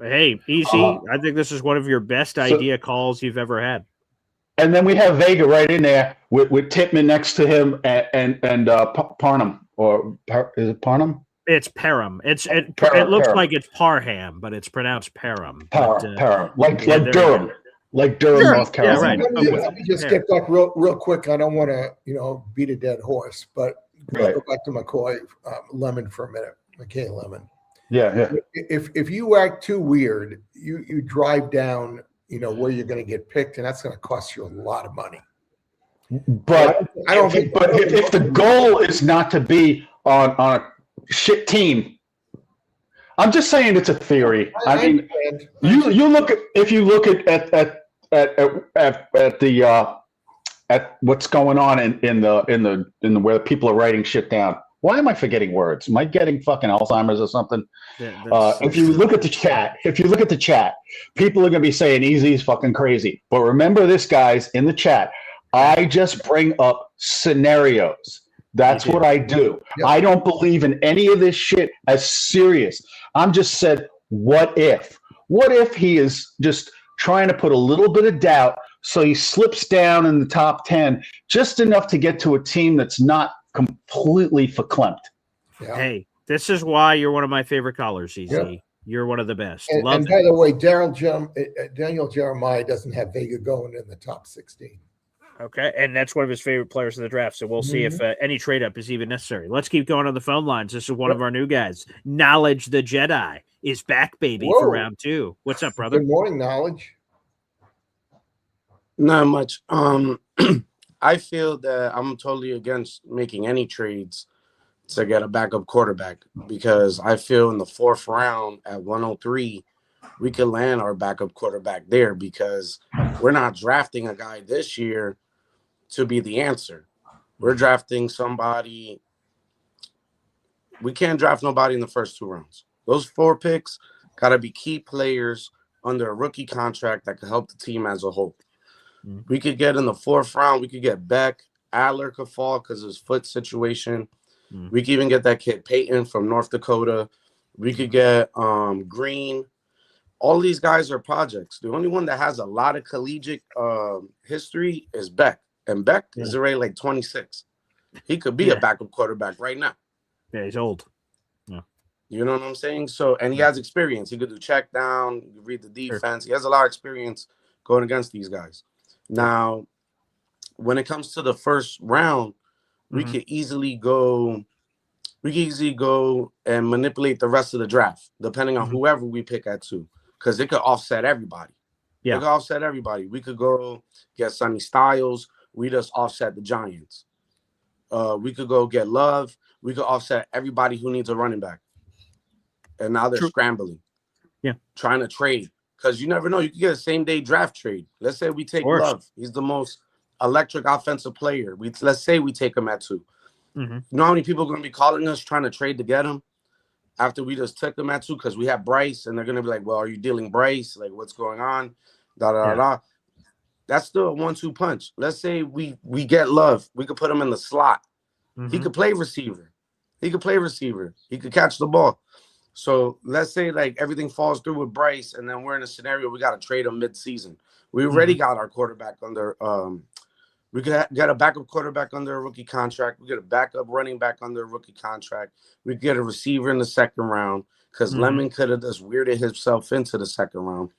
Hey, easy. I think this is one of your best idea calls you've ever had. And then we have Vega right in there with Tippmann next to him and Parham, or is it Parham? It's Parham. It looks like it's Parham, but it's pronounced Parham. Parham, like Durham, North Carolina. Let me just get back real quick. I don't want to beat a dead horse, but go back to McCoy Lemon for a minute. McKay Lemon. Yeah. If you act too weird, you drive down, where you're going to get picked, and that's going to cost you a lot of money. But I don't think. But if the goal is not to be on a shit team, I'm just saying it's a theory. I mean, you look at if you look at what's going on in the where people are writing shit down. Why am I forgetting words? Am I getting fucking Alzheimer's or something? If you look at the chat, people are going to be saying Easy's fucking crazy. But remember this, guys, in the chat, I just bring up scenarios. That's what I do. Yep. I don't believe in any of this shit as serious. I'm just said, what if? What if he is just trying to put a little bit of doubt so he slips down in the top 10 just enough to get to a team that's not completely verklempt. Yeah. Hey, this is why you're one of my favorite callers, EZ. Yeah. You're one of the best. And by the way, Daniel Jeremiah doesn't have Vega going in the top 16. Okay, and that's one of his favorite players in the draft. So we'll see if any trade up is even necessary. Let's keep going on the phone lines. This is one of our new guys. Knowledge the Jedi is back, baby, for round 2. What's up, brother? Good morning, Knowledge. Not much. I feel that I'm totally against making any trades to get a backup quarterback because I feel in the 4th round at 103, we could land our backup quarterback there because we're not drafting a guy this year to be the answer. We're drafting somebody. We can't draft nobody in the first 2 rounds. Those 4 picks got to be key players under a rookie contract that could help the team as a whole. We could get in the 4th round. We could get Beck. Adler could fall because of his foot situation. We could even get that kid Peyton from North Dakota. We could get Green. All these guys are projects. The only one that has a lot of collegiate history is Beck. And Beck is already like 26. He could be a backup quarterback right now. Yeah, he's old. Yeah. You know what I'm saying? So, and he has experience. He could do check down, read the defense. He has a lot of experience going against these guys. Now, when it comes to the 1st round, we could easily go and manipulate the rest of the draft, depending on whoever we pick at 2, because it could offset everybody. Yeah. It could offset everybody. We could go get Sonny Styles. We just offset the Giants. We could go get Love. We could offset everybody who needs a running back. And now they're scrambling. Yeah. Trying to trade. Because you never know. You could get a same-day draft trade. Let's say we take Love. He's the most electric offensive player. Let's say we take him at 2. You know how many people are going to be calling us trying to trade to get him after we just took him at 2 because we have Bryce, and they're going to be like, well, are you dealing Bryce? Like, what's going on? Da. That's still a 1-2 punch. Let's say we get Love. We could put him in the slot. He could play receiver. He could catch the ball. So let's say like everything falls through with Bryce, and then we're in a scenario we got to trade him mid-season. We already got our quarterback under. We could get a backup quarterback under a rookie contract. We get a backup running back under a rookie contract. We get a receiver in the 2nd round because Lemon could have just weirded himself into the 2nd round.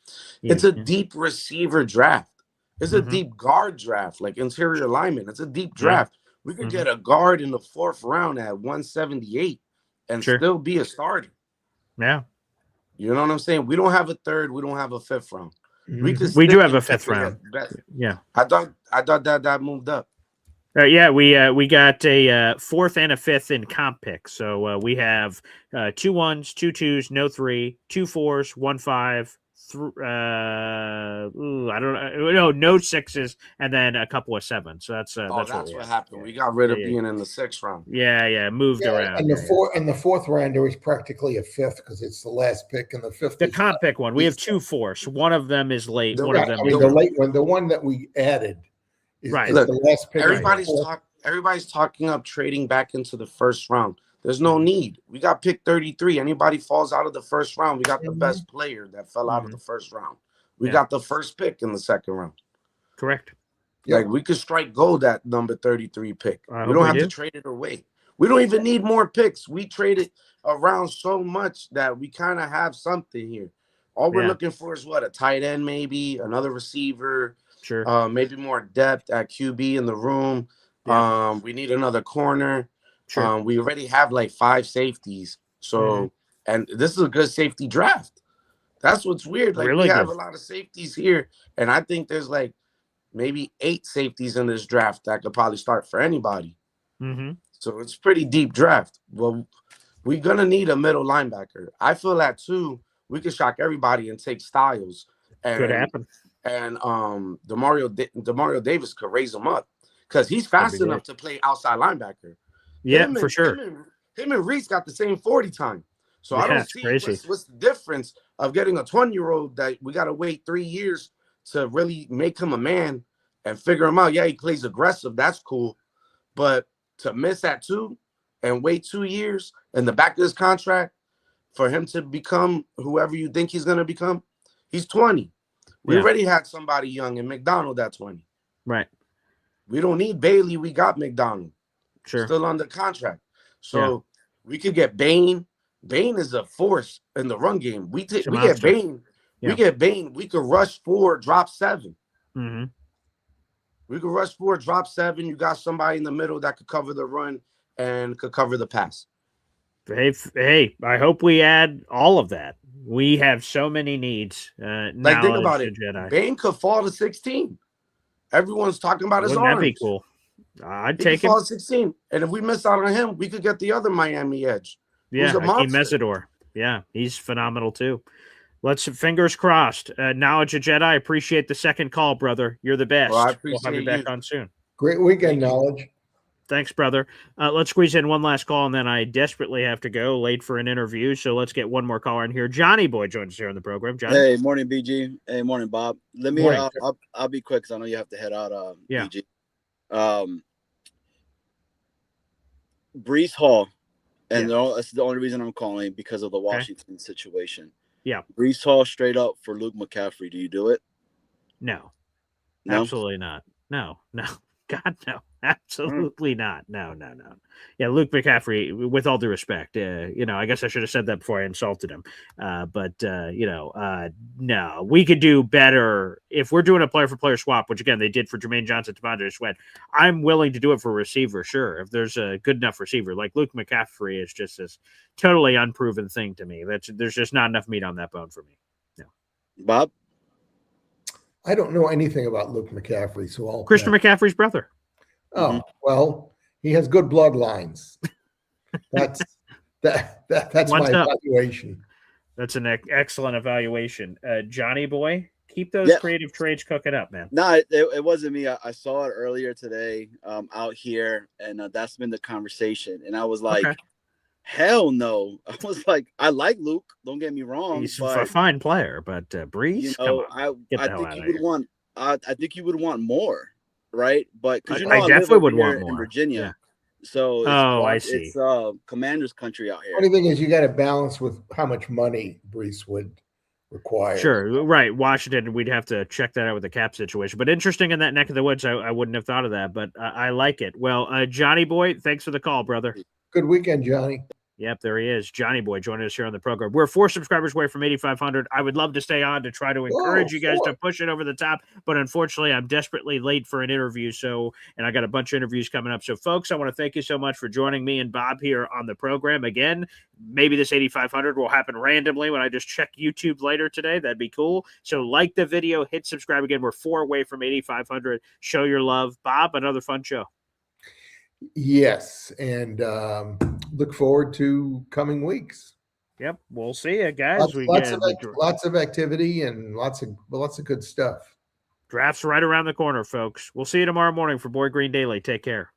It's a deep receiver draft. It's a deep guard draft, like interior lineman. It's a deep draft. We could get a guard in the 4th round at 178 and still be a starter. Yeah. You know what I'm saying? We don't have a 3rd. We don't have a 5th round. We do have a 5th round. Yeah. I thought that moved up. Yeah, we got a fourth and a fifth in comp pick. So we have 2 1s, 2 2s, no 3, 2 4s, 1 5. I don't know. No 6s, and then a couple of 7s. So that's that's what what happened. We got rid of yeah. being in the 6th round. Yeah, moved around. And the fourth rounder is practically a fifth because it's the last pick, and the fifth. The comp pick one. We have 2 fourths. One of them is late. One of them. I mean, the late one, the one that we added, is Look, the last pick. Everybody's talking up trading back into the 1st round. There's no need. We got pick 33. Anybody falls out of the 1st round, we got the best player that fell out of the 1st round. We got the 1st pick in the 2nd round. Correct. Like we could strike gold at number 33 pick. We don't have to trade it away. We don't even need more picks. We traded around so much that we kind of have something here. All we're looking for is what? A tight end, maybe another receiver. Sure. Maybe more depth at QB in the room. Yeah. We need another corner. Sure. We already have like 5 safeties. So, and this is a good safety draft. That's what's weird. Like really we have good. a lot of safeties here, and I think there's like maybe 8 safeties in this draft that could probably start for anybody. So it's pretty deep draft. Well, we're gonna need a middle linebacker. I feel that too. We could shock everybody and take Styles. And, could happen. And Demario Davis could raise him up because he's fast enough to play outside linebacker. Yeah, for sure. Him and Reese got the same 40 time. So I don't see what's the difference of getting a 20-year-old that we got to wait 3 years to really make him a man and figure him out. Yeah, he plays aggressive. That's cool. But to miss at 2 and wait 2 years in the back of his contract for him to become whoever you think he's going to become, he's 20. We already had somebody young in McDonald at 20. Right. We don't need Bailey. We got McDonald. Sure. Still under contract. So we could get Bain. Bain is a force in the run game. We get Bain. We get Bain. We could rush 4, drop 7. We could rush 4, drop 7. You got somebody in the middle that could cover the run and could cover the pass. Hey, I hope we add all of that. We have so many needs. Like think about it. Jedi. Bain could fall to 16. Everyone's talking about his Wouldn't arms. That be cool? I'd He take could him. fall to 16. And if we miss out on him, we could get the other Miami edge. Yeah, who's a Hakeem monster. Mesidor. Yeah, he's phenomenal too. Let's fingers crossed. Knowledge of Jedi. I appreciate the second call, brother. You're the best. Well, I We'll appreciate have you back on soon. Great weekend, Knowledge. Thanks, brother. Let's squeeze in one last call, and then I desperately have to go late for an interview. So let's get one more caller in here. Johnny Boy joins us here on the program. Johnny. Hey, morning, BG. Hey, morning, Bob. Let me. I'll be quick because I know you have to head out. BG. Brees Hall, and that's the only reason I'm calling because of the Washington situation. Yeah. Brees Hall straight up for Luke McCaffrey. Do you do it? No. Absolutely not. No. God, no. Absolutely not. No. Yeah, Luke McCaffrey, with all due respect, I guess I should have said that before I insulted him. No, we could do better if we're doing a player-for-player swap, which, again, they did for Jermaine Johnson, Devondre Sweat. I'm willing to do it for a receiver, sure, if there's a good enough receiver. Like Luke McCaffrey is just this totally unproven thing to me. There's just not enough meat on that bone for me. No. Bob? I don't know anything about Luke McCaffrey, so I'll Christian McCaffrey's brother. Oh, well, he has good bloodlines. That's my evaluation. That's an excellent evaluation. Johnny Boy, keep those creative trades cooking up, man. No, it wasn't me. I saw it earlier today out here, and that's been the conversation. And I was like, hell no. I was like, I like Luke. Don't get me wrong. He's a fine player, but Brees, I think you would want more. Right, but because I definitely would want more in Virginia, so I see. It's Commander's country out here. Funny thing is, you got to balance with how much money Brees would require. Sure, right. Washington, we'd have to check that out with the cap situation. But interesting in that neck of the woods, I wouldn't have thought of that, but I like it. Well, Johnny Boy, thanks for the call, brother. Good weekend, Johnny. Yep, there he is. Johnny Boy joining us here on the program. We're 4 subscribers away from 8,500. I would love to stay on to try to encourage you guys to push it over the top, but unfortunately, I'm desperately late for an interview, and I got a bunch of interviews coming up. So, folks, I want to thank you so much for joining me and Bob here on the program. Again, maybe this 8,500 will happen randomly when I just check YouTube later today. That'd be cool. So, like the video, hit subscribe again. We're 4 away from 8,500. Show your love. Bob, another fun show. Yes, and look forward to coming weeks. Yep, we'll see you guys. Lots of activity and lots of good stuff. Draft's right around the corner, folks. We'll see you tomorrow morning for Boy Green Daily. Take care.